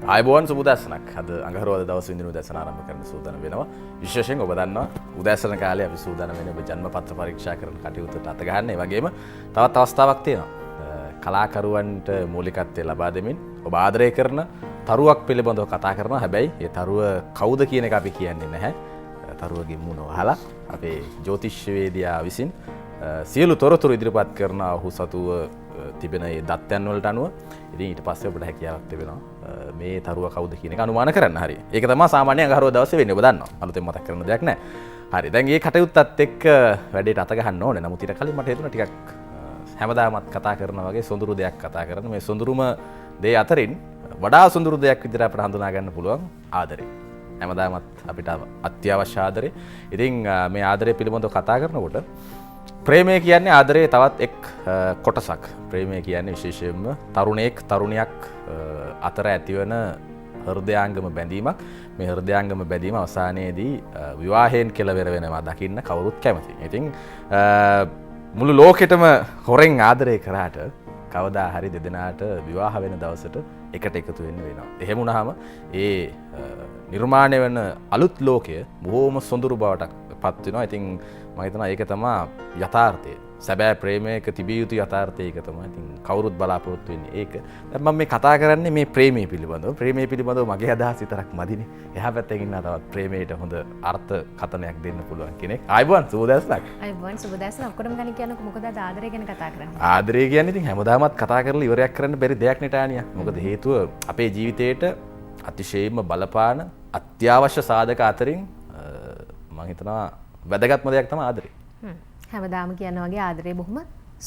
ආයුබෝවන් සුබ උදෑසනක්. අද අඟහරුවාද දවස් විඳින උදෑසන ආරම්භ කරන්න සූදානම් වෙනවා. විශේෂයෙන් ඔබ දන්නවා උදෑසන කාලේ අපි සූදානම් වෙන්නේ ඔබ ජන්මපත්‍ර පරීක්ෂා කරන කටයුත්තට අත ගන්න. ඒ වගේම තවත් අවස්ථාවක් තියෙනවා. කලාකරුවන්ට මූලිකත්වය ලබා දෙමින් ඔබ ආදරය කරන තරුවක් පිළිබඳව කතා කරනවා. හැබැයි ඒ තරුව කවුද කියන එක අපි කියන්නේ නැහැ. තරුවගේ මුණ වහලා අපේ ජ්‍යොතිෂ්‍යවේදියා විසින් සියලු තොරතුරු ඉදිරිපත් කරන ඔහු සතුව තිබෙන ඒ දත්තයන් වලට අනුව ඉතින් ඊට පස්සේ ඔබට හැකියාවක් තිබෙනවා මේ තරුව කවුද කියන එක අනුමාන කරන්න. හරි. ඒක තමයි සාමාන්‍ය අඟහරුවා දවසේ වෙන්නේ. ඔබ දන්නවා. අලුතෙන් මතක් කරන දෙයක් නැහැ. හරි. දැන් මේ කටයුත්තත් එක්ක වැඩේට අත ගහන්න ඕනේ. නමුත් ඊට කලින් මට හිතුණා ටිකක් හැමදාමත් කතා කරනා වගේ සොඳුරු දෙයක් කතා කරන්න. මේ සොඳුරුම දේ අතරින් වඩා සොඳුරු දෙයක් විදිහට අපිට හඳුනා ගන්න පුළුවන් ආදරේ. හැමදාමත් අපිට අත්‍යවශ්‍ය ආදරේ. ඉතින් මේ ආදරේ පිළිබඳව කතා කරනකොට ප්‍රේමය කියන්නේ ආදරයේ තවත් එක් කොටසක්. ප්‍රේමය කියන්නේ විශේෂයෙන්ම තරුණයෙක් තරුණියක් අතර ඇතිවන හෘදයාංගම බැඳීමක්. මේ හෘදයාංගම බැඳීම අවසානයේදී විවාහයෙන් කෙලවර වෙනවා දකින්න කවුරුත් කැමතියි. ඉතින් මුළු ලෝකෙටම හොරෙන් ආදරය කරාට කවදා හරි දෙදෙනාට විවාහ වෙන දවසට එකට එකතු වෙන්න වෙනවා. එහෙම වුණාම ඒ නිර්මාණය වෙන අලුත් ලෝකය බොහොම සොඳුරු බවට පත් වෙනවා. ඉතින් මම හිතනවා ඒක තමයි යථාර්ථය. සැබෑ ප්‍රේමයක තිබිය යුතු යථාර්ථය ඒක තමයි. ඉතින් කවුරුත් බලාපොරොත්තු වෙන්නේ ඒක. දැන් මම මේ කතා කරන්නේ මේ ප්‍රේමය පිළිබඳව. ප්‍රේමය පිළිබඳව මගේ අදහස් විතරක් මදිනේ. එහා පැත්තකින් ඉන්න තවත් ප්‍රේමයට හොඳ අර්ථ කතනයක් දෙන්න පුළුවන් කෙනෙක්. ආයිබෝන් සුබ දවසක්. ආයිබෝන් සුබ දවසක්. ඔක්කොටම ගණන් කියනකො මොකද අද ආදරය ගැන කතා කරන්නේ? ආදරය කියන්නේ ඉතින් හැමදාමත් කතා කරලා ඉවරයක් කරන්න බැරි දෙයක් නේ ටානියා. මොකද හේතුව අපේ ජීවිතේට අතිශයින්ම බලපාන අත්‍යවශ්‍ය සාධක අතරින් මම හිතනවා වැදගත්ම දෙයක් තමයි ආදරය. හැමදාම කියන වගේ ආදරය බොහොම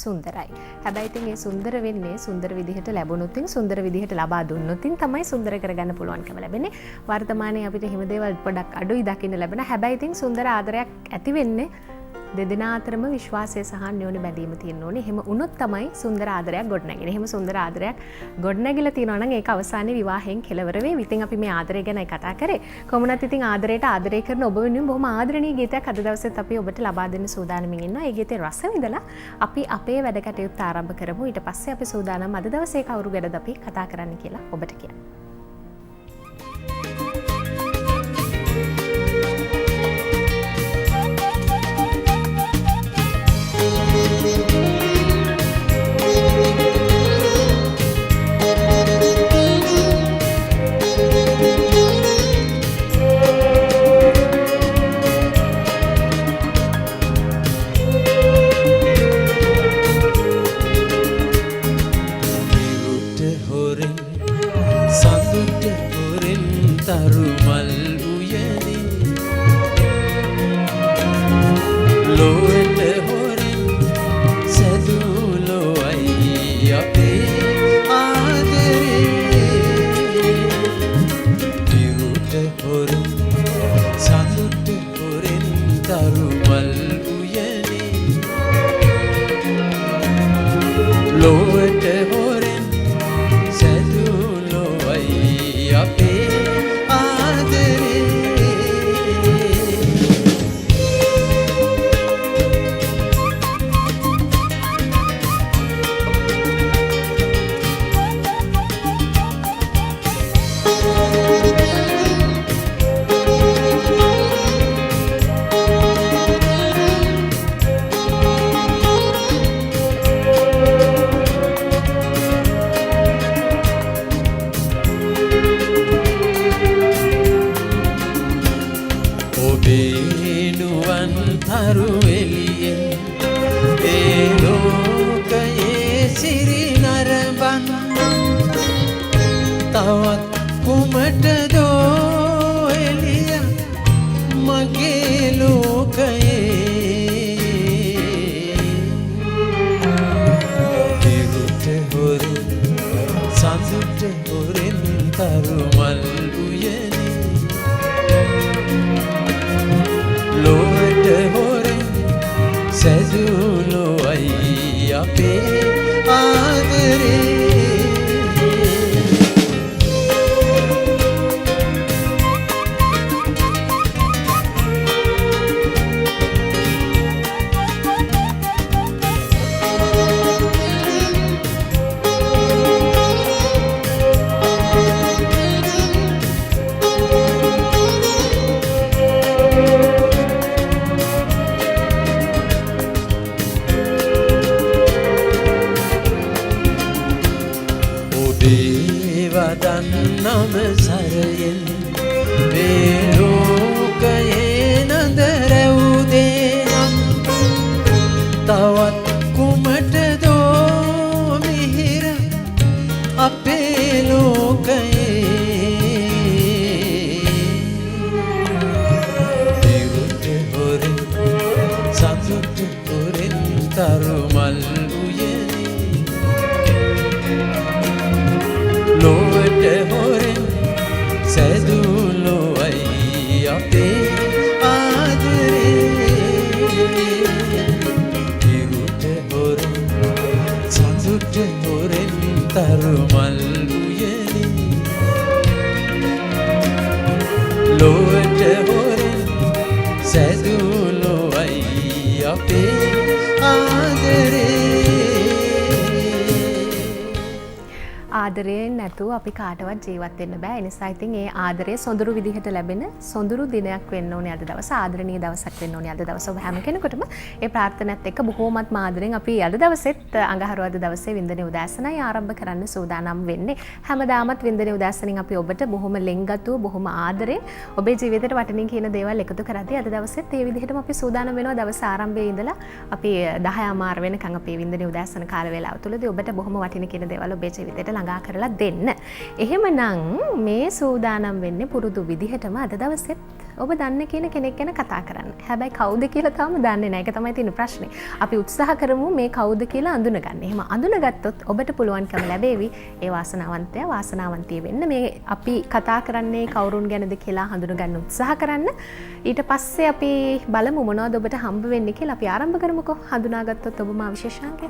සුන්දරයි. හැබැයි ඉතින් ඒ සුන්දර වෙන්නේ සුන්දර විදිහට ලැබුණොත් සුන්දර විදිහට ලබා දුන්නොත් තමයි සුන්දර කරගන්න පුළුවන්කම ලැබෙන්නේ. වර්තමානයේ අපිට හිම දේවල් පොඩක් අඩුයි දකින්න ලැබෙන. හැබැයි ඉතින් සුන්දර ආදරයක් ඇති වෙන්නේ දෙදෙනා අතරම විශ්වාසය සහ අන්‍යෝන්‍ය බැඳීම තියෙන්න ඕනේ. එහෙම වුණොත් තමයි සුන්දර ආදරයක් ගොඩනැගෙන්නේ. එහෙම සුන්දර ආදරයක් ගොඩනැගිලා තියෙනවා නම් ඒක අවසානයේ විවාහයෙන් කෙලවර වෙයි. ඉතින් අපි මේ ආදරය ගැනයි කතා කරේ. කොහොමවත් ඉතින් ආදරයට ආදරය කරන ඔබ වෙනුවෙන් බොහොම ආදරණීය ගීතයක් අද දවසේත් අපි ඔබට ලබා දෙන්න සූදානම්ින් ඉන්නවා. ඒ ගීතේ රස විඳලා අපි අපේ වැඩ කටයුත්ත ආරම්භ කරමු. ඊට පස්සේ අපි සූදානම් අද දවසේ කවුරු ගැනද අපි කතා කරන්න කියලා ඔබට කියන්න. සතුට හොරෙන් තරුමල් උයනේ ලොවට හොරෙන් සැදුලොවයි අපේ ආදරේ ඉරුට හොරෙන් සතුට හොරෙන් තරුමල් උයනේ ලොවට හොරෙන් සැදුලොවයි අපේ ආදරයෙන් නැතුව අපි කාටවත් ජීවත් වෙන්න බෑ. ඒ නිසා ඉතින් ඒ ආදරය සොඳුරු විදිහට ලැබෙන සොඳුරු දිනයක් වෙන්න ඕනේ අද දවස. ආදරණීය දවසක් වෙන්න ඕනේ අද දවස. ඔබ හැම කෙනෙකුටම ඒ ප්‍රාර්ථනාවත් එක්ක බොහෝමත් ආදරෙන් අපි අද දවසෙත් අඟහරුවාද දවසේ වින්දනේ උදෑසනයි ආරම්භ කරන්න සූදානම් වෙන්නේ. හැමදාමත් වින්දනේ උදෑසනින් අපි ඔබට බොහොම ලෙන්ගතුව බොහොම ආදරෙන් ඔබේ ජීවිතේට වටිනින් කියන දේවල් එකතු කරද්දී අද දවසෙත් ඒ විදිහටම අපි සූදානම් වෙනවා. දවස් ආරම්භයේ ඉඳලා අපි 10 මාර වෙනකන් අපේ වින්දනේ උදෑසන කාල වේලාව තුළදී ඔබට බොහොම වටින කියන දේවල් ඔබේ ජීවිතේට ළඟා කරලා දෙන්න. එහෙමනම් මේ සූදානම් වෙන්නේ පුරුදු විදිහටම අද දවසෙත් ඔබ දන්න කියන කෙනෙක් ගැන කතා කරන්න. හැබැයි කවුද කියලා තාම දන්නේ නැහැ. ඒක තමයි තියෙන ප්‍රශ්නේ. අපි උත්සාහ කරමු මේ කවුද කියලා අඳුනගන්න. එහෙම අඳුනගත්තොත් ඔබට පුළුවන්කම ලැබෙවි ඒ වාසනාවන්තයා වාසනාවන්තිය වෙන්න. මේ අපි කතා කරන්නේ කවුරුන් ගැනද කියලා හඳුනගන්න උත්සාහ කරන්න. ඊට පස්සේ අපි බලමු මොනවද ඔබට හම්බ වෙන්නේ කියලා. අපි ආරම්භ කරමුකෝ. හඳුනාගත්තොත් ඔබ මා විශේෂාංකය.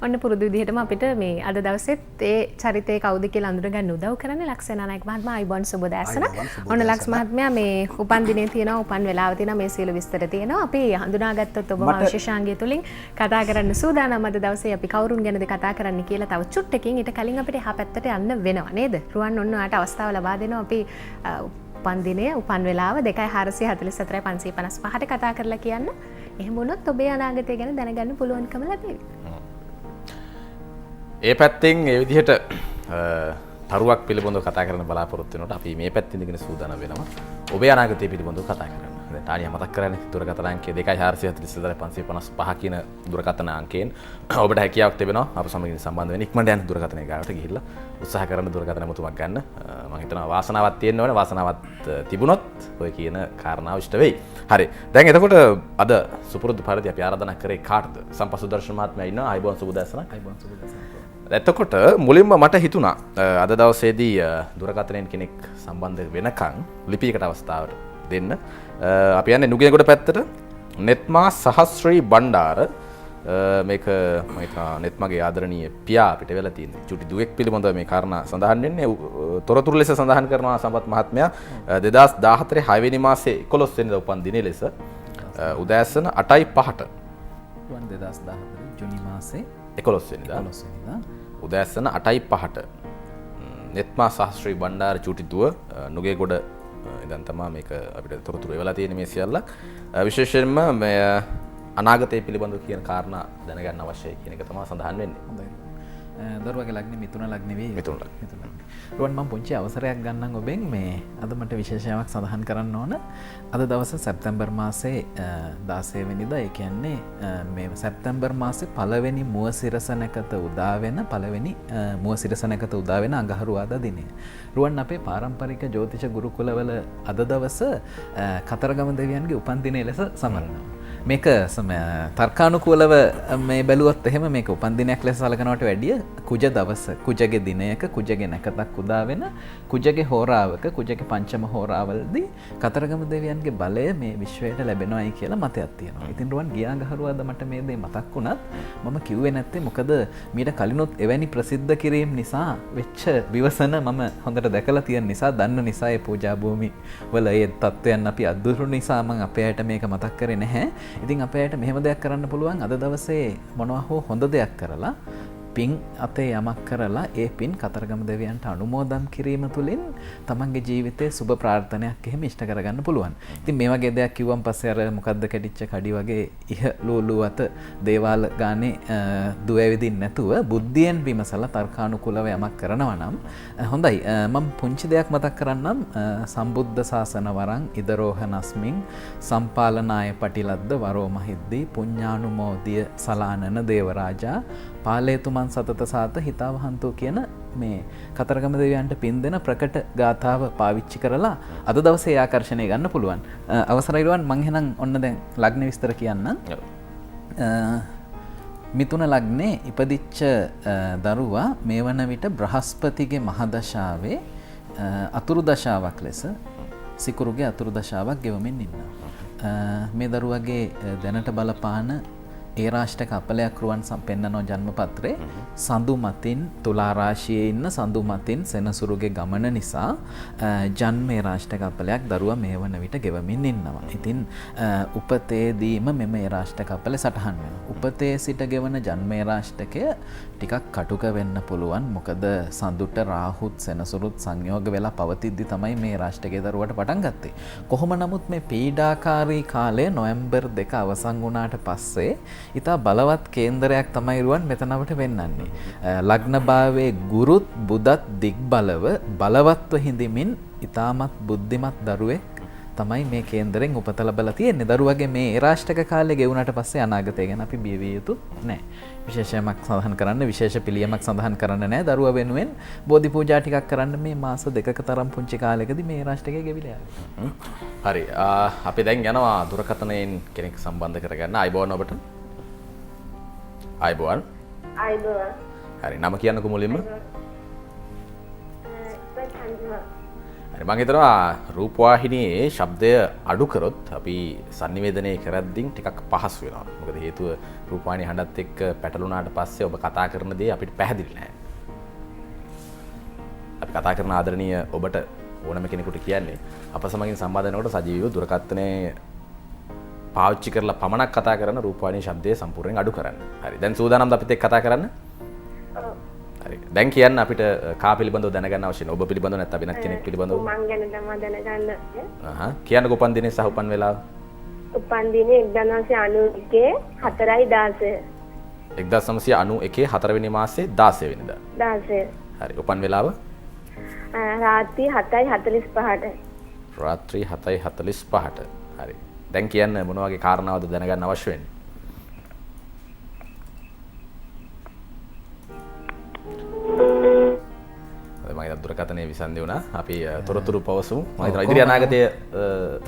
ඔන්න පුරුදු විදිහටම අපිට මේ අද දවසෙත් ඒ චරිතය කවුද කියලා අඳුරගන්න උදව් කරන්නේ ලක්ෂණ නායක මහත්මයා අයිබෝන් සුබ දැසන. ඔන්න ලක්ෂ මහත්මයා මේ උපන් දිනේ තියෙනවා උපන් වෙලාව තියෙනවා මේ සියලු විස්තර තියෙනවා. අපි හඳුනාගත්තොත් ඔබ විශේෂාංගය තුලින් කතා කරන්න සූදානම් අද දවසේ අපි කවුරුන් ගැනද කතා කරන්න කියලා තව චුට්ටකින් ඊට කලින් අපිට එහා පැත්තට යන්න වෙනවා නේද? රුවන් ඔන්න ඔයාලට අවස්ථාව ලබා දෙනවා අපි උපන් දිනේ උපන් වෙලාව 2:444:555ට කතා කරලා කියන්න. එහෙම වුණොත් ඔබේ අනාගතය ගැන දැනගන්න පුළුවන්කම ලැබෙවි. ඒ පැත්තෙන් ඒ විදිහට තරුවක් පිළිබඳව කතා කරන්න බලාපොරොත්තු වෙනකොට අපි මේ පැත්තෙන් ඉඳගෙන සූදානම් වෙනවා ඔබේ අනාගතය පිළිබඳව කතා කරන්න. දැන් තානිය මතක් කරන්නේ දුරකථන අංකය 2:444:555 කියන දුරකථන අංකයෙන් ඔබට හැකියාවක් තිබෙනවා අප සමගින් සම්බන්ධ වෙන්න ඉක්මනට යන දුරකථනය ගාවට ගිහිල්ලා උත්සාහ කරන දුරකථන මුතුමක් ගන්න. මම හිතනවා වාසනාවක් තියෙන්න ඕනේ. වාසනාවක් තිබුණොත් ඔය කියන කාරණාව ඉෂ්ට වෙයි. හරි. දැන් එතකොට අද සුපුරුදු පරිදි අපි ආරාධනා කරේ කාටද? සම්පසුදර්ශන මහත්මයා ඉන්නවා. අයිබෝන් සුබ දැසනක්. අයිබෝන් සුබ දැසනක්. එතකොට මුලින්ම මට හිතුණා අද දවසේදී දුරකථනයෙන් කෙනෙක් සම්බන්ධ වෙනකන් ලිපියකට අවස්ථාවට දෙන්න. අපි යන්නේ නුගේගොඩ පැත්තට නෙත්මා සහස්ත්‍රී බණ්ඩාර මේක මම හිතනවා නෙත්මාගේ ආදරණීය පියා අපිට වෙලා තියෙන චුටි දුවෙක් පිළිබඳව මේ කාරණා සඳහන් වෙන්නේ. තොරතුරු ලෙස සඳහන් කරනවා සම්පත් මහත්මයා 2014 6 වෙනි මාසේ 11 වෙනිදා උපන් දිනේ ලෙස උදෑසන 8:05ට 2014 ජුනි මාසේ 11 වෙනිදා උදෑසන 8:05ට නෙත්මා සහස්ත්‍රී බණ්ඩාර චුටි දුව නුගේගොඩ ඉඳන් තමයි මේක අපිට තොරතුරු එවලා තියෙන මේ සියල්ල. විශේෂයෙන්ම මේ අනාගතය පිළිබඳව කියන කාරණා දැනගන්න අවශ්‍යයි කියන එක තමයි සඳහන් වෙන්නේ. හොඳයි. දරුවගේ ලග්නේ මිථුන ලග්න නෙවෙයි. මිථුන ලග්න. රුවන් මම පුංචි අවසරයක් ගන්නම් ඔබෙන් මේ අද මට විශේෂයක් සඳහන් කරන්න ඕන. අද දවස සැප්තැම්බර් මාසේ 16 වෙනිදා ඒ කියන්නේ මේ සැප්තැම්බර් මාසේ පළවෙනි මුවසිරස නැකත උදා වෙන පළවෙනි මුවසිරස නැකත උදා වෙන අඟහරුවාදා දිනය. රුවන් අපේ පාරම්පරික ජ්‍යොතිෂ ගුරුකුලවල අද දවස කතරගම දෙවියන්ගේ උපන් දිනය ලෙස සමරනවා. මේක තර්කානුකූලව මේ බැලුවොත් එහෙම මේක උපන් දිනයක් ලෙස සලකනවට වැඩිය කුජ දවස කුජගේ දිනයක කුජගේ නැකතක් උදා වෙන කුජගේ හෝරාවක කුජගේ පංචම හෝරාවලදී කතරගම දෙවියන්ගේ බලය මේ විශ්වයට ලැබෙනවායි කියලා මතයක් තියෙනවා. ඉතින් රුවන් ගිය අඟහරුවාද මට මේ දේ මතක් වුණත් මම කිව්වේ නැත්තේ මොකද මීට කලිනුත් එවැනි ප්‍රසිද්ධ කිරීම නිසා වෙච්ච විවසන මම හොඳට දැකලා තියෙන නිසා දන්න නිසා ඒ පූජා භූමි වල ඒ තත්ත්වයන් අපි අද්දුරු නිසා මම අපේ අයට මේක මතක් කරේ නැහැ. ඉතින් අපේ අයට මෙහෙම දෙයක් කරන්න පුළුවන් අද දවසේ මොනවා හෝ හොඳ දෙයක් කරලා පින් අතේ යමක් කරලා ඒ පින් කතරගම දෙවියන්ට අනුමෝදන් කිරීම තුළින් තමන්ගේ ජීවිතයේ සුබ ප්‍රාර්ථනයක් එහෙම ඉෂ්ට කරගන්න පුළුවන්. ඉතින් මේ වගේ දෙයක් කිව්වන් පස්සේ අර මොකද්ද කැඩිච්ච කඩි වගේ ඉහළු අත දේවාල ගානේ දුව ඇවිදින්න නැතුව බුද්ධියෙන් විමසලා තර්කානුකූලව යමක් කරනවා නම් හොඳයි. මම පුංචි දෙයක් මතක් කරන්නම්. සම්බුද්ධ ශාසන වරං ඉදරෝහනස්මින් සම්පාලනාය පටිලද්ද වරෝ මහිද්දී පුඤ්ඤානුමෝදිය සලානන දේවරාජා පාලේතුමන් සතත සාත හිතාවහන්තෝ කියන මේ කතරගම දෙවියන්ට පින් දෙන ප්‍රකට ගාථාව පාවිච්චි කරලා අද දවසේ ආකර්ෂණය ගන්න පුළුවන්. අවසරයි රුවන් මං එහෙනම් ඔන්න දැන් ලග්න විස්තර කියන්නම්. මිථුන ලග්නේ ඉපදිච්ච දරුවා මේ වන විට බ්‍රහස්පතිගේ මහදශාවේ අතුරු දශාවක් ලෙස සිකුරුගේ අතුරු දශාවක් ගෙවමින් ඉන්නවා. මේ දරුවගේ දැනට බලපාන ඒ රාෂ්ටක අපලයක් රුවන් පෙන්නනෝ ජන්මපත්‍රේ සඳු මතින් තුලා රාශියේ ඉන්න සඳු මතින් සෙනසුරුගේ ගමන නිසා ජන්මේ රාෂ්ටක අපලයක් දරුවා මේ වන විට ගෙවමින් ඉන්නවා. ඉතින් උපතේදීම මෙම ඒ රාෂ්ටක අපල සටහන් වෙනවා. උපතේ සිට ගෙවන ජන්මේ රාෂ්ටකය ටිකක් කටුක වෙන්න පුළුවන්. මොකද සඳුට රාහුත් සෙනසුරුත් සංයෝග වෙලා පවතිද්දි තමයි මේ රාෂ්ටකයේ දරුවට පටන් ගත්තේ. කොහොම නමුත් මේ පීඩාකාරී කාලය නොවැම්බර් 2 අවසන් වුණාට පස්සේ ඉතා බලවත් කේන්දරයක් තමයි රුවන් මෙතනවට වෙන්නන්නේ. ලග්න භාවයේ ගුරුත් බුදත් දිග්බලව බලවත්ව හිඳමින් ඉතාමත් බුද්ධිමත් දරුවෙක් තමයි මේ කේන්දරෙන් උපත ලැබලා තියෙන්නේ. දරුවගේ මේ ඒරාෂ්ටක කාලේ ගෙවුනට පස්සේ අනාගතය ගැන අපි බිය විය යුතු නැහැ. විශේෂයක් සඳහන් කරන්න, විශේෂ පිළියමක් සඳහන් කරන්න නැහැ. දරුවා වෙනුවෙන් බෝධි පූජා ටිකක් කරන්න මේ මාස දෙකක තරම් පුංචි කාලෙකදී මේ ඒරාෂ්ටකය ගෙවිලා යනවා. හරි. අපි දැන් යනවා දුරකථනයෙන් කෙනෙක් සම්බන්ධ කරගන්න. ආයිබෝන් ඔබට. ආයිබෝන්. ආයිබෝන්. හරි. නම කියන්නකෝ මුලින්ම. හරි. මම හිතනවා රූපවාහිනියේ ශබ්දය අඩු කරොත් අපි sannivedanaya කරද්දී ටිකක් පහසු වෙනවා. මොකද හේතුව රූපවාහිනිය හඬත් එක්ක පැටලුණාට පස්සේ ඔබ කතා කරන දේ අපිට පැහැදිලි නැහැ. අපි කතා කරන ආදරණීය ඔබට ඕනම කෙනෙකුට කියන්නේ අප සමගින් සම්බන්ධ වෙනකොට සජීවීව දුරකථනයේ පාවිච්චි කරලා පමණක් කතා කරන රූපවාහිනී ශබ්දය සම්පූර්ණයෙන් අඩු කරන්න. හරි. දැන් සූදානම්ද අපිත් එක්ක කතා කරන්න? ඔව්. හරි. දැන් කියන්න අපිට කා පිළිබඳව දැනගන්න අවශ්‍ය නැහැ. ඔබ පිළිබඳව නැත්නම් වෙනත් කෙනෙක් පිළිබඳව. මං ගැන තමයි දැනගන්න. කියන්නකෝ උපන් දිනේ සහ උපන් වෙලාව. උපන් දිනේ 1991 4/16. 1991 4 වෙනි මාසේ 16 වෙනිදා. 16. හරි. උපන් වෙලාව? රාත්‍රී 7:45ට. රාත්‍රී 7:45ට. හරි. දැන් කියන්න මොන වගේ කාරණාවද දැනගන්න අවශ්‍ය වෙන්නේ? මම හිතා දුරකථනයේ විසන්දි වුණා. අපි තොරතුරු පවසමු. මම හිතනවා ඉදිරි අනාගතය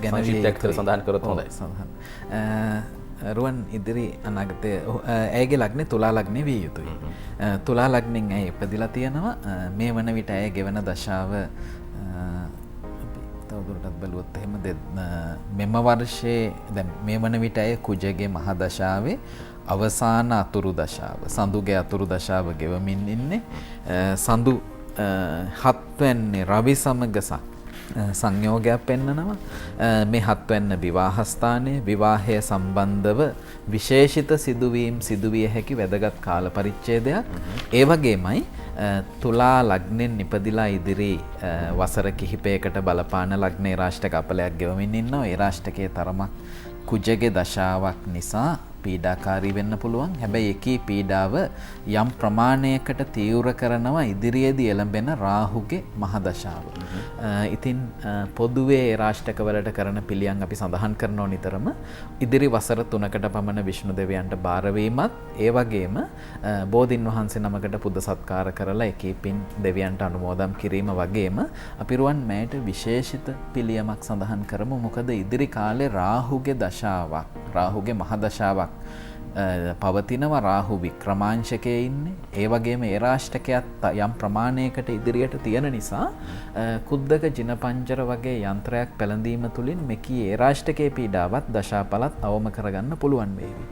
ගැන සංක්ෂිප්තයක් සඳහන් කරොත් හොඳයි. සඳහන්. රුවන් ඉදිරි අනාගතය ඇයගේ ලග්නේ තුලා ලග්නේ විය යුතුයි. තුලා ලග්නෙන් ඇය ඉපදිලා තියෙනවා. මේ වන විට ඇය ගෙවන දශාව තවදුරටත් බැලුවොත් එහෙම මෙම වර්ෂයේ දැන් මේ වන විට ඇය කුජගේ මහ දශාවේ අවසාන අතුරු දශාව සඳුගේ අතුරු දශාව ගෙවමින් ඉන්නේ. සඳු 7 වෙනි රවි සමග සංයෝගයක් පෙන්නනවා. මේ 7 වෙනි විවාහ ස්ථානයේ විවාහය සම්බන්ධව විශේෂිත සිදුවීම් සිදුවිය හැකි වැදගත් කාල පරිච්ඡේදයක්. ඒ වගේමයි තුලා ලග්නෙන් ඉපදිලා ඉදිරි වසර කිහිපයකට බලපාන ලග්නේ රාෂ්ටක අපලයක් ගෙවමින් ඉන්නවා. ඒ රාෂ්ටකයේ තරමක් කුජගේ දශාවක් නිසා පීඩාකාරී වෙන්න පුළුවන්. හැබැයි එකී පීඩාව යම් ප්‍රමාණයකට තීව්‍ර කරනවා ඉදිරියේදී එළඹෙන රාහුගේ මහදශාව. ඉතින් පොදුවේ රාෂ්ටකවලට කරන පිළියම් අපි සඳහන් කරනවා නිතරම ඉදිරි වසර 3කට පමණ විෂ්ණු දෙවියන්ට බාරවීමත් ඒ වගේම බෝධින් වහන්සේ නමකට පුද සත්කාර කරලා එකී පින් දෙවියන්ට අනුමෝදන් කිරීම වගේම අපි රුවන් මෑට විශේෂිත පිළියමක් සඳහන් කරමු. මොකද ඉදිරි කාලේ රාහුගේ දශාවක් රාහුගේ මහදශාවක් පවතිනවා. රාහු වික්‍රමාංශකයේ ඉන්නේ. ඒ වගේම ඒ රාෂ්ටකයක් යම් ප්‍රමාණයකට ඉදිරියට තියෙන නිසා කුද්දක ජිනපංජර වගේ යන්ත්‍රයක් පැළඳීම තුළින් මෙකී ඒ රාෂ්ටකයේ පීඩාවත් දශාපලත් අවම කරගන්න පුළුවන් වේවි.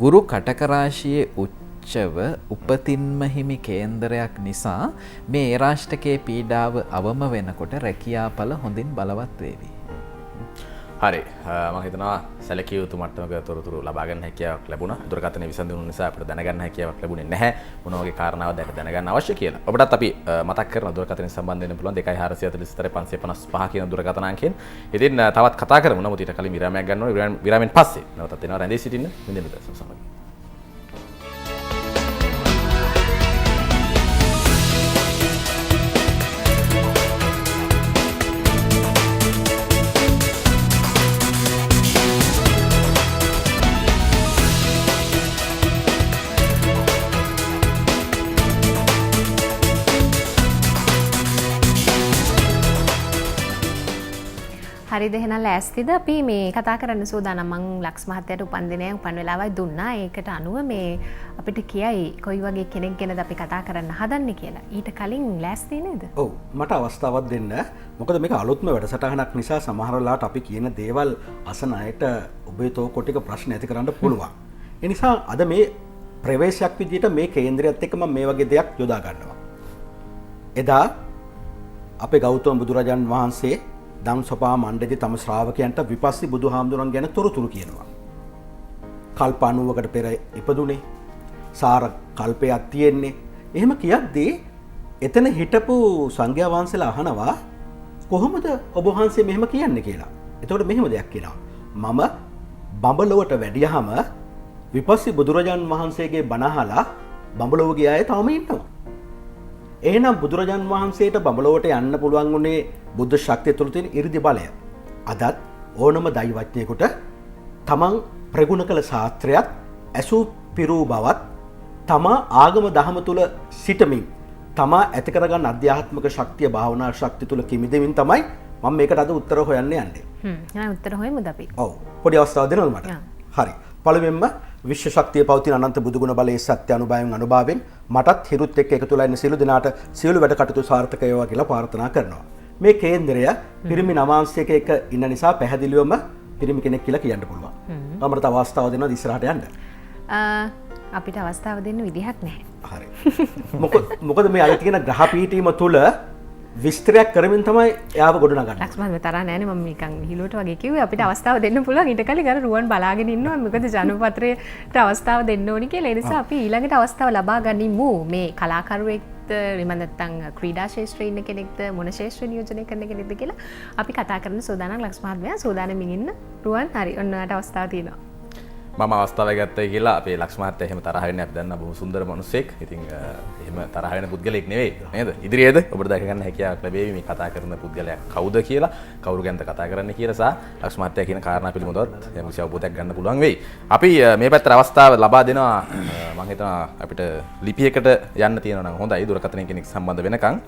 ගුරු කටක රාශියේ උච්චව උපතින්ම හිමි කේන්දරයක් නිසා මේ ඒ රාෂ්ටකයේ පීඩාව අවම වෙනකොට රැකියාපල හොඳින් බලවත් වේවි. හරි මම හිතනවා සැලකිය යුතු මට්ටමක තොරතුරු ලබා ගන්න හැකියාවක් ලැබුණා. දුරකථන විසඳුණු නිසා අපිට දැනගන්න හැකියාවක් ලැබුණේ නැහැ. මොන වගේ කාරණාවක්ද ඒක දැනගන්න අවශ්‍ය කියලා. ඔබටත් අපි මතක් කරන දුරකථනයෙන් සම්බන්ධ වෙන්න පුළුවන් 2444 කියන දුරකථන අංකයෙන්. ඉතින් තවත් කතා කරමු. නමුත් ඊට කලින් විරාමයක් ගන්න ඕනේ. විරාමයෙන් පස්සේ නැවතත් එනවා රැඳී සිටින්න. මෙන්න උදෑසන සමගින්. හරිද එහෙනම් ලෑස්තිද අපි මේ කතා කරන්න සූදානම් මං ලක්ස් මහත්තයාට උපන්දිනය උපන් වෙලාවයි දුන්නා ඒකට අනුව මේ අපිට කියයි කොයි වගේ කෙනෙක් ගැනද අපි කතා කරන්න හදන්නේ කියලා ඊට කලින් ලෑස්ති නේද? ඔව් මට අවස්ථාවක් දෙන්න මොකද මේක අලුත්ම වැඩසටහනක් නිසා සමහර වෙලාවට අපි කියන දේවල් අසන අයට ඔබේ තෝකොටික ප්‍රශ්න ඇති කරන්න පුළුවන්. ඒ නිසා අද මේ ප්‍රවේශයක් විදිහට මේ කේන්ද්‍රයත් එක්ක මම මේ වගේ දෙයක් යොදා ගන්නවා. එදා අපේ ගෞතම බුදුරජාන් වහන්සේ ධම්සභා මණ්ඩලයේ තම ශ්‍රාවකයන්ට විපස්සී බුදුහාමුදුරන් ගැන තොරතුරු කියනවා. කල්ප 90කට පෙර ඉපදුනේ. සාර කල්පයක් තියෙන්නේ. එහෙම කියද්දී එතන හිටපු සංඝයා වහන්සේලා අහනවා කොහොමද ඔබ වහන්සේ මෙහෙම කියන්නේ කියලා. එතකොට මෙහෙම දෙයක් කියනවා. මම බඹලොවට වැඩියහම විපස්සී බුදුරජාන් වහන්සේගේ බණ අහලා බඹලොව ගිය අය තාම ඉන්නවා. එහෙනම් බුදුරජාන් වහන්සේට බඹලොවට යන්න පුළුවන් උනේ බුද්ධ ශක්තිය තුළ තියෙන 이르දි බලය. අදත් ඕනම දෛවඥයෙකුට තමන් ප්‍රගුණ කළ ශාස්ත්‍රයත් ඇසූ පිරූ බවත් තමා ආගම දහම තුළ සිටමින් තමා ඇති කරගන්න අධ්‍යාත්මික ශක්තිය භාවනා ශක්තිය තුළ කිමිදෙමින් තමයි මම මේකට අද උත්තර හොයන්න යන්නේ. එහෙනම් උත්තර හොයමුද අපි? ඔව්. පොඩි අවස්ථාවක් දෙනවද මට? හරි. පළවෙනිම විශ්ව ශක්තිය පවතින අනන්ත බුදුගුණ බලයේ සත්‍ය අනුභවයෙන් අනුභවයෙන් මටත් හිරුත් එක්ක එකතු වෙලා ඉන්න සියලු දෙනාට සියලු වැඩ කටයුතු සාර්ථක වේවා කියලා ප්‍රාර්ථනා කරනවා. මේ කේන්ද්‍රය පිරිමි නවාංශයක එක ඉන්න නිසා පැහැදිලිවම පිරිමි කෙනෙක් කියලා කියන්න පුළුවන්. අපිට අවස්ථාව දෙනවා ඉස්සරහට යන්න. අපිට අවස්ථාව දෙන්න විදිහක් නැහැ. හරි. මොකද මේ අය තියෙන ග්‍රහ පීඨීම තුල විස්තරයක් කරමින් තමයි එයාව ගොඩනගන්නේ. ලක්ෂ්මන් මේ තරහ නෑනේ මම නිකන් හිලුවට වගේ කිව්වේ අපිට අවස්ථාව දෙන්න පුළුවන් ඊට කලින් අර රුවන් බලාගෙන ඉන්නවා මොකද ජනපත්‍රයට අවස්ථාව දෙන්න ඕනි කියලා. ඒ නිසා අපි ඊළඟට අවස්ථාව ලබා ගනිමු. මේ කලාකරුවෙක්ද එහෙම නැත්නම් ක්‍රීඩා ශාස්ත්‍රයේ ඉන්න කෙනෙක්ද මොන ශාස්ත්‍ර නියෝජනය කරන කෙනෙක්ද කියලා අපි කතා කරන්න සූදානම් ලක්ෂ්මන් මහත්මයා සූදානම්ින් ඉන්න. රුවන් හරි ඔන්නට අවස්ථාව තියෙනවා. මම අවස්ථාව ගත්තයි කියලා අපේ ලක්ෂ් මහත්තයා එහෙම තරහ වෙන්නේ අපි දන්නා බොහොම සුන්දර මිනිසෙක්. ඉතින් එහෙම තරහ වෙන පුද්ගලෙක් නෙවෙයි නේද? ඉදිරියේද ඔබට දැක ගන්න හැකියාවක් ලැබෙවි මේ කතා කරන පුද්ගලයා කවුද කියලා, කවුරු ගැනද කතා කරන්නේ කියලා සහ ලක්ෂ් මහත්තයා කියන කාරණා පිළිබඳවත් යම්කිසි අවබෝධයක් ගන්න පුළුවන් වෙයි. අපි මේ පැත්තට අවස්ථාව ලබා දෙනවා මම හිතනවා අපිට ලිපියකට යන්න තියෙනවා නම් හොඳයි දුරකථනයෙන් කෙනෙක් සම්බන්ධ වෙනකන්.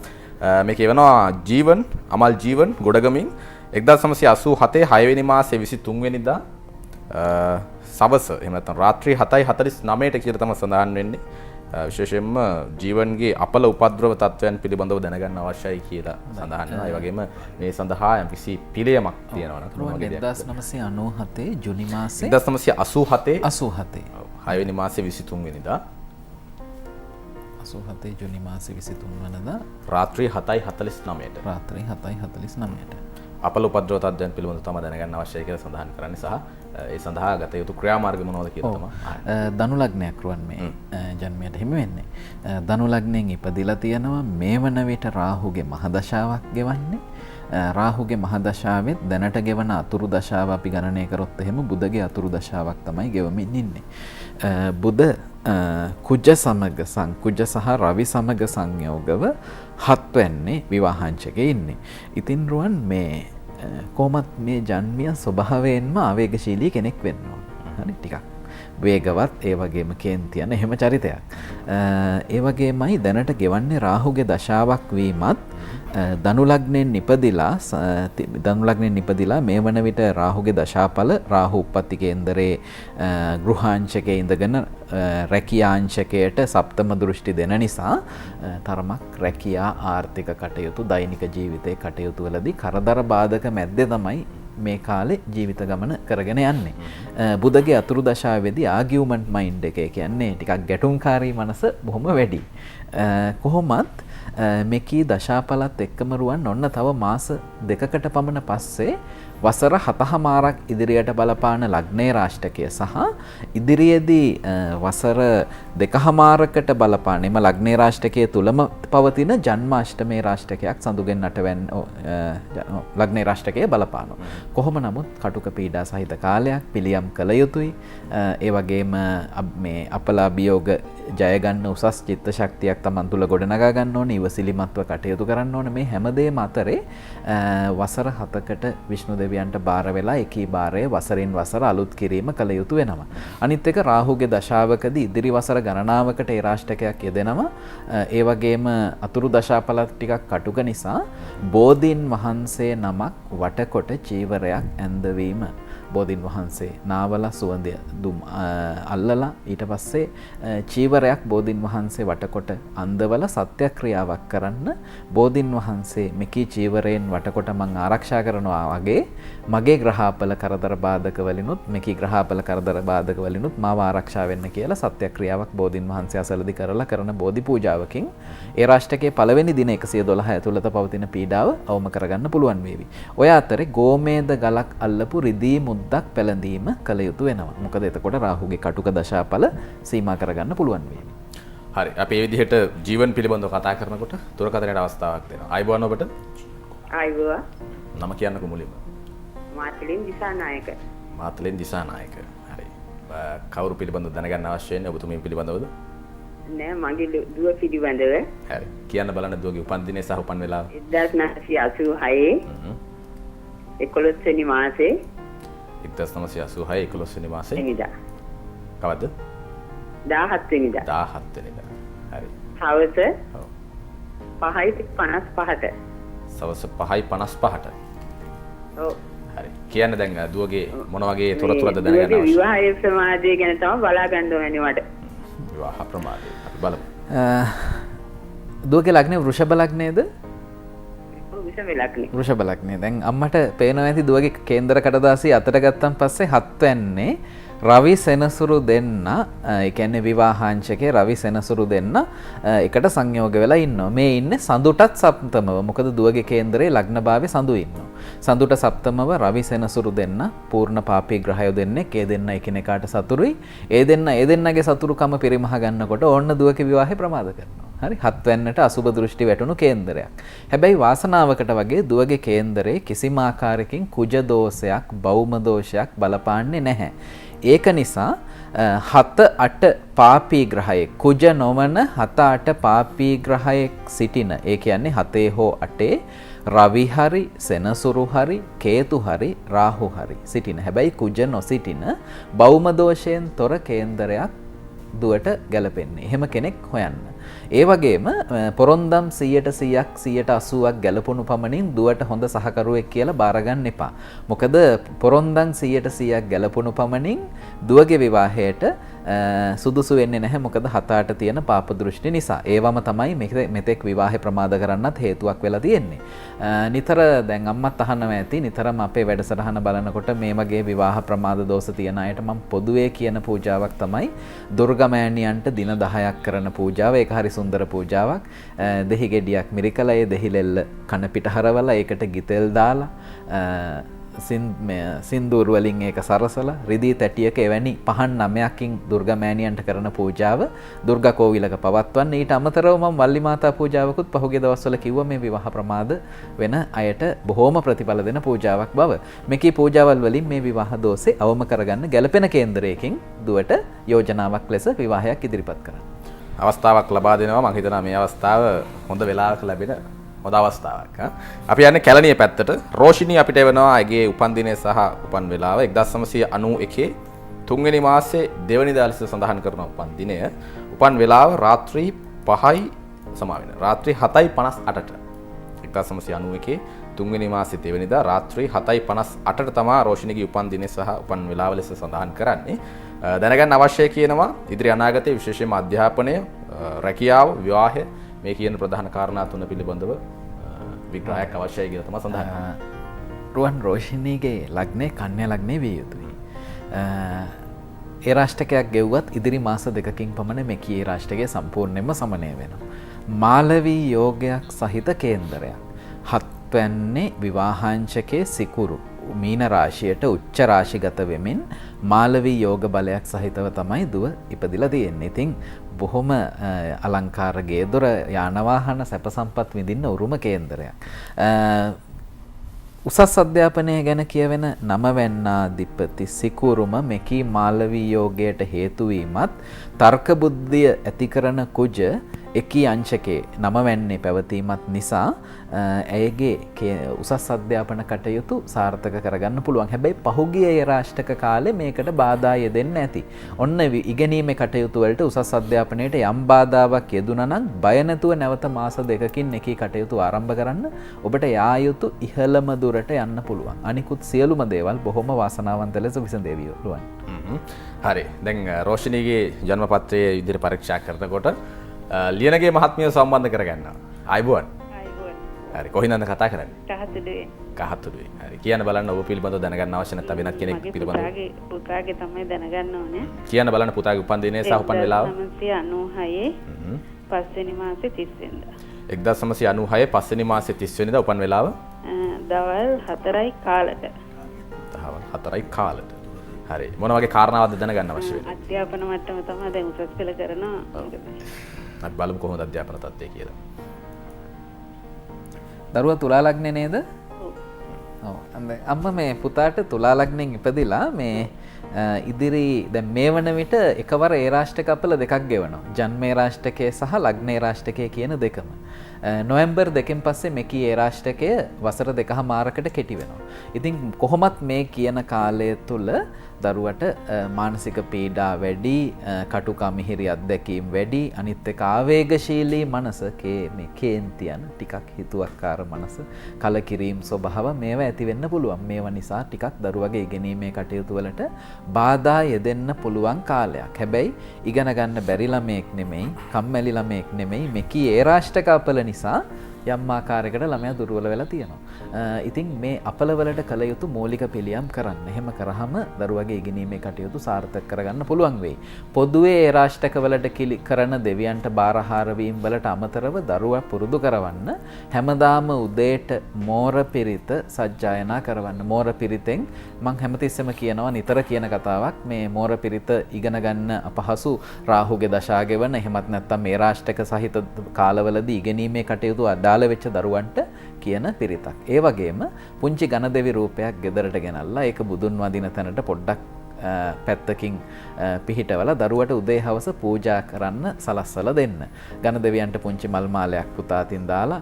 මේ කියවනවා ජීවන් අමල් ජීවන් ගොඩගමින් 1987 6 වෙනි මාසේ 23 වෙනිදා සවස එහෙම නැත්නම් රාත්‍රී 7:49ට කියලා තමයි සඳහන් වෙන්නේ. විශේෂයෙන්ම ජීවන්ගේ අපල උපද්‍රව තත්වයන් පිළිබඳව දැනගන්න අවශ්‍යයි කියලා සඳහන් වෙනවා. ඒ වගේම මේ සඳහා යම්කිසි පිළියමක් තියෙනවා නම් 1997 ජුනි මාසේ 1987 6 වෙනි මාසේ 23 වෙනිදා 87 ජුනි මාසේ 23 වෙනිදා රාත්‍රී 7:49ට රාත්‍රී 7:49ට අපල උපද්‍රව තත්වයන් පිළිබඳව තමයි දැනගන්න අවශ්‍යයි කියලා සඳහන් කරන්නේ සහ ඒ සඳහා ගත යුතු ක්‍රියාමාර්ග මොනවද කියලා තමයි. ධනු ලග්නයක් රුවන් මේ ජන්මයට හිමි වෙන්නේ. ධනු ලග්නයෙන් ඉපදිලා තියෙනවා මේ වන විට රාහුගේ මහදශාවක් ගෙවන්නේ. රාහුගේ මහදශාවෙත් දැනට ගෙවන අතුරු දශාව අපි ගණනය කරොත් එහෙම බුධගේ අතුරු දශාවක් තමයි ගෙවමින් ඉන්නේ. බුධ කුජ සමග කුජ සහ රවි සමග සංයෝගව හත්වැන්නේ විවාහංශකේ ඉන්නේ. ඉතින් රුවන් මේ කොහොමත් මේ ජන්මිය ස්වභාවයෙන්ම ආවේගශීලී කෙනෙක් වෙන්න ඕන. හරි ටිකක් වේගවත් ඒ වගේම කේන්තියන එහෙම චරිතයක්. ඒ වගේමයි දැනට ගෙවන්නේ රාහුගේ දශාවක් වීමත් ධනු ලග්නෙන් නිපදිලා මේ වන විට රාහුගේ දශාඵල රාහු උප්පත්ති කේන්දරේ ගෘහාංශකයේ ඉඳගෙන රැකියාංශකයට සප්තම දෘෂ්ටි දෙන නිසා තරමක් රැකියා ආර්ථික කටයුතු දෛනික ජීවිතයේ කටයුතු වලදී කරදර බාධක මැද්දේ තමයි මේ කාලේ ජීවිත ගමන කරගෙන යන්නේ. බුධගේ අතුරු දශාවේදී ආගියුමන්ට් මයින්ඩ් එක කියන්නේ ටිකක් ගැටුම්කාරී මනස බොහොම වැඩි. කොහොමත් මේකී දශාඵලත් එක්කම රුවන් ඔන්න තව මාස 2කට පමණ පස්සේ වසර 7මාරක් ඉදිරියට බලපාන ලග්නේ රාෂ්ටකය සහ ඉදිරියේදී වසර 2මාරකට බලපාන එම ලග්නේ රාෂ්ටකයේ තුලම පවතින ජන්මාෂ්ටමේ රාෂ්ටකයක් සඳුගෙන් 8 ලග්නේ රාෂ්ටකයේ බලපානවා. කොහොම නමුත් කටුක පීඩා සහිත කාලයක් පිළියම් කළ යුතුයි. ඒ වගේම මේ අපලාභියෝග ජය ගන්න උසස් චිත්ත ශක්තියක් Taman තුල ගොඩනගා ගන්න ඕනේ. ඉවසිලිමත්ව කටයුතු කරන්න ඕනේ. මේ හැමදේම අතරේ වසර 7කට විෂ්ණු දෙවියන්ට බාර වෙලා එකී බාරය වසරින් වසර අලුත් කිරීම කළ යුතු වෙනවා. අනිත් එක රාහුගේ දශාවකදී ඉදිරි වසර ගණනාවකට ඒ රාෂ්ටකයක් යෙදෙනවා. ඒ වගේම අතුරු දශාඵල ටිකක් කටුක නිසා බෝධීන් වහන්සේ නමක් වටකොට චීවරයක් ඇඳවීම බෝධීන් වහන්සේ නාවල සුවඳ දුම් අල්ලලා ඊට පස්සේ චීවරයක් බෝධීන් වහන්සේ වටකොට අඳවල සත්‍යක්‍රියාවක් කරන්න බෝධීන් වහන්සේ මෙකී චීවරයෙන් වටකොට මං ආරක්ෂා කරනවා වගේ මගේ ග්‍රහාපල කරදර බාධක වලිනුත් මෙකී ග්‍රහාපල කරදර බාධක වලිනුත් මාව ආරක්ෂා වෙන්න කියලා සත්‍යක්‍රියාවක් බෝධීන් වහන්සේ අසලදී කරලා කරන බෝධි පූජාවකින් ඒ රාෂ්ටකයේ පළවෙනි දින 112 ඇතුළත පවතින පීඩාව අවම කරගන්න පුළුවන් වේවි. ඔය අතරේ ගෝමේද ගලක් අල්ලපු රිදී මුද්දක් පැලඳීම කළ යුතු වෙනවා. මොකද එතකොට රාහුගේ කටුක දශාඵල සීමා කරගන්න පුළුවන් වේවි. හරි. අපි මේ විදිහට ජීවන් පිළිබඳව කතා කරනකොට දුරකථනයට අවස්ථාවක් දෙනවා. ආයිබෝන් ඔබට. ආයිබෝවා. නම කියන්නකෝ මුලින්ම. මාතලින් දිසානායක. මාතලින් දිසානායක. හරි. කවුරු පිළිබඳව දැනගන්න අවශ්‍ය වෙන්නේ ඔබතුමිය පිළිබඳවද? නෑ මගේ දුව පිළිබඳව. හරි. කියන්න බලන්න දුවගේ උපන් දිනේ සහ උපන් වෙලාව. 1986 11 වෙනි මාසේ 1986 11 වෙනි මාසේ වෙනිදා. කවද්ද? 17 වෙනිදා. 17 වෙනිදා. හරි. හවස ඔව්. 5:55ට. සවස් 5:55ට. ඔව්. හරි. කියන්න දැන් දුවගේ මොන වගේ තොරතුරක්ද දැනගන්න අවශ්‍යයි? විවාහ ප්‍රමාදය ගැන තමයි බලා ගන්න ඕනේ මට. විවාහ ප්‍රමාදය. අපි බලමු. දුවගේ ලග්නේ වෘෂභ ලග්නේද? වෘෂභ ලග්නේ. දැන් අම්මට පේනවා ඇති දුවගේ කේන්දර කඩදාසිය අතට ගත්තන් පස්සේ 7 වෙන්නේ රවි සෙනසුරු දෙන්න, ඒ කියන්නේ විවාහාංශකේ රවි සෙනසුරු දෙන්න එකට සංයෝග වෙලා ඉන්නවා. මේ ඉන්නේ සඳුටත් සප්තමව. මොකද දුවගේ කේන්දරේ ලග්නභාවයේ සඳු ඉන්නවා. සඳුට සප්තමව රවි සෙනසුරු දෙන්න පූර්ණ පාපී ග්‍රහයෝ දෙන්නේ ඒ දෙන්න එකිනෙකාට සතුරුයි. ඒ දෙන්නගේ සතුරුකම පරිමහ ගන්නකොට ඕන්න දුවගේ විවාහේ ප්‍රමාද කරනවා. හරි 7 වෙන්නට අසුබ දෘෂ්ටි වැටුණු කේන්දරයක්. හැබැයි වාසනාවකට වගේ දුවගේ කේන්දරේ කිසිම ආකාරයකින් කුජ දෝෂයක්, බෞම දෝෂයක් බලපාන්නේ නැහැ. ඒක නිසා 7-8 පාපී ග්‍රහයේ කුජ නොවන 7-8 පාපී ග්‍රහයේ සිටින, ඒ කියන්නේ 7 හෝ 8 රවි හරි සෙනසුරු හරි කේතු හරි රාහු හරි සිටින. හැබැයි කුජ නොසිටින බෞම දෝෂයෙන් තොර කේන්දරයක් දුවට ගැලපෙන්නේ. එහෙම කෙනෙක් හොයන්න. ඒ වගේම පොරොන්දම් 100%ක් 180ක් ගැලපුණු පමණින් දුවට හොඳ සහකරුවෙක් කියලා බාරගන්න එපා. මොකද පොරොන්දම් 100%ක් ගැලපුණු පමණින් දුවගේ විවාහයට සුදුසු වෙන්නේ නැහැ. මොකද 7-8 තියෙන පාප දෘෂ්ටි නිසා. ඒවම තමයි මෙතෙක් විවාහේ ප්‍රමාද කරන්නත් හේතුවක් වෙලා තියෙන්නේ. නිතර දැන් අම්මත් අහනවා ඇති නිතරම අපේ වැඩසටහන බලනකොට මේ වගේ විවාහ ප්‍රමාද දෝෂ තියෙන අයට මම පොදුවේ කියන පූජාවක් තමයි දුර්ගමෑණියන්ට දින 10ක් කරන පූජාව. ඒක හරි සුන්දර පූජාවක්. දෙහි ගෙඩියක් මිරිකලා ඒ දෙහිලෙල්ල කන පිට හරවලා ඒකට ගිතෙල් දාලා සින්දූර වලින් ඒක සරසලා රිදී තැටියක එවැනි පහන් 9කින් දුර්ගමෑණියන්ට කරන පූජාව දුර්ගා කෝවිලක පවත්වන්න. ඊට අමතරව මම වල්ලි මාතා පූජාවකුත් පහුගිය දවස්වල කිව්වා මේ විවාහ ප්‍රමාද වෙන අයට බොහෝම ප්‍රතිඵල දෙන පූජාවක් බව. මේකී පූජාවල් වලින් මේ විවාහ දෝෂේ අවම කරගන්න ගැළපෙන කේන්දරයකින් දුවට යෝජනාවක් ලෙස විවාහයක් ඉදිරිපත් කරන්න. අවස්ථාවක් ලබා දෙනවා. මම හිතනවා මේ අවස්ථාව හොඳ වෙලාවක ලැබෙන හොඳ අවස්ථාවක්. අපි යන්නේ කැලණිය පැත්තට. රෝෂිනී අපිට එවනවා ඇගේ උපන් දිනය සහ උපන් වෙලාව 1991 3 වෙනි මාසේ 2 වෙනිදා ලෙස සඳහන් කරන උපන් දිනය. උපන් වෙලාව රාත්‍රී 7:58ට. 1991 3 වෙනි මාසේ 2 වෙනිදා රාත්‍රී 7:58ට තමයි රෝෂිනීගේ උපන් දිනය සහ උපන් වෙලාව ලෙස සඳහන් කරන්නේ. දැනගන්න අවශ්‍යයි කියනවා ඉදිරි අනාගතයේ විශේෂයෙන්ම අධ්‍යාපනය, රැකියාව, විවාහය මේ කියන ප්‍රධාන කාරණා තුන පිළිබඳව විග්‍රහයක් අවශ්‍යයි කියලා තමයි සඳහන් කරන්නේ. රුවන් රෝෂිනීගේ ලග්නේ කන්‍යා ලග්නේ විය යුතුයි. ඒ රාෂ්ටකයක් ගෙව්වත් ඉදිරි මාස 2කින් පමණ මේකී ඒ රාෂ්ටකය සම්පූර්ණයෙන්ම සමනය වෙනවා. මාලවී යෝගයක් සහිත කේන්දරයක්. 7 වෙන්නේ විවාහාංශකයේ සිකුරු මීන රාශියට උච්ච රාශිගත වෙමින් මාලවී යෝග බලයක් සහිතව තමයි දුව ඉපදිලා තියෙන්නේ. ඉතින් බොහොම අලංකාර ගේ දොර යාන වාහන සැප සම්පත් විඳින්න උරුම කේන්දරයක්. උසස් අධ්‍යාපනය ගැන කියවෙන නමවැන්නාධිපති සිකුරුම මෙකී මාලවී යෝගයට හේතු වීමත් තර්ක බුද්ධිය ඇති කරන කුජ එකී අංශකේ නමවැන්නේ පැවතීමත් නිසා ඇයගේ උසස් අධ්‍යාපන කටයුතු සාර්ථක කරගන්න පුළුවන්. හැබැයි පහුගිය ඒරාෂ්ටක කාලේ මේකට බාධා යෙදෙන්න ඇති. ඔන්න ඉගෙනීමේ කටයුතු වලට උසස් අධ්‍යාපනයට යම් බාධාවක් යෙදුණා නම් බය නැතුව නැවත මාස දෙකකින් එකී කටයුතු ආරම්භ කරන්න ඔබට යා යුතු ඉහළම දුරට යන්න පුළුවන්. අනිකුත් සියලුම දේවල් බොහොම වාසනාවන්ත ලෙස විසඳෙවිය පුළුවන්. හරි. දැන් රෝෂිනීගේ ජන්මපත්‍රයේ විදිහට පරීක්ෂා කරනකොට ලියනගේ මහත්මිය සම්බන්ධ කරගන්නවා. ආයිබෝන්. හරි. කොහින්ද කතා කරන්නේ? කහතුඩුවේ. කහතුඩුවේ. හරි. කියන්න බලන්න ඔබ පිළිබඳව දැනගන්න අවශ්‍ය නැත්නම් වෙනත් කෙනෙක් පිළිබඳව. පුතාගේ තමයි දැනගන්න ඕනේ. කියන්න බලන්න පුතාගේ උපන් දිනේ සහ උපන් වෙලාව. 1996 පස්වෙනි මාසේ 30 වෙනිදා. 1996 පස්වෙනි මාසේ 30 වෙනිදා උපන් වෙලාව දවල් 4යි කාලට. දවල් 4යි කාලට. හරි. මොන වගේ කාරණාවක්ද දැනගන්න අවශ්‍ය වෙන්නේ? අධ්‍යාපන මට්ටම තමයි දැන් උසස් පෙළ කරනවා. අපි බලමු කොහොමද අධ්‍යාපන තත්ත්වය කියලා. දරුවා තුලා ලග්නේ නේද? ඔව්. අම්මා මේ පුතාට තුලා ලග්නෙන් ඉපදිලා මේ ඉදිරි දැන් මේ වන විට එකවර ඒරාෂ්ටක අපල දෙකක් ගෙවනවා. ජන්මේ රාෂ්ටකය සහ ලග්නේ රාෂ්ටකය කියන දෙකම. නොවැම්බර් 2කින් පස්සේ මෙකී ඒරාෂ්ටකය වසර 2.5කට කෙටි වෙනවා. ඉතින් කොහොමත් මේ කියන කාලය තුල දරුවට මානසික පීඩා වැඩි, කටුකමිහිරි අත්දැකීම් වැඩි, අනිත් එක ආවේගශීලී මනස, මේ කේන්තියන් ටිකක් හිතුවක්කාර මනස, කලකිරීම ස්වභාව මේවා ඇති වෙන්න පුළුවන්. මේවා නිසා ටිකක් දරුවගේ ඉගෙනීමේ කටයුතු වලට බාධා යෙදෙන්න පුළුවන් කාලයක්. හැබැයි ඉගෙන ගන්න බැරි ළමයෙක් නෙමෙයි, කම්මැලි ළමයෙක් නෙමෙයි, මෙකී ඒරාෂ්ටක අපල නිසා යම් ආකාරයකට ළමයා දුර්වල වෙලා තියෙනවා. ඉතින් මේ අපලවලට කළ යුතු මූලික පිළියම් කරන්න. එහෙම කරාම දරුවගේ ඉගෙනීමේ කටයුතු සාර්ථක කරගන්න පුළුවන් වෙයි. පොදුවේ ඒ රාෂ්ටකවලට කරන දෙවියන්ට බාරහාර වීම වලට අමතරව දරුවා පුරුදු කරවන්න හැමදාම උදේට මෝර පිරිත සජ්ජායනා කරවන්න. මෝර පිරිතෙන් මම හැමතිස්සෙම කියනවා, නිතර කියන කතාවක්, මේ මෝර පිරිත ඉගෙන ගන්න අපහසු රාහුගේ දශා ගෙවන, එහෙමත් නැත්නම් මේ රාෂ්ටක සහිත කාලවලදී ඉගෙනීමේ කටයුතු අදාළ වෙච්ච දරුවන්ට කියන පිරිතක්. ඒ වගේම පුංචි ගණදෙවි රූපයක් ගෙදරට ගෙනල්ලා ඒක බුදුන් වදින තැනට පොඩ්ඩක් පැත්තකින් පිහිටවලා දරුවට උදේ හවස පූජා කරන්න සලස්සලා දෙන්න. ගණදෙවියන්ට පුංචි මල් මාලයක් පුතාතින් දාලා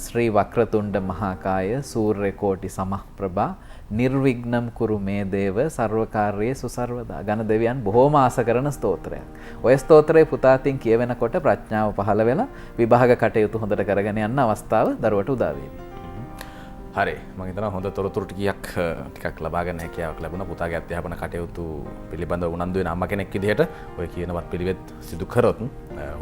ශ්‍රී වක්‍රතුණ්ඩ මහාකාය සූර්ය කෝටි සමප්‍රභා නිර්විග්නම් කුරු මේ දේව සර්වකාර්යයේ සුසර්වදා. ගණදෙවියන් බොහෝම ආස කරන ස්තෝත්‍රයක්. ඔය ස්තෝත්‍රය පුතාතින් කියවෙනකොට ප්‍රඥාව පහළ වෙලා විභාග කටයුතු හොඳට කරගෙන යන්න අවස්ථාව දරුවට උදා වෙයි. හරි. මම හිතනවා හොඳ තොරතුරු ටිකක් ලබා ගන්න හැකියාවක් ලැබුණා. පුතාගේ අධ්‍යාපන කටයුතු පිළිබඳව උනන්දු වෙන අම්මා කෙනෙක් විදිහට ඔය කියනවත් පිළිවෙත් සිදු කරොත්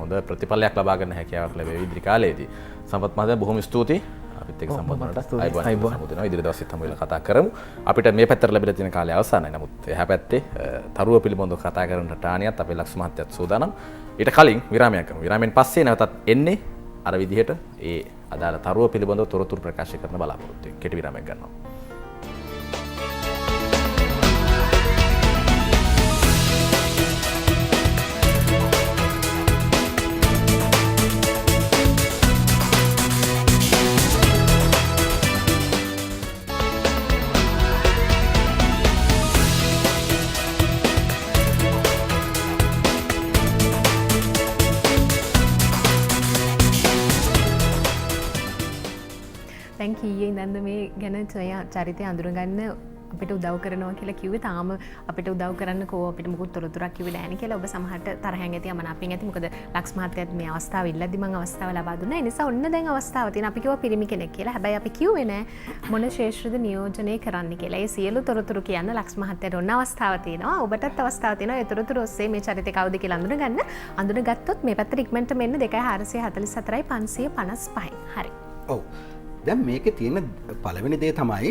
හොඳ ප්‍රතිඵලයක් ලබා ගන්න හැකියාවක් ලැබෙයි ඉදිරි කාලයේදී. සම්පත් මහත්මයා බොහොම ස්තුතියි. අපිත් එක්ක සම්බන්ධ වුණාට අයිබෝන් සමුදෙනවා. ඉදිරි දවසෙත් හමු වෙලා කතා කරමු. අපිට මේ පැත්තට ලැබිලා තියෙන කාලය අවසానයි. නමුත් එහා පැත්තේ තරුව පිළිබඳව කතා කරන ටානියත් අපේ ලක්ෂ මහත්තයත් සූදානම්. ඊට කලින් විරාමයක් කරමු. විරාමයෙන් පස්සේ නැවතත් එන්නේ අර විදිහට ඒ අදාළ තරුව පිළිබඳව තොරතුරු ප්‍රකාශ කරන බලාපොරොත්තු වෙන කෙටි විරාමයක් ගන්නවා. දැන් කීයේ ඉඳන්ද මේ ගැන චරිතය අඳුරගන්න අපිට උදව් කරනවා කියලා කිව්වේ. තාම අපිට උදව් කරන්නකෝ අපිට මුකුත් තොරතුරක් කිව්වේ නැහැ නේ කියලා ඔබ සමහරට තරහෙන් ඇති අමනාපෙන් ඇති. මොකද ලක්ෂ් මහත්තයාත් මේ අවස්ථාව ඉල්ලද්දි මම අවස්ථාව ලබා දුන්නා. ඒ නිසා ඔන්න දැන් අවස්ථාව තියෙන. අපි කිව්වා පිරිමි කෙනෙක් කියලා. හැබැයි අපි කිව්වේ නෑ මොන ශේෂ්ත්‍රද නියෝජනය කරන්න කියලා. ඒ සියලු තොරතුරු කියන්න ලක්ෂ් මහත්තයාට ඔන්න අවස්ථාව තියෙනවා. ඔබටත් අවස්ථාව තියෙනවා. ඒ තොරතුරු ඔස්සේ මේ චරිතය කවුද කියලා අඳුනගන්න. අඳුනගත්තොත් මේ පැත්තට ඉක්මනට මෙන්න 2444යි 555යි. හරි. ඔව්. දැන් මේකේ තියෙන පළවෙනි දේ තමයි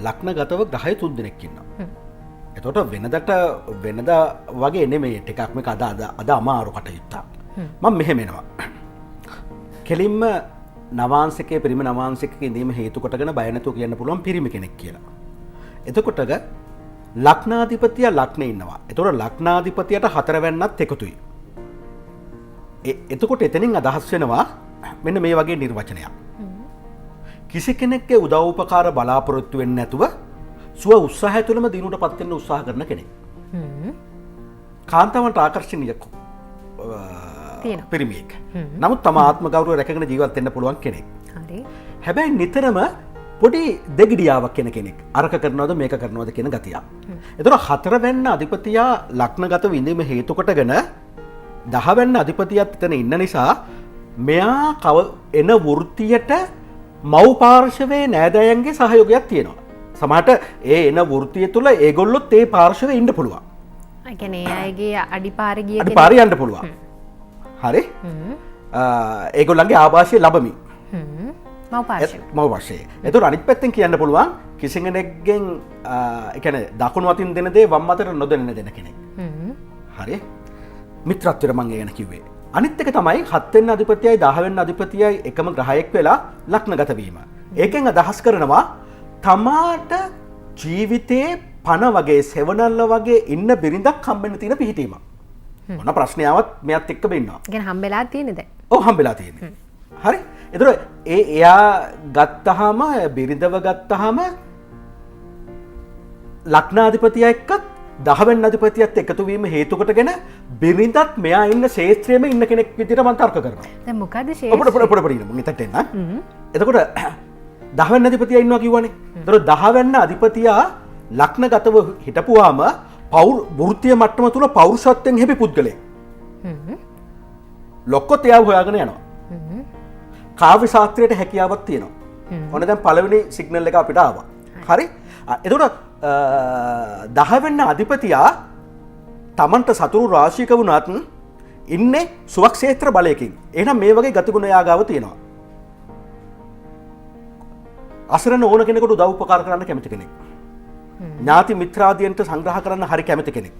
ලග්න ගතව ග්‍රහය 3 දෙනෙක් ඉන්නවා. එතකොට වෙනදා වගේ නෙමෙයි ටිකක් මේක අද අමාරු කටයුත්තක්. මම මෙහෙම එනවා. කෙලින්ම නවාංශකයේ පිරිමි නවාංශිකක ඉඳීම හේතු කොටගෙන බය නැතුව කියන්න පුළුවන් පිරිමි කෙනෙක් කියලා. එතකොට ලග්නාධිපතිය ලග්නේ ඉන්නවා. එතකොට ලග්නාධිපතියට හතරවැන්නත් එකතුයි. එතකොට එතනින් අදහස් වෙනවා මෙන්න මේ වගේ නිර්වචනයක්. කිසි කෙනෙක්ගේ උදව් උපකාර බලාපොරොත්තු වෙන්නේ නැතුව ස්ව උත්සාහය තුළම දිනුවට පත් වෙන්න උත්සාහ කරන කෙනෙක්. කාන්තාවන්ට ආකර්ෂණීය පිරිමියෙක්. නමුත් තම ආත්ම ගෞරවය රැකගෙන ජීවත් වෙන්න පුළුවන් කෙනෙක්. හරි. හැබැයි නිතරම පොඩි දෙගිඩියාවක් කෙන කෙනෙක්. අරක කරනවද මේක කරනවද කියන ගතියක්. එතකොට හතරවැන්න අධිපතියා ලග්නගතව ඉඳීම හේතු කොටගෙන 10 වෙනි අධිපතියත් එතන ඉන්න නිසා මෙයා එන වෘත්තියට මව් පාර්ශවයේ නෑදෑයන්ගේ සහයෝගයක් තියෙනවා. සමහරට ඒ එන වෘත්තිය තුළ ඒගොල්ලොත් ඒ පාර්ශවයේ ඉන්න පුළුවන්. ඒ කියන්නේ අයගේ අඩිපාරේ ගිය අඩිපාරේ යන්න පුළුවන්. හරි? ඒගොල්ලන්ගේ ආభాෂය ලැබමි. මව් පාර්ශවය. මව් පාර්ශවය. ඒතර අනිත් පැත්තෙන් කියන්න පුළුවන් කිසි කෙනෙක්ගෙන් ඒ කියන්නේ දකුණු අතින් දෙන දේ වම් අතට නොදෙන්න දෙන කෙනෙක්. හරි? මිත්‍රත්වයට මම ගැන කිව්වේ. අනිත් එක තමයි 7 වෙනි අධිපතියයි 10 වෙනි අධිපතියයි එකම ග්‍රහයෙක් වෙලා ලග්නගත වීම. ඒකෙන් අදහස් කරනවා තමාට ජීවිතේ පණ වගේ සෙවණල්ල වගේ ඉන්න බිරිඳක් හම්බෙන්න තියෙන පිහිටීමක්. මොන ප්‍රශ්නයවත් මෙයත් එක්ක වෙන්නවා. ඒ කියන්නේ හම්බෙලා තියෙනද? ඔව් හම්බෙලා තියෙන්නේ. හරි? ඒතර එයා ගත්තාම බිරිඳව ගත්තාම ලග්නාධිපතිය එක්කත් 10 වෙනි අධිපතියත් එකතු වීම හේතු කොටගෙන බිරිඳත් මෙයා ඉන්න ශේත්‍රයේම ඉන්න කෙනෙක් විදිහට මම තර්ක කරනවා. දැන් මොකද ශේත්‍රය? පොඩ මම ඉතට එන්න. එතකොට 10 වෙනි අධිපතියා ඉන්නවා කිව්වනේ. ඒතර 10 වෙනි අධිපතියා ලග්නගතව හිටපුවාම වෘත්තීය මට්ටම තුල පෞරුෂත්වයෙන් හැපි පුද්ගලයෙක්. ලොක්කොත් එයා හොයාගෙන යනවා. කාව්‍ය ශාස්ත්‍රයට හැකියාවක් තියෙනවා. ඔන්න දැන් පළවෙනි සිග්නල් එක අපිට ආවා. හරි? එතකොට 10 වෙනි අධිපතියා තමන්ට සතුරු රාශියක වුණත් ඉන්නේ සුවක්ෂේත්‍ර බලයකින්. එහෙනම් මේ වගේ ගතිගුණ යාගාව තියෙනවා. අසරණ ඕන කෙනෙකුට උදව් උපකාර කරන්න කැමති කෙනෙක්. ඥාති මිත්‍රාදියන්ට සංග්‍රහ කරන්න හරි කැමති කෙනෙක්.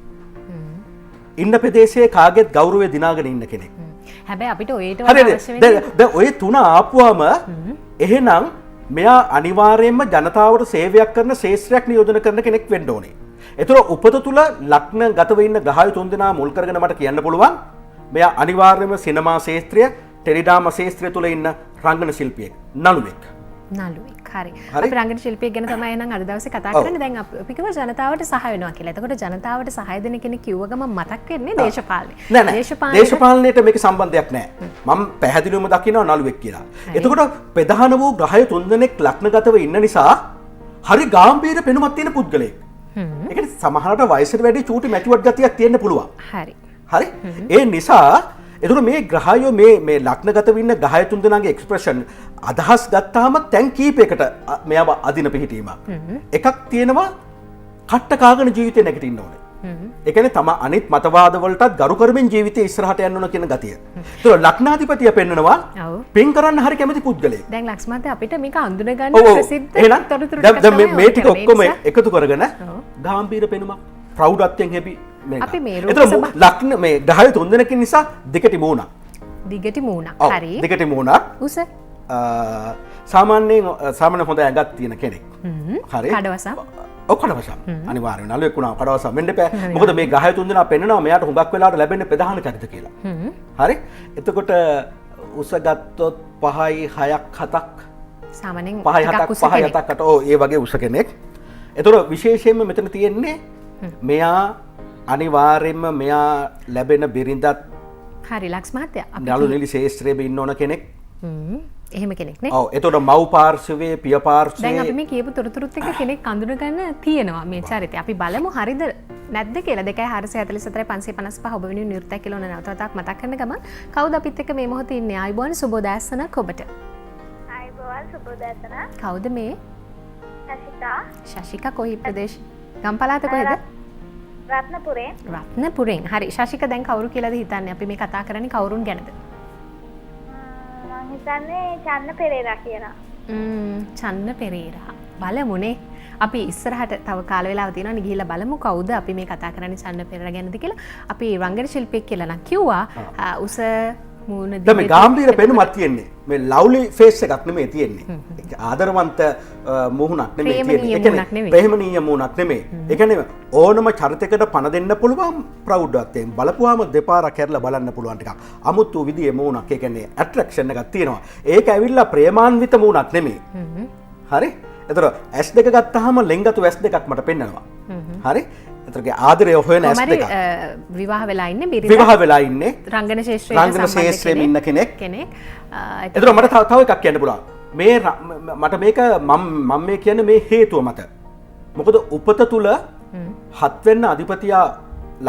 ඉන්න ප්‍රදේශයේ කාගෙත් ගෞරවය දිනාගෙන ඉන්න කෙනෙක්. හැබැයි අපිට ඔයට අවශ්‍ය වෙන්නේ දැන් ඔය තුන ආපුවාම එහෙනම් මෙයා අනිවාර්යයෙන්ම ජනතාවට සේවයක් කරන ශේෂ්ත්‍රයක් නියෝජනය කරන කෙනෙක් වෙන්න ඕනේ. ඒතර උපත තුල ලග්න ගතව ඉන්න ග්‍රහය තුන් දෙනා මුල් කරගෙන මට කියන්න පුළුවන් මෙයා අනිවාර්යයෙන්ම සිනමා ශේෂ්ත්‍රය, ටෙලිඩ්‍රාමා ශේෂ්ත්‍රය තුල ඉන්න රංගන ශිල්පියෙක්, නළුවෙක්. නළුවෙක්. හරි. අපි රංගන ශිල්පියෙක් ගැන තමයි එහෙනම් අද දවසේ කතා කරන්නේ. දැන් අපි කිව්වා ජනතාවට සහාය වෙනවා කියලා. එතකොට ජනතාවට සහාය දෙන කෙනෙක් කිව්ව ගමන් මතක් වෙන්නේ දේශපාලනේ. නෑ. දේශපාලනයට මේක සම්බන්ධයක් නෑ. මම පැහැදිලිවම දකිනවා නළුවෙක් කියලා. එතකොට ප්‍රධාන වූ ග්‍රහය තුන් දෙනෙක් ලග්නගතව ඉන්න නිසා හරි ගැඹීර පෙනුමක් තියෙන පුද්ගලයෙක්. ඒ කියන්නේ සමහරට වයසට වැඩි චූටි මැචුවර්ඩ් ගතියක් තියෙන්න පුළුවන්. හරි. හරි? ඒ නිසා එතකොට මේ ග්‍රහයෝ මේ ලග්නගතව ඉන්න ග්‍රහය තුන් දෙනාගේ එක්ස්ප්‍රෙෂන් අදහස් ගත්තාම තැන් කීපයකට මෙයාව අදින පිහිටීමක්. එකක් තියෙනවා කට්ට කාගෙන ජීවිතේ නැගිටින්න ඕනේ. ඒ කියන්නේ තම අනිත් මතවාද වලටත් ගරු කරමින් ජීවිතේ ඉස්සරහට යන්න ඕන කියන ගතිය. ඒතකොට ලග්නාධිපතිය පෙන්නනවා පින් කරන්න හරි කැමති පුද්ගලයෙක්. දැන් ලක්ෂ්මන්ත අපිට මේක අඳුන ගන්න ප්‍රසිද්ධ තොරතුරු දැන් මේ ටික ඔක්කොම එකතු කරගෙන ගැඹීර පෙනුමක් ප්‍රෞಢත්වයෙන් හැපි අපි මේ ලග්න මේ ග්‍රහය තුන් දෙනකින් නිසා දිගටි මූණක්. දිගටි මූණක්. හරි. දිගටි මූණක්. උස සාමාන්‍ය හොඳ ඇඟක් තියෙන කෙනෙක්. හරි. කඩවසම්. ඔව් කඩවසම්. අනිවාර්යයෙන් නළුවෙක් වුණා කඩවසම් වෙන්න එපා. මොකද මේ ග්‍රහය තුන් දෙනා පෙන්නනවා මෙයාට හුඟක් වෙලාවට ලැබෙන්නේ ප්‍රධාන චරිත කියලා. හරි. එතකොට උස ගත්තොත් 5යි 6ක් 7ක් සාමාන්‍යයෙන් 5යි 7ක් 8 ඔව් ඒ වගේ උස කෙනෙක්. එතකොට විශේෂයෙන්ම මෙතන තියෙන්නේ මෙයා අනිවාර්යයෙන්ම මෙයා ලැබෙන බිරිඳත් හරි ලක්ෂ්මහත්තයා නළු නිලි ශේෂ්ත්‍රයේ ඉන්න ඕන කෙනෙක්. එහෙම කෙනෙක් නේ. ඔව් එතකොට මව් පාර්ශවයේ පිය පාර්ශවයේ දැන් අපි මේ කියපු තොරතුරුත් එක්ක කෙනෙක් අඳුන ගන්න තියෙනවා මේ චරිතය. අපි බලමු හරිද නැද්ද කියලා. 2.444.555 ඔබ වෙනුවෙන් නිර්තය කියලා නැවතත් මතක් කරන ගමන් කවුද අපිත් එක්ක මේ මොහොතේ ඉන්නේ? ආයිබෝන් සුබෝදෑසනක් ඔබට. ආයිබෝන් සුබෝදෑසන. කවුද මේ? ශශිකා. ශශිකා කොයි ප්‍රදේශ? ගම්පලාත කොහෙද? රත්නපුරේ. රත්නපුරෙන්. හරි. ශශිකා දැන් කවුරු කියලාද හිතන්නේ? අපි මේ කතා කරන්නේ කවුරුන් ගැනද? මම හිතන්නේ චන්න පෙරේරා කියලා. චන්න පෙරේරා. බලමුනේ. අපි ඉස්සරහට තව කාල වේලාවක් තියෙනවා නේ ගිහිල්ලා බලමු කවුද අපි මේ කතා කරන්නේ චන්න පෙරේරා ගැනද කියලා. අපි රංගන ශිල්පියෙක් කියලා නම් කිව්වා. උස මූණ දැන් මේ ගාම්භීර පෙනුමක් තියෙන්නේ. මේ ලව්ලි ෆේස් එකක් නෙමෙයි තියෙන්නේ. ආදරවන්ත මුහුණක් නෙමෙයි තියෙන්නේ. ඒ කියන්නේ ප්‍රේමණීය මුහුණක් නෙමෙයි. ඒ කියන්නේ ඕනම චරිතයකට පණ දෙන්න පුළුවන් ප්‍රෞಢත්වයෙන් බලපුවාම දෙපාරක් හැරලා බලන්න පුළුවන් ටිකක්. අමුතු විදිහේ මුහුණක්. ඒ කියන්නේ ඇට්‍රැක්ෂන් එකක් තියෙනවා. ඒක ඇවිල්ලා ප්‍රේමාන්විත මුහුණක් නෙමෙයි. හරි? ඒතර S2 ගත්තාම ලෙන්ගතු S2ක් මට පෙන්නනවා. හරි? ඒතරගේ ආදරය හොයන S2 විවාහ වෙලා ඉන්නේ බිරිඳ විවාහ වෙලා ඉන්නේ රංගන ශේෂ්ත්‍රයේ ඉන්න කෙනෙක්. කෙනෙක් ඒතර මට තව එකක් කියන්න පුළුවන්. මේ මට මේක මම මේ කියන්නේ මේ හේතුව මත. මොකද උපත තුල 7 වෙනි අධිපතියා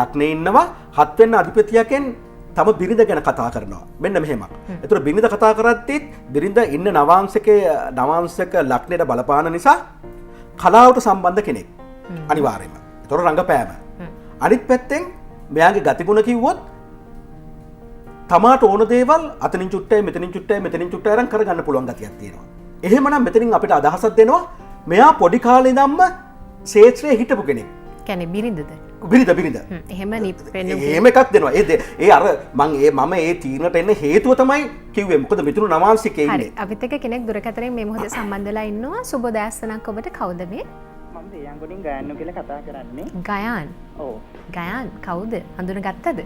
ලග්නේ ඉන්නවා. 7 වෙනි අධිපතියකෙන් තම බිරිඳ ගැන කතා කරනවා. මෙන්න මෙහෙමක්. ඒතර බිරිඳ කතා කරද්දිත් බිරිඳ ඉන්න නවාංශක ලග්නෙට බලපාන නිසා කලාවට සම්බන්ධ කෙනෙක්. අනිවාර්යයෙන්ම. ඒතර රංගපෑම. අනිත් පැත්තෙන් මෙයාගේ ගතිගුණ කිව්වොත් තමාට ඕන දේවල් අතනින් චුට්ටයි මෙතනින් චුට්ටයි අරන් කරගන්න පුළුවන් ගතියක් තියෙනවා. එහෙමනම් මෙතනින් අපිට අදහසක් දෙනවා මෙයා පොඩි කාලේ ඉඳන්ම ශේත්‍රයේ හිටපු කෙනෙක්. කියන්නේ බිරිඳද? බිරිඳ. එහෙම නිපෙන්නු. එහෙම එකක් දෙනවා. ඒ අර මම ඒ තීරණයට එන්න හේතුව තමයි කිව්වේ. මොකද මිතුරු නවාංශිකේ ඉන්නේ. හරි. අපිත් එක්ක කෙනෙක් දුරකථනයෙන් මේ මොහොතේ සම්බන්ධ වෙලා ඉන්නවා. සුබ උදෑසනක් ඔබට. කවුද මේ? මම දෙයන්ගොඩින් ගයන්නු කියලා කතා කරන්නේ. ගයාන්. ඔව්. ගයාන් කවුද? හඳුනගත්තද?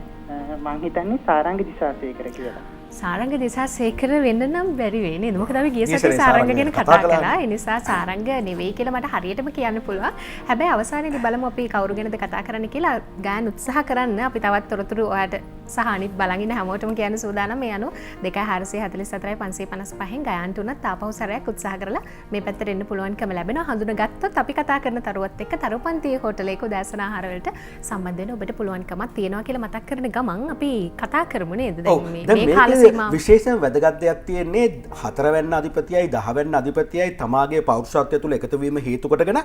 මං හිතන්නේ සාරංග දිසාසේකර කියලා. සාරංග දිසාසේකර වෙන්න නම් බැරි වෙයි නේද? මොකද අපි ගිය සතියේ සාරංග ගැන කතා කළා. ඒ නිසා සාරංග නෙවෙයි කියලා මට හරියටම කියන්න පුළුවන්. හැබැයි අවසානයේදී බලමු අපි කවුරු ගැනද කතා කරන්න කියලා. ගයාන් උත්සාහ කරන්න. අපි තවත් තොරතුරු ඔයාලට සහ අනිත් බලන් ඉන්න හැමෝටම කියන්න සූදානම්. මේ අනුව 2444 ගයාන්ට උනත් තාපහු සැරයක් උත්සාහ කරලා මේ පැත්තට එන්න පුළුවන්කම ලැබෙනවා. හඳුනගත්තොත් අපි කතා කරන තරුවත් එක්ක තරුපන්තිය හෝටලයක උදෑසන ආහාර වලට සම්බන්ධ වෙන්න ඔබට පුළුවන්කමක් තියෙනවා කියලා මතක් කරන ගමන් අපි කතා කරමු නේද? දැන් මේ කාල සීමාව විශේෂයෙන් වැදගත් දෙයක් තියෙන්නේ 4 වෙනි අධිපතියයි 10 වෙනි අධිපතියයි තමාගේ පෞරුෂත්වය තුළ එකතු වීම හේතු කොටගෙන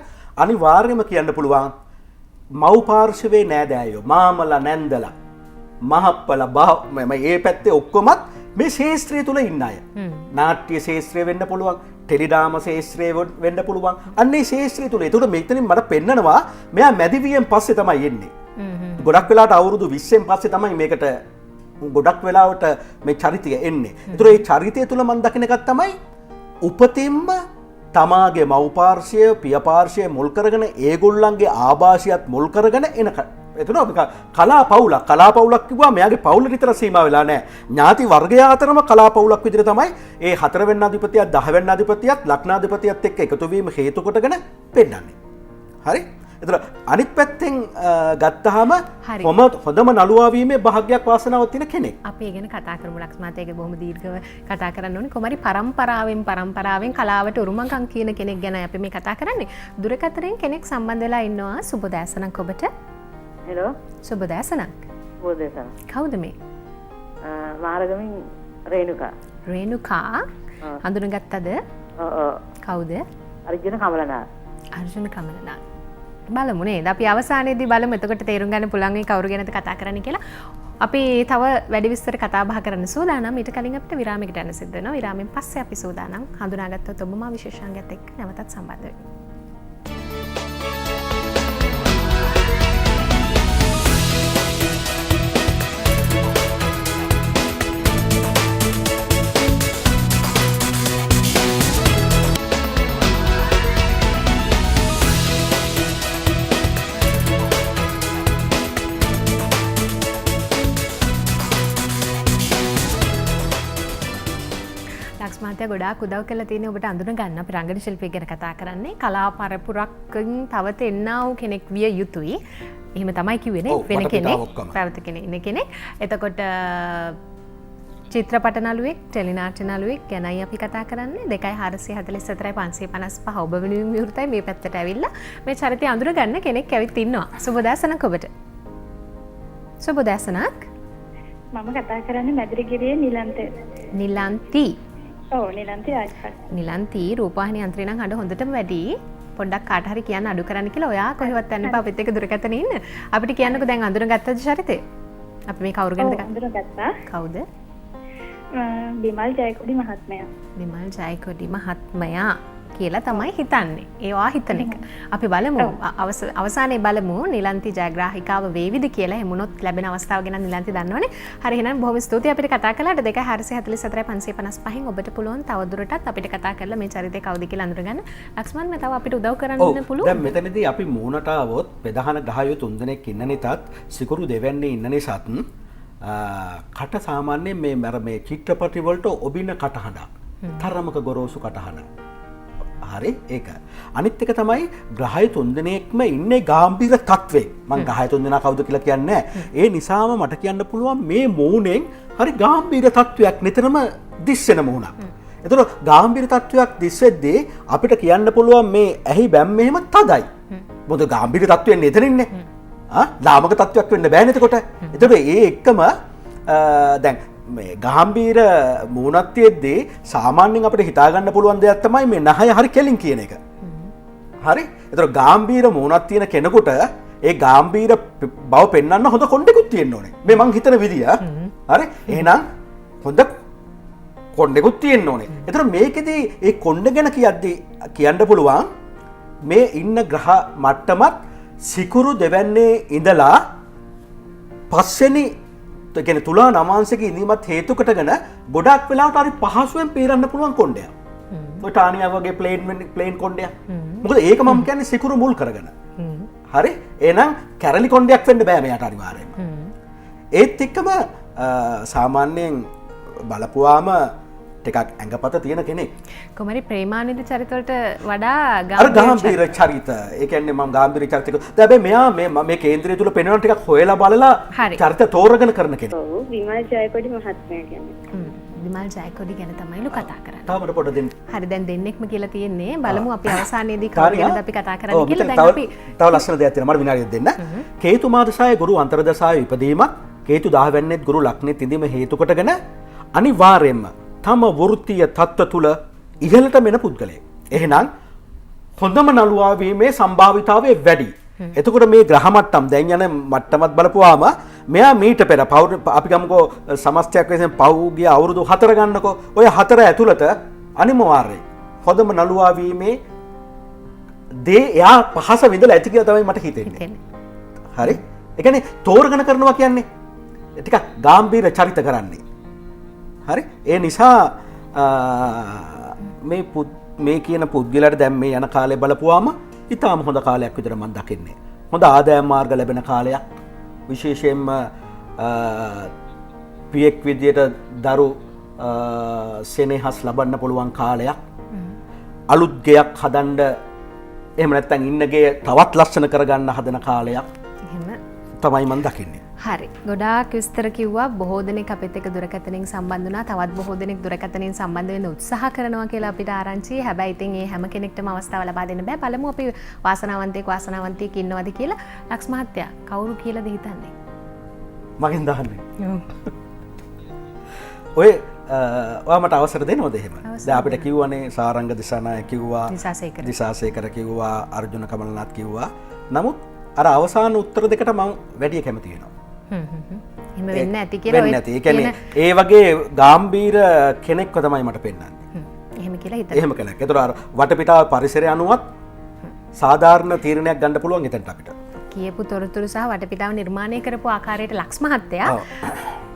අනිවාර්යයෙන්ම කියන්න පුළුවන් මව් පාර්ශවයේ නෑදෑයෝ මාමලා නැන්දලා මහප්පලා මේ පැත්තේ ඔක්කොමත් මේ ශේත්‍රය තුළ ඉන්න අය. නාට්‍ය ශේත්‍රය වෙන්න පුළුවන්, ටෙලිඩ්‍රාමා ශේත්‍රය වෙන්න පුළුවන්. අන්නේ ශේත්‍රය තුළ. ඒකට මෙතනින් මට පෙන්නනවා මෙයා මැදිවියෙන් පස්සේ තමයි එන්නේ. ගොඩක් වෙලාවට අවුරුදු 20න් පස්සේ තමයි මේකට ගොඩක් වෙලාවට මේ චරිතය එන්නේ. ඒතර මේ චරිතය තුළ මම දකින එකක් තමයි උපතින්ම තමාගේ මව් පාර්ශ්වය, පිය පාර්ශ්වය මුල් කරගෙන ඒගොල්ලන්ගේ ආభాෂයත් මුල් කරගෙන එන එතන කලා පවුලක් කිව්වා මෙයාගේ පවුල විතර සීමා වෙලා නැහැ. ඥාති වර්ගය අතරම කලා පවුලක් විදිහට තමයි ඒ 4 වෙනි අධිපතියත් 10 වෙනි අධිපතියත් ලග්නාධිපතියත් එක්ක එකතු වීම හේතු කොටගෙන පෙන්නන්නේ. හරි? එතන අනිත් පැත්තෙන් ගත්තාම හොඳම නළුවා වීමේ භාග්යක් වාසනාවක් තියෙන කෙනෙක්. අපි ඒ ගැන කතා කරමු. ලක්ෂ්මාතේක බොහොම දීර්ඝව කතා කරන්න ඕනේ. කොහමරි පරම්පරාවෙන් කලාවට උරුමකම් කියන කෙනෙක් ගැන අපි මේ කතා කරන්නේ. දුරකථනයෙන් කෙනෙක් සම්බන්ධ වෙලා ඉන්නවා. සුබ දැසනක් ඔබට. හෙලෝ. සුබ දැසනක්. සුබ දැසනක්. කවුද මේ? මාරගමින් රේණුකා. රේණුකා හඳුනගත්තද? කවුද? අර්ජුන කමලනාත්. අර්ජුන කමලනාත්. බලමු නේද? අපි අවසානයේදී බලමු එතකොට තේරුම් ගන්න පුළුවන් මේ කවුරු ගැනද කතා කරන්නේ කියලා. අපි තව වැඩි විස්තර කතා බහ කරන්න සූදානම්. ඊට කලින් අපිට විරාමයකට යන්න සිද්ධ වෙනවා. විරාමයෙන් පස්සේ අපි සූදානම් හඳුනාගත්තොත් ඔබ මා විශේෂාංගයත් එක්ක නැවතත් සම්බන්ධ වෙන්න. මාතය ගොඩාක් උදව් කරලා තියෙන්නේ ඔබට අඳුන ගන්න. අපි රංගන ශිල්පියෙක් ගැන කතා කරන්නේ. කලා පරපුරකින් තවත එන්නා වූ කෙනෙක් විය යුතුයි. එහෙම තමයි කිව්වේ නේ. වෙන කෙනෙක්. පැවත කෙනෙක්. එතකොට චිත්‍රපට නළුවෙක්, ටෙලිනාට්‍ය නළුවෙක් ගැනයි අපි කතා කරන්නේ. 2444 555 ඔබ වෙනුවෙන් විවෘතයි මේ පැත්තට ඇවිල්ලා මේ චරිතය අඳුර ගන්න කෙනෙක් ඇවිත් ඉන්නවා. සුබ දැසනක් ඔබට. සුබ දැසනක්. මම කතා කරන්නේ මැදිරිගිරියේ නිලන්තේ. නිලන්ති. ඔව් නිලන්ති ආච්චි. නිලන්ති රූපවාහිනී යන්ත්‍රේ නම් හඬ හොඳටම වැඩි. පොඩ්ඩක් කාට හරි කියන්න අඩු කරන්න කියලා ඔයා කොහෙවත් යන්න එපා. අපිත් එක්ක දුරකථනේ ඉන්න. අපිට කියන්නකෝ දැන් අඳුරගත්තද චරිතේ? අපි මේ කවුරු ගැනද අඳුරගත්තා. කවුද? බිමල් ජයකොඩි මහත්මයා. බිමල් ජයකොඩි මහත්මයා. කියලා තමයි හිතන්නේ. ඒවා හිතන එක. අපි බලමු අවසානයේ බලමු නිලන්ති ජයග්‍රාහිකාව වේවිද කියලා. එමුණොත් ලැබෙන අවස්ථාව ගැන නිලන්ති දන්නවනේ. හරි එහෙනම් බොහොම ස්තුතියි අපිට කතා කළාට 2444 ඔබට පුළුවන් තවදුරටත් අපිට කතා කරලා මේ චරිතය කවුද කියලා අඳුරගන්න. ලක්ෂ්මන් මේ තව අපිට උදව් කරන්න පුළුවන්. දැන් මෙතනදී අපි මූණට આવොත් ප්‍රධාන ග්‍රහයෝ 3 දෙනෙක් ඉන්න නිසාත් සිකුරු දෙවැන්නේ ඉන්න නිසාත් කට සාමාන්‍යයෙන් මේ චිත්‍රපටි වලට ඔබින කටහඬක්. තරමක ගොරෝසු කටහඬක්. හරි ඒක. අනිත් එක තමයි ග්‍රහය 3 දෙනෙක්ම ඉන්නේ ගැඹීර තත්වෙක. මම ග්‍රහය 3 දෙනා කවුද කියලා කියන්නේ නැහැ. ඒ නිසාම මට කියන්න පුළුවන් මේ මූණෙන් හරි ගැඹීර තත්වයක් නිතරම දිස්සෙන මූණක්. එතකොට ගැඹීර තත්වයක් දිස්සෙද්දී අපිට කියන්න පුළුවන් මේ ඇහි බැම් මෙහෙම තදයි. මොකද ගැඹීර තත්වෙන්නේ එතනින්නේ. ලාමක තත්වයක් වෙන්න බෑනේ එතකොට. එතකොට ඒ එක්කම දැන් මේ ගාම්භීර මූණක් තියෙද්දී සාමාන්‍යයෙන් අපිට හිතා ගන්න පුළුවන් දෙයක් තමයි මේ නහය හරි කෙලින් කියන එක. හරි? ඒතර ගාම්භීර මූණක් තියෙන කෙනෙකුට ඒ ගාම්භීර බව පෙන්වන්න හොඳ කොණ්ඩෙකුත් තියෙන්න ඕනේ. මේ මං හිතන විදිය. හරි? එහෙනම් හොඳ කොණ්ඩෙකුත් තියෙන්න ඕනේ. ඒතර මේකෙදී ඒ කොණ්ඩ ගැන කියන්න පුළුවන් මේ ඉන්න ග්‍රහ මට්ටමත් සිකුරු දෙවැන්නේ ඉඳලා පස්වෙනි කියන තුලා නවාංශික ඉඳීමත් හේතු කොටගෙන ගොඩක් වෙලාවට හරි පහසුවෙන් පීරන්න පුළුවන් කොණ්ඩයක්. ඔය ටානියා වගේ ප්ලේන් කොණ්ඩයක්. මොකද ඒක මම කියන්නේ සිකුරු මුල් කරගෙන. හරි? එහෙනම් කැරලි කොණ්ඩයක් වෙන්න බෑ මෙයාට අනිවාර්යයෙන්ම. ඒත් එක්කම සාමාන්‍යයෙන් බලපුවාම ටිකක් ඇඟපත තියෙන කෙනෙක්. කොහමරි ප්‍රේමානන්ද චරිතවලට වඩා ගාම්භීර චරිත. ඒ කියන්නේ මම ගාම්භීර චරිතක. හැබැයි මෙයා මේ කේන්ද්‍රය තුල පෙන්වන ටිකක් හොයලා බලලා චරිත තෝරගෙන කරන කෙනෙක්. ඔව් විමල් ජයකොඩි මහත්මයා කියන්නේ. විමල් ජයකොඩි ගැන තමයිලු කතා කරන්නේ. තාමට පොඩ දෙන්න. හරි දැන් දෙන්නෙක්ම කියලා තියෙන්නේ. බලමු අපි අවසානයේදී කවුද ගැනද අපි කතා කරන්නේ කියලා. දැන් අපි තව ලස්සන දෙයක් තියෙනවා. මට විනාඩියක් දෙන්න. කේතු මාදසාය ගුරු අන්තර්දසාය ඉපදීමක් කේතු 10 වෙනිත් ගුරු ලග්නෙත් ඉඳීම හේතු කොටගෙන අනිවාර්යයෙන්ම තම වෘත්තීය තත්ත්ව තුළ ඉහළට මෙන පුද්ගලයෙක්. එහෙනම් හොඳම නළුවා වීමේ සම්භාවිතාවය වැඩි. එතකොට මේ ග්‍රහ මට්ටම් දැන් යන මට්ටමත් බලපුවාම මෙයා මීට පෙර අපි ගමුකෝ සමස්තයක් වශයෙන් පහුගිය අවුරුදු 4 ගන්නකෝ. ඔය 4 ඇතුළත අනිවාර්යයෙන් හොඳම නළුවා වීමේ දේ එයා පහස විඳලා ඇති කියලා තමයි මට හිතෙන්නේ. හරි? ඒ කියන්නේ තෝරගෙන කරනවා කියන්නේ ටිකක් ගැඹීර චරිත කරන්නේ. හරි? ඒ නිසා මේ කියන පුද්ගලයාට දැන් මේ යන කාලේ බලපුවාම ඉතාම හොඳ කාලයක් විතර මම දකින්නේ. හොඳ ආදායම් මාර්ග ලැබෙන කාලයක්. විශේෂයෙන්ම පියෙක් විදියට දරු සෙනෙහස් ලබන්න පුළුවන් කාලයක්. අලුත් ගෙයක් හදන්න එහෙම නැත්නම් ඉන්න ගේ තවත් ලස්සන කරගන්න හදන කාලයක්. එහෙම තමයි මම දකින්නේ. හරි. ගොඩාක් විස්තර කිව්වා. බොහෝ දෙනෙක් අපිත් එක්ක දුරකථනයෙන් සම්බන්ධ වුණා. තවත් බොහෝ දෙනෙක් දුරකථනයෙන් සම්බන්ධ වෙන්න උත්සාහ කරනවා කියලා අපිට ආරංචි. හැබැයි ඉතින් මේ හැම කෙනෙක්ටම අවස්ථාව ලබා දෙන්න බෑ. බලමු අපි වාසනාවන්තයෙක් ඉන්නවද කියලා. ලක්ෂ් මහත්තයා කවුරු කියලාද හිතන්නේ? මගෙන් දහන්නේ. ඔය ඔයාමට අවසර දෙනවද එහෙම? දැන් අපිට කිව්වනේ සාරංග දිසානායක කිව්වා, දිසාසේකර කිව්වා, අර්ජුන කමලනාත් කිව්වා. නමුත් අර අවසාන උත්තර දෙකට මම වැඩි කැමති වෙනවා. එහෙම වෙන්න ඇති කියලා වෙන්න ඇති. ඒ කියන්නේ ඒ වගේ ගැඹීර කෙනෙක්ව තමයි මට පෙන්වන්නේ. එහෙම කියලා හිතනවා. එහෙම කෙනෙක්. ඒතර අර වටපිටාව පරිසරය අනුවත් සාධාරණ තීරණයක් ගන්න පුළුවන් එතනට අපිට. කියපු තොරතුරු සහ වටපිටාව නිර්මාණය කරපු ආකාරයට ලක්ෂ් මහත්තයා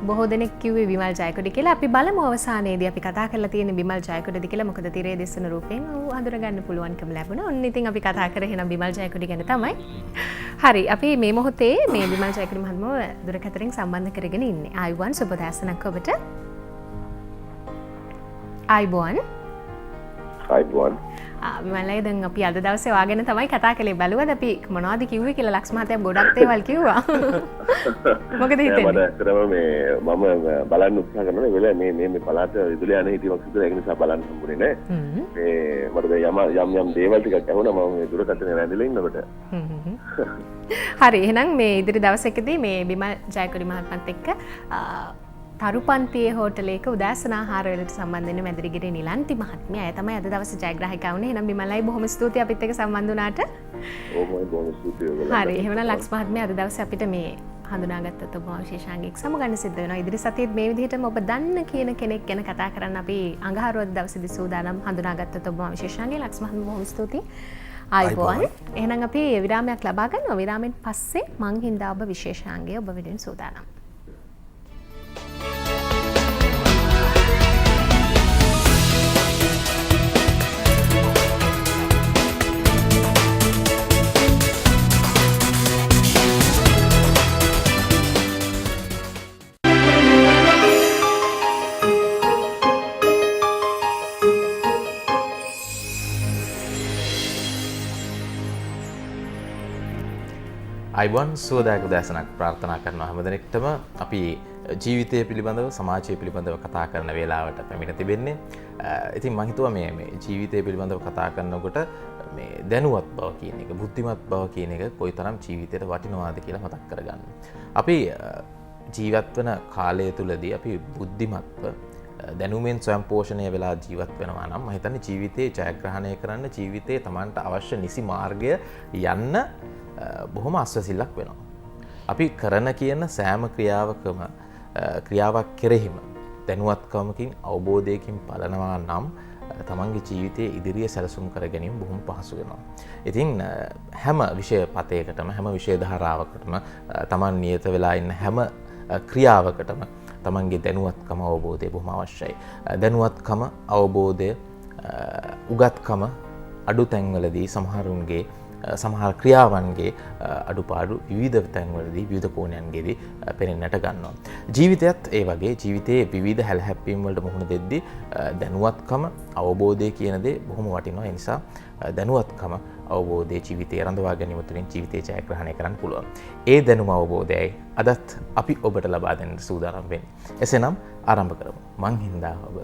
බොහෝ දෙනෙක් කිව්වේ විමල් ජයකොඩි කියලා. අපි බලමු අවසානයේදී අපි කතා කරලා තියෙන විමල් ජයකොඩිද කියලා. මොකද තිරේ දෙස්සන රූපයෙන් අඳුරගන්න පුළුවන්කම ලැබුණා. ඔන්න ඉතින් අපි කතා කරේ එහෙනම් විමල් ජයකොඩි ගැන තමයි. හරි අපි මේ මොහොතේ මේ විමල් ජයකොඩි මහත්මයාව දුරකථනයෙන් සම්බන්ධ කරගෙන ඉන්නේ. ආයුබෝවන් සුබ දවසක් ඔබට. ආයුබෝවන්. ආයුබෝවන්. මලයි දැන් අපි අද දවසේ වාගෙන තමයි කතා කළේ. බලුවද අපි මොනවද කිව්වේ කියලා ලක්ෂ් මහත්තයා ගොඩක් දේවල් කිව්වා. මොකද හිතෙන්නේ? මම ඇත්තටම මම බලන්න උත්සාහ කරනවා වෙලාව මේ පළාත විදුලිය යන හිටියක් සිදුන ඒක නිසා බලන්න හම්බුනේ නෑ. මට යම් දේවල් ටිකක් ඇහුණා මම මේ දුරකථනය වැඳලා ඉන්නකොට. හරි එහෙනම් මේ ඉදිරි දවසකදී මේ විමල් ජයකොඩි මහත්මයාත් එක්ක තරුපන්තියේ හෝටලයක උදෑසන ආහාර වලට සම්බන්ධ වෙන මැදිරිගිරිය නිලන්ති මහත්මිය. අය තමයි අද දවසේ ජයග්‍රාහිකා වුණේ. එහෙනම් විමලයි බොහොම ස්තුතියි අපිත් එක්ක සම්බන්ධ වුණාට. බොහොම ස්තුතියි ඔයගොල්ලන්ට. හරි එහෙනම් ලක්ෂ් මහත්මිය අද දවසේ අපිට මේ හඳුනාගත්තත් ඔබ විශේෂාංගික සමගන්න සිද්ධ වෙනවා. ඉදිරි සතියේත් මේ විදිහටම ඔබ දන්න කියන කෙනෙක් ගැන කතා කරන්න අපි අඟහරුවාදා දවසේදී සූදානම්. හඳුනාගත්තත් ඔබ විශේෂාංගික ලක්ෂ මහත්මිය බොහොම ස්තුතියි. ආයිබෝන්. එහෙනම් අපි විරාමයක් ලබා ගන්නවා. විරාමයෙන් පස්සේ මං හින්දා ඔබ විශේෂාංගය ඔබ වෙනුවෙන් සූදානම්. අයිබෝන් සුවදායක උදෑසනක් ප්‍රාර්ථනා කරනවා හැමදෙනෙක්ටම. අපි ජීවිතය පිළිබඳව සමාජය පිළිබඳව කතා කරන වේලාවට පැමිණ තිබෙන්නේ. ඉතින් මම හිතුවා මේ ජීවිතය පිළිබඳව කතා කරනකොට මේ දැනුවත් බව කියන එක, බුද්ධිමත් බව කියන එක කොයිතරම් ජීවිතයට වටිනවද කියලා මතක් කරගන්න. අපි ජීවත් වෙන කාලය තුලදී අපි බුද්ධිමත්ව දැනුමෙන් ස්වයං පෝෂණය වෙලා ජීවත් වෙනවා නම් මම හිතන්නේ ජීවිතේ ජයග්‍රහණය කරන්න, ජීවිතේ Tamanට අවශ්‍ය නිසි මාර්ගය යන්න බොහොම අස්වැසිල්ලක් වෙනවා. අපි කරන කියන සෑම ක්‍රියාවක් කෙරෙහිම දැනුවත්කමකින් අවබෝධයකින් බලනවා නම් තමන්ගේ ජීවිතයේ ඉදිරිය සැලසුම් කර ගැනීම බොහොම පහසු වෙනවා. ඉතින් හැම විෂය පතයකටම හැම විෂය ධාරාවකටම තමන් නියත වෙලා ඉන්න හැම ක්‍රියාවකටම තමන්ගේ දැනුවත්කම අවබෝධය බොහොම අවශ්‍යයි. දැනුවත්කම අවබෝධය උගත්කම අඩු තැන්වලදී සමහරුන්ගේ සමහර ක්‍රියාවන්ගේ අඩුපාඩු විවිධ තැන්වලදී විවිධ කෝණයන්ගෙදී පෙනෙන්නට ගන්නවා. ජීවිතයත් ඒ වගේ ජීවිතයේ විවිධ හැලහැප්පීම් වලට මුහුණ දෙද්දී දැනුවත්කම අවබෝධය කියන දේ බොහොම වටිනවා. ඒ නිසා දැනුවත්කම අවබෝධයේ ජීවිතය රඳවා ගැනීම තුළින් ජීවිතය ජයග්‍රහණය කරන්න පුළුවන්. ඒ දැනුම අවබෝධයයි අදත් අපි ඔබට ලබා දෙන්න සූදානම් වෙන්නේ. එසේනම් ආරම්භ කරමු. මං හින්දා ඔබ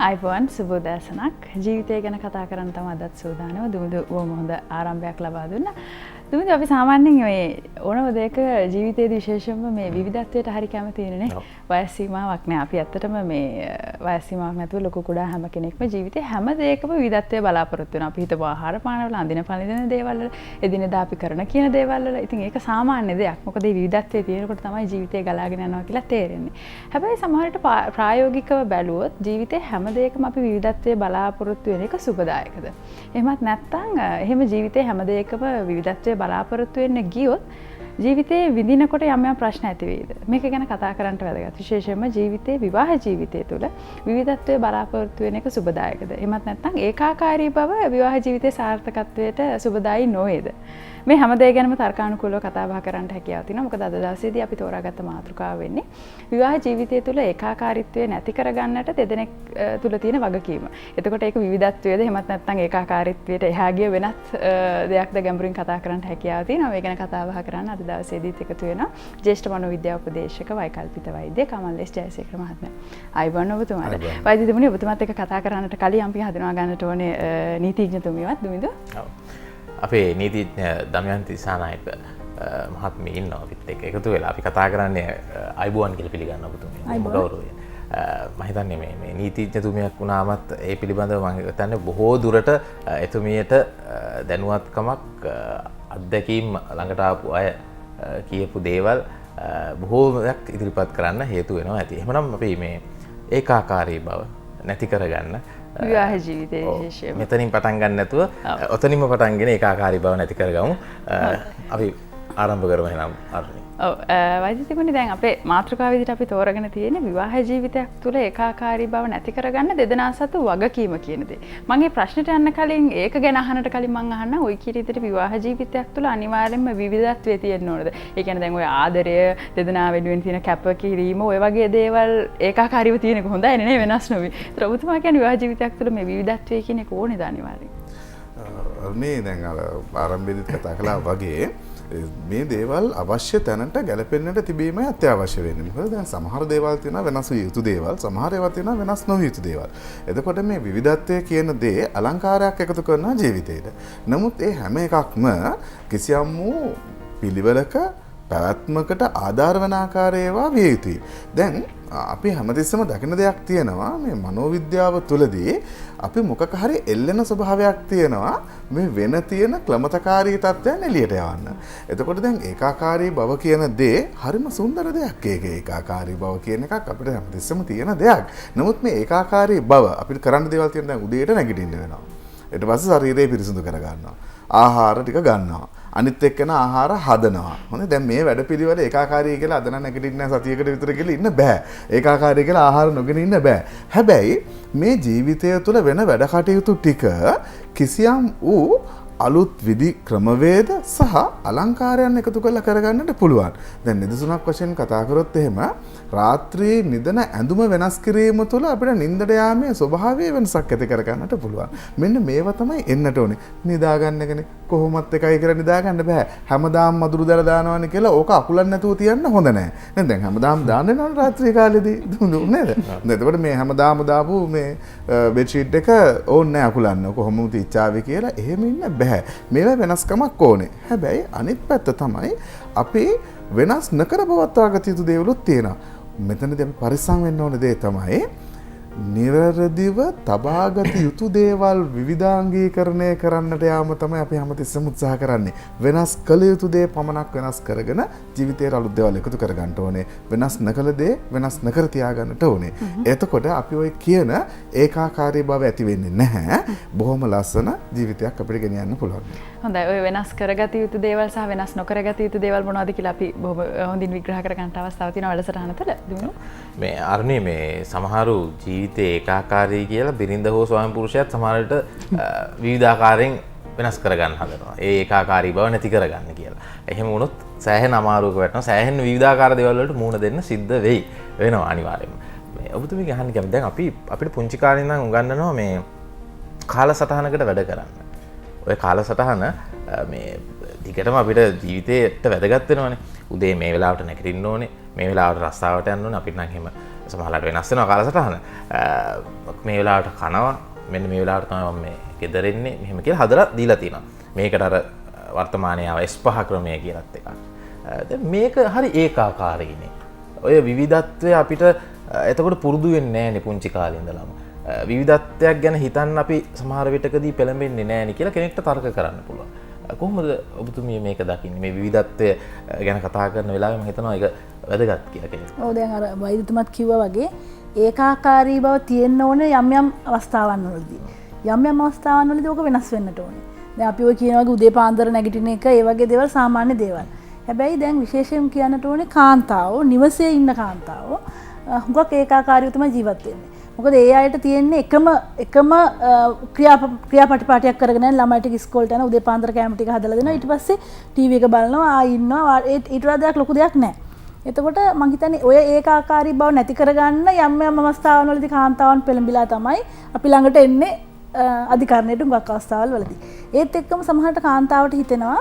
අයිබෝන් සුබෝදෑසනක්. ජීවිතය ගැන කතා කරන්න තමයි අදත් සූදානම. දුමුදු බොහොම හොඳ ආරම්භයක් ලබා දුන්නා. දුමුදු අපි සාමාන්‍යයෙන් මේ ඕනම දෙයක ජීවිතයේදී විශේෂයෙන්ම මේ විවිධත්වයට හරි කැමති නේ. වයස් සීමාවක් නෑ. අපි ඇත්තටම මේ වයස් සීමාවක් නැතුව ලොකු කුඩා හැම කෙනෙක්ම ජීවිතේ හැම දෙයකම විවිධත්වය බලාපොරොත්තු වෙනවා. අපි හිතපු ආහාර පාන වල අඳින පළඳින දේවල් වල එදිනෙදා අපි කරන කියන දේවල් වල. ඉතින් ඒක සාමාන්‍ය දෙයක්. මොකද මේ විවිධත්වයේ තියෙනකොට තමයි ජීවිතය ගලාගෙන යනවා කියලා තේරෙන්නේ. හැබැයි සමහර විට ප්‍රායෝගිකව බැලුවොත් ජීවිතේ හැම දෙයකම අපි විවිධත්වයේ බලාපොරොත්තු වෙන එක සුබදායකද? එහෙමත් නැත්නම් එහෙම ජීවිතේ හැම දෙයකම විවිධත්වයේ බලාපොරොත්තු වෙන්න ගියොත් ජීවිතේ විඳිනකොට යම් යම් ප්‍රශ්න ඇති වෙයිද? මේක ගැන කතා කරන්න වැදගත්. විශේෂයෙන්ම ජීවිතේ විවාහ ජීවිතය තුළ විවිධත්වයේ බලාපොරොත්තු වෙන එක සුබදායකද? එහෙමත් නැත්නම් ඒකාකාරී බව විවාහ ජීවිතයේ සාර්ථකත්වයට සුබදායි නොවේද? මේ හැම දෙය ගැනම තර්කානුකූලව කතා බහ කරන්න හැකියාව තියෙනවා. මොකද අද දවසේදී අපි තෝරාගත්ත මාතෘකාව වෙන්නේ විවාහ ජීවිතය තුළ ඒකාකාරීත්වය නැති කරගන්නට දෙදෙනෙක් තුළ තියෙන වගකීම. එතකොට ඒක විවිධත්වයේද එහෙමත් නැත්නම් ඒකාකාරීත්වයට එහා ගිය වෙනත් දෙයක්ද ගැඹුරින් කතා කරන්න හැකියාව තියෙනවා. මේ ගැන කතා බහ කරන්න අද දවසේදීත් එකතු වෙනවා ජ්‍යෙෂ්ඨ මනෝවිද්‍යා උපදේශක වෛකල්පිත වෛද්‍ය කමල්ලේස් ජයසේකර මහත්මයා. ආයිබෝන් ඔබතුමාට. වෛද්‍යතුමනි ඔබතුමාත් එක්ක කතා කරන්නට කලින් අපි හඳුනා ගන්නට ඕනේ නීතිඥතුමියවත් දුමිදු. ඔව්. අපේ නීතිඥ දමයන්ති සානායක මහත්මිය ඉන්නවා අපිත් එක්ක එකතු වෙලා අපි කතා කරන්නේ ආයිබෝන් කියලා පිළිගන්න ඔබතුමිය. ගෞරවයෙන්. මම හිතන්නේ මේ නීතිඥතුමියක් වුණාමත් ඒ පිළිබඳව මම හිතන්නේ බොහෝ දුරට එතුමියට දැනුවත්කමක් අත්දැකීම් ළඟට ආපු අය කියපු දේවල් බොහෝමයක් ඉදිරිපත් කරන්න හේතු වෙනවා ඇති. එහෙමනම් අපි මේ ඒකාකාරී බව නැති කරගන්න විවාහ ජීවිතයේ විශේෂයෙන්ම මෙතනින් පටන් ගන්න නැතුව ඔතනින්ම පටන්ගෙන ඒකාකාරී බව නැති කරගමු. අපි ආරම්භ කරමු එහෙනම් අරුණි. ඔව් වෛද්‍යතුමනි දැන් අපේ මාතෘකාව විදිහට අපි තෝරගෙන තියෙන්නේ විවාහ ජීවිතයක් තුළ ඒකාකාරී බව නැති කරගන්න දෙදෙනා සතු වගකීම කියන දේ. මම මේ ප්‍රශ්නෙට යන්න කලින් ඒක ගැන අහන්නට කලින් මම අහන්න ওই කීරීතට විවාහ ජීවිතයක් තුළ අනිවාර්යයෙන්ම විවිධත්වයේ තියෙන්න ඕනද? ඒ කියන්නේ දැන් ඔය ආදරය දෙදෙනා වෙනුවෙන් තියෙන කැපකිරීම ඔය වගේ දේවල් ඒකාකාරීව තියෙන එක හොඳයි නේ වෙනස් නොවි. ඒතර ඔබතුමා කියන්නේ විවාහ ජීවිතයක් තුළ මේ විවිධත්වයේ කියන එක ඕනේද අනිවාර්යයෙන්? අනේ දැන් ආරම්භයේදීත් කතා කළා වගේ මේ දේවල් අවශ්‍ය තැනට ගැලපෙන්නට තිබීමයි අත්‍යවශ්‍ය වෙන්නේ. මොකද දැන් සමහර දේවල් තියෙනවා වෙනස් විය යුතු දේවල්, සමහර ඒවා තියෙනවා වෙනස් නොවිය යුතු දේවල්. එතකොට මේ විවිධත්වය කියන දේ අලංකාරයක් එකතු කරනවා ජීවිතේට. නමුත් ඒ හැම එකක්ම කිසියම් වූ පිළිවෙලක පැවැත්මකට ආධාර වන ආකාරයේවා විය යුතුයි. දැන් අපි හැමතිස්සම දකින දෙයක් තියෙනවා මේ මනෝවිද්‍යාව තුළදී අපි මොකක් හරි එල්ලෙන ස්වභාවයක් තියෙනවා මේ වෙන තියෙන ක්ලමතකාරී තත්ත්වයන් එළියට යවන්න. එතකොට දැන් ඒකාකාරී බව කියන දේ හරිම සුන්දර දෙයක්. ඒක ඒකාකාරී බව කියන එකක් අපිට හැමතිස්සම තියෙන දෙයක්. නමුත් මේ ඒකාකාරී බව අපිට කරන්න දේවල් තියෙන දැන් උදේට නැගිටින්න වෙනවා. ඊට පස්සේ ශරීරය පිරිසිදු කර ගන්නවා. ආහාර ටික ගන්නවා. අනිත් එක්කන ආහාර හදනවා. හොඳයි දැන් මේ වැඩපිළිවෙල ඒකාකාරී කියලා අද නම් නැගිටින්න සතියකට විතර කියලා ඉන්න බෑ. ඒකාකාරී කියලා ආහාර නොගෙන ඉන්න බෑ. හැබැයි මේ ජීවිතය තුළ වෙන වැඩ කටයුතු ටික කිසියම් වූ අලුත් විදි ක්‍රමවේද සහ අලංකාරයන් එකතු කරලා කරගන්නට පුළුවන්. දැන් නිදසුනක් වශයෙන් කතා කරොත් එහෙම රාත්‍රියේ නිදන ඇඳුම වෙනස් කිරීම තුළ අපිට නිින්දට යාමේ ස්වභාවය වෙනසක් ඇති කරගන්නට පුළුවන්. මෙන්න මේවා තමයි එන්නට ඕනේ. නිදාගන්න එකනේ කොහොමත් එකයි කියලා නිදාගන්න බෑ. හැමදාම මදුරු දැල දානවනේ කියලා ඕක අකුලක් නැතුව තියන්න හොඳ නෑ. නේද? දැන් හැමදාම දාන්නේ නෝන රාත්‍රී කාලේදී නේද? එතකොට මේ හැමදාම දාපු මේ බෙඩ් ෂීට් එක ඕනේ නෑ අකුලන්න. කොහොමද ඉච්චාවේ කියලා එහෙම ඉන්න බෑ. මේවා වෙනස්කමක් ඕනේ. හැබැයි අනිත් පැත්ත තමයි අපි වෙනස් නොකර පවත්වා ගත යුතු දේවලුත් තියෙනවා. මෙතනදී අපි පරිස්සම් වෙන්න ඕන දේ තමයි නිරරදිව තබාගත යුතු දේවල් විවිධාංගීකරණය කරන්නට යාම තමයි අපි හැමතිස්සෙම උත්සාහ කරන්නේ. වෙනස් කළ යුතු දේ පමණක් වෙනස් කරගෙන ජීවිතේට අලුත් දේවල් එකතු කර ගන්න ඕනේ. වෙනස් නොකළ දේ වෙනස් නොකර තියාගන්නට ඕනේ. එතකොට අපි ඔය කියන ඒකාකාරී බව ඇති වෙන්නේ නැහැ. බොහොම ලස්සන ජීවිතයක් අපිට ගෙන යන්න පුළුවන්. හොඳයි. ඔය වෙනස් කරගත යුතු දේවල් සහ වෙනස් නොකරගත යුතු දේවල් මොනවද කියලා අපි බොහොම හොඳින් විග්‍රහ කර ගන්නට අවස්ථාවක් තියෙනවා වැඩසටහන තුළ. දුනු මේ අරුණි මේ සමහරු ජීවිතේ ඒකාකාරී කියලා බිරිඳ හෝ ස්වාමි පුරුෂයාත් සමහරවිට විවිධාකාරයෙන් වෙනස් කරගන්න හදනවා. ඒ ඒකාකාරී බව නැති කරගන්න කියලා. එහෙම වුණොත් සෑහෙන අමාරුවක වැටෙනවා. සෑහෙන විවිධාකාර දේවල් වලට මුහුණ දෙන්න සිද්ධ වෙනවා අනිවාර්යයෙන්ම. මේ ඔබතුමීගේ අහන්න කැමති දැන් අපිට පුංචි කාලේ ඉඳන් උගන්වනවා මේ කාලසටහනකට වැඩ කරන්න. ඔය කාලසටහන මේ දිගටම අපිට ජීවිතේට වැදගත් වෙනවනේ. උදේ මේ වෙලාවට නැගිටින්න ඕනේ. මේ වෙලාවට රස්සාවට යන්න ඕනේ. අපිට නම් එහෙම සමහරවිට වෙනස් වෙනවා කාලසටහන. මේ වෙලාවට කනවා. මෙන්න මේ වෙලාවට තමයි මම මේ ගෙදර එන්නේ. මෙහෙම කියලා හදලා දීලා තියෙනවා. මේකට අර වර්තමානයේ ආව S5 ක්‍රමය කියලාත් එකක්. දැන් මේක හරි ඒකාකාරීනේ. ඔය විවිධත්වය අපිට එතකොට පුරුදු වෙන්නේ නැහැනේ පුංචි කාලේ ඉඳලම. විවිධත්වයක් ගැන හිතන්න අපි සමහර විටකදී පෙළඹෙන්නේ නැහැනේ කියලා කෙනෙක්ට තර්ක කරන්න පුළුවන්. කොහොමද ඔබතුමිය මේක දකින්නේ? මේ විවිධත්වය ගැන කතා කරන වෙලාවේ මම හිතනවා ඒක වැදගත් කියලා කෙනෙක්. ඔව් දැන් අර වෛද්‍යතුමත් කිව්වා වගේ ඒකාකාරී බව තියෙන්න ඕනේ යම් යම් අවස්ථාවන් වලදී. යම් යම් අවස්ථාවන් වලදී ඕක වෙනස් වෙන්නට ඕනේ. දැන් අපි ඔය කියන වගේ උදේ පාන්දර නැගිටින එක ඒ වගේ දේවල් සාමාන්‍ය දේවල්. හැබැයි දැන් විශේෂයෙන් කියන්නට ඕනේ කාන්තාවෝ නිවසේ ඉන්න කාන්තාවෝ හුඟක් ඒකාකාරීව තමයි ජීවත් වෙන්නේ. මොකද ඒ අයට තියෙන්නේ එකම ක්‍රියාපටිපාටියක් කරගෙන ළමයි ටික ඉස්කෝලේට යන උදේ පාන්දර කෑම ටික හදලා දෙනවා ඊට පස්සේ ටීවී එක බලනවා ආ ඉන්නවා ඊට වඩා දෙයක් ලොකු දෙයක් නැහැ. එතකොට මං හිතන්නේ ඔය ඒකාකාරී බව නැති කරගන්න යම් යම් අවස්ථාවන් වලදී කාන්තාවන් පෙළඹිලා තමයි අපි ළඟට එන්නේ අධිකරණයට හුඟක් අවස්ථාවල් වලදී. ඒත් එක්කම සමහරට කාන්තාවට හිතෙනවා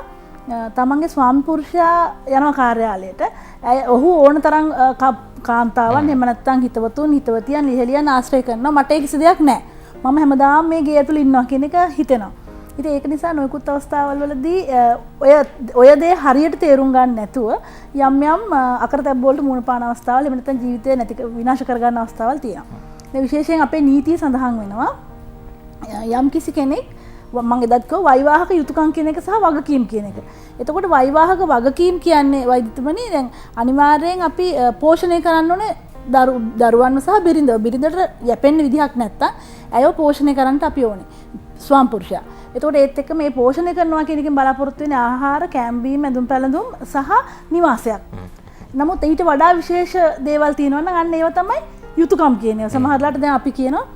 තමන්ගේ ස්වාමි පුරුෂයා යනවා කාර්යාලයට. ඔහු ඕන තරම් කාන්තාවන් එහෙම නැත්නම් හිතවතුන් හිතවතියන් ලිහෙලියන් ආශ්‍රය කරනවා. මට ඒ කිසි දෙයක් නැහැ. මම හැමදාම මේ ගේ ඇතුළේ ඉන්නවා කියන එක හිතෙනවා. ඉතින් ඒක නිසා නොයෙකුත් අවස්ථාවල් වලදී ඔය දේ හරියට තේරුම් ගන්න නැතුව යම් යම් අකරතැබ්බ වලට මුහුණ පාන අවස්ථාවල් එහෙම නැත්නම් ජීවිතය නැති විනාශ කර ගන්න අවස්ථාවල් තියෙනවා. මේ විශේෂයෙන් අපේ නීතිය සඳහන් වෙනවා යම් කිසි කෙනෙක් මම එදත් කිව්වා වෛවාහික යුතුයකම් කියන එක සහ වගකීම් කියන එක. එතකොට වෛවාහික වගකීම් කියන්නේ වෛද්‍යතුමනි දැන් අනිවාර්යෙන් අපි පෝෂණය කරන්න ඕනේ දරුවන්ව සහ බිරිඳව. බිරිඳට යැපෙන්න විදිහක් නැත්තම් ඇයව පෝෂණය කරන්න අපි ඕනේ. ස්වාම පුරුෂයා. එතකොට ඒත් එක්ක මේ පෝෂණය කරනවා කියන එකෙන් බලාපොරොත්තු වෙන්නේ ආහාර, කැම්බීම, ඇඳුම් පැළඳුම් සහ නිවාසයක්. නමුත් ඊට වඩා විශේෂ දේවල් තියෙනවා නම් අන්න ඒවා තමයි යුතුයකම් කියන්නේ. සමහරట్లాට දැන් අපි කියනවා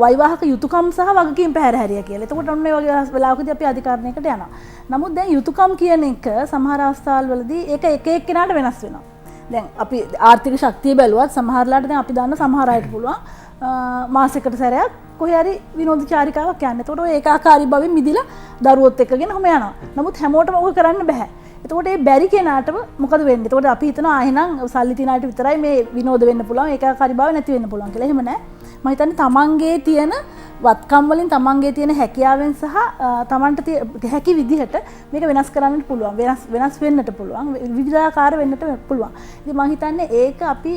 වෛවාහික යුතුයකම් සහ වගකීම් පැහැරහැරිය කියලා. එතකොට ඔන්න ඒ වගේ වෙලාවකදී අපි අධිකරණයකට යනවා. නමුත් දැන් යුතුයකම් කියන එක සමහර අවස්ථාවල් වලදී ඒක එක එක්කෙනාට වෙනස් වෙනවා. දැන් අපි ආර්ථික ශක්තිය බැලුවත් සමහරලාට දැන් අපි දන්න සමහර අයට පුළුවන් මාසෙකට සැරයක් කොහේ හරි විනෝද චාරිකාවක් යන්න. එතකොට ඔය ඒකාකාරී භවෙන් මිදිලා දරුවොත් එක්කගෙන ඔහම යනවා. නමුත් හැමෝටම ඕක කරන්න බෑ. එතකොට මේ බැරි කෙනාටම මොකද වෙන්නේ? එතකොට අපි හිතනවා එහෙනම් සල්ලි තියන අයට විතරයි මේ විනෝද වෙන්න පුළුවන් ඒකාකාරී භාවය නැති වෙන්න පුළුවන් කියලා. එහෙම නෑ. මම හිතන්නේ තමන්ගේ තියෙන වත්කම් වලින් තමන්ගේ තියෙන හැකියාවෙන් සහ තමන්ට හැකි විදිහට මේක වෙනස් කරන්නට පුළුවන්. වෙනස් වෙන්නට පුළුවන්. විවිධාකාර වෙන්නට පුළුවන්. ඉතින් මම හිතන්නේ ඒක අපි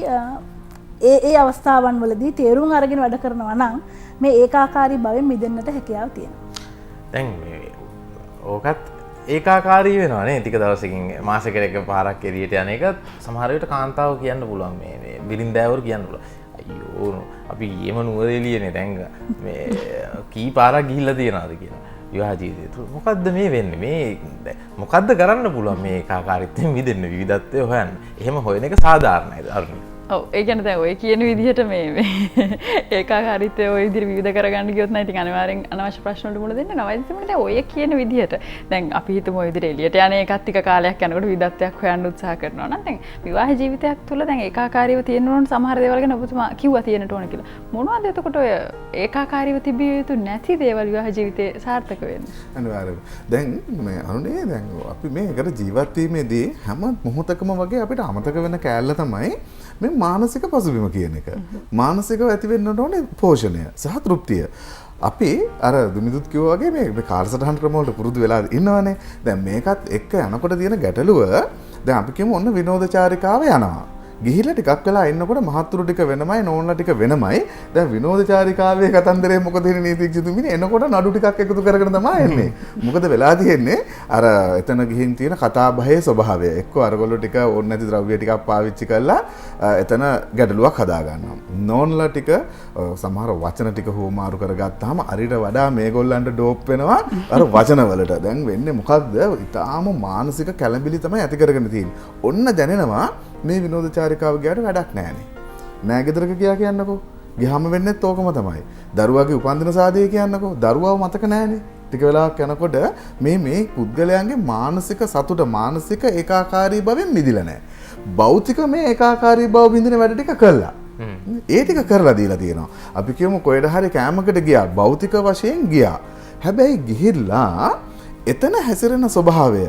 ඒ අවස්ථාවන් වලදී තේරුම් අරගෙන වැඩ කරනවා නම් මේ ඒකාකාරී භවෙන් මිදෙන්නට හැකියාව තියෙනවා. දැන් ඕකත් ඒකාකාරී වෙනවා නේ ටික දවසකින් මාසෙකට එක පාරක් එළියට යන එක සමහර විට කාන්තාව කියන්න පුළුවන් මේ බිරින්දෑවරු කියන්න පුළුවන්. අයියෝ අපි ඊයේම නුවර එළියනේ දැන් මේ කී පාරක් ගිහිල්ලා තියනවාද කියලා. විවාහ ජීවිතේ මොකද්ද මේ වෙන්නේ මේ මොකද්ද කරන්න පුළුවන් මේ ඒකාකාරීත්වයෙන් මිදෙන්න විවිධත්වය හොයන්න. එහෙම හොයන එක සාධාරණයිද අරුණි? ඔව් ඒ කියන්නේ දැන් ඔය කියන විදිහට මේ ඒකාකාරීත්වය ඔය විදිහට විවිධ කරගන්න ගියොත් නම් ඉතින් අනිවාර්යෙන් අනවශ්‍ය ප්‍රශ්න වලට මුහුණ දෙන්න නවයි තමයි දැන් ඔය කියන විදිහට දැන් අපි හිතමු ඔය විදිහට එළියට යන එකත් ටික කාලයක් යනකොට විවිධත්වයක් හොයන්න උත්සාහ කරනවා නම් දැන් විවාහ ජීවිතයක් තුළ දැන් ඒකාකාරීව තියෙන්න ඕන සමහර දේවල් ගැන ඔබතුමා කිව්වා තියෙන්නට ඕන කියලා. මොනවද එතකොට ඔය ඒකාකාරීව තිබිය යුතු නැති දේවල් විවාහ ජීවිතේ සාර්ථක වෙන්නේ? අනිවාර්යයෙන්. දැන් මේ අනුනේ දැන් අපි මේකට ජීවත් වීමේදී හැම මොහොතකම වගේ අපිට අමතක වෙන කෑල්ල තමයි මේ මානසික පසුබිම කියන එක. මානසිකව ඇති වෙන්නට ඕනේ පෝෂණය සහ තෘප්තිය. අපි අර දුමිදුත් කිව්වා වගේ මේ කාලසටහන් ක්‍රම වලට පුරුදු වෙලා ඉන්නවනේ. දැන් මේකත් එක්ක යනකොට තියෙන ගැටලුව දැන් අපි කියමු ඔන්න විනෝදචාරිකාව යනවා. ගිහිල්ලා ටිකක් වෙලා ඉන්නකොට මහත්තුරු ටික වෙනමයි නෝන්ලා ටික වෙනමයි. දැන් විනෝදචාරිකාවේ කතන්දරේ මොකද වෙන්නේ නීතිඥතුමිනේ එනකොට නඩු ටිකක් එකතු කරගෙන තමයි එන්නේ. මොකද වෙලා තියෙන්නේ අර එතන ගිහින් තියෙන කතා බහේ ස්වභාවය. එක්ක අරගොල්ලෝ ටික ඕන නැති ද්‍රව්‍ය ටිකක් පාවිච්චි කරලා එතන ගැටලුවක් හදා ගන්නවා. නෝන්ලා ටික සමහර වචන ටික හුවමාරු කරගත්තාම අරිට වඩා මේගොල්ලන්ට ඩෝප් වෙනවා අර වචන වලට. දැන් වෙන්නේ මොකද්ද? ඊටාම මානසික කැළඹිලි තමයි ඇති කරගෙන තියෙන්නේ. ඔන්න දැනෙනවා මේ විනෝදචාරිකාව ගියාට වැඩක් නැහැනේ. නෑ ගෙදරක ගියා කියන්නකෝ. ගියාම වෙන්නේත් ඕකම තමයි. දරුවාගේ උපන්දින සාදේ කියන්නකෝ. දරුවාව මතක නැහැනේ. ටික වෙලාවක් යනකොට මේ පුද්ගලයන්ගේ මානසික සතුට මානසික ඒකාකාරී බවෙන් මිදිලා නැහැ. භෞතික මේ ඒකාකාරී බව බින්දින වැඩ ටික කළා. ඒ ටික කරලා දීලා තියෙනවා. අපි කියමු කොහෙද හරි කෑමකට ගියා. භෞතික වශයෙන් ගියා. හැබැයි ගිහිල්ලා එතන හැසිරෙන ස්වභාවය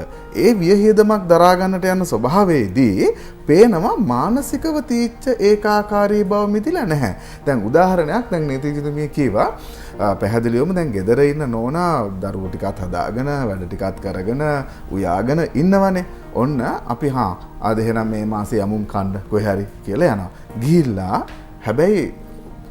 ඒ වියහියදමක් දරා ගන්නට යන ස්වභාවයේදී පේනවා මානසිකව තීච්ඡ ඒකාකාරී බව මිදිලා නැහැ. දැන් උදාහරණයක් දැන් නීතිඥතුමිය කීවා පැහැදිලිවම දැන් ගෙදර ඉන්න නෝනා දරුවෝ ටිකත් හදාගෙන වැඩ ටිකත් කරගෙන උයාගෙන ඉන්නවනේ. ඔන්න අපි ආද එහෙනම් මේ මාසේ යමුම් කන්න කොහේ හරි කියලා යනවා. ගිහිල්ලා හැබැයි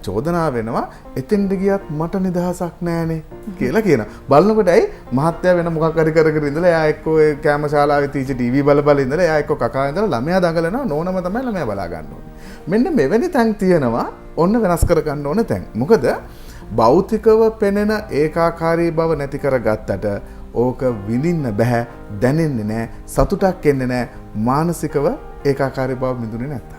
චෝදනා වෙනවා එතෙන්ට ගියත් මට නිදහසක් නැහැනේ කියලා කියනවා. බලනකොට ඇයි මහත්තයා වෙන මොකක් හරි කර කර ඉඳලා එයා එක්ක ඔය කැම ශාලාවේ තීච ටීවී බල ඉඳලා එයා එක්ක කකා ඉඳලා ළමයා දඟලනවා නෝනම තමයි ළමයා බලා ගන්න ඕනේ. මෙන්න මෙවැනි තැන් තියෙනවා ඔන්න වෙනස් කර ගන්න ඕනේ තැන්. මොකද භෞතිකව පෙනෙන ඒකාකාරී බව නැති කරගත්තට ඕක විඳින්න බෑ, දැනෙන්නේ නැහැ, සතුටක් එන්නේ නැහැ මානසිකව ඒකාකාරී බව මිදුනේ නැත්තම්.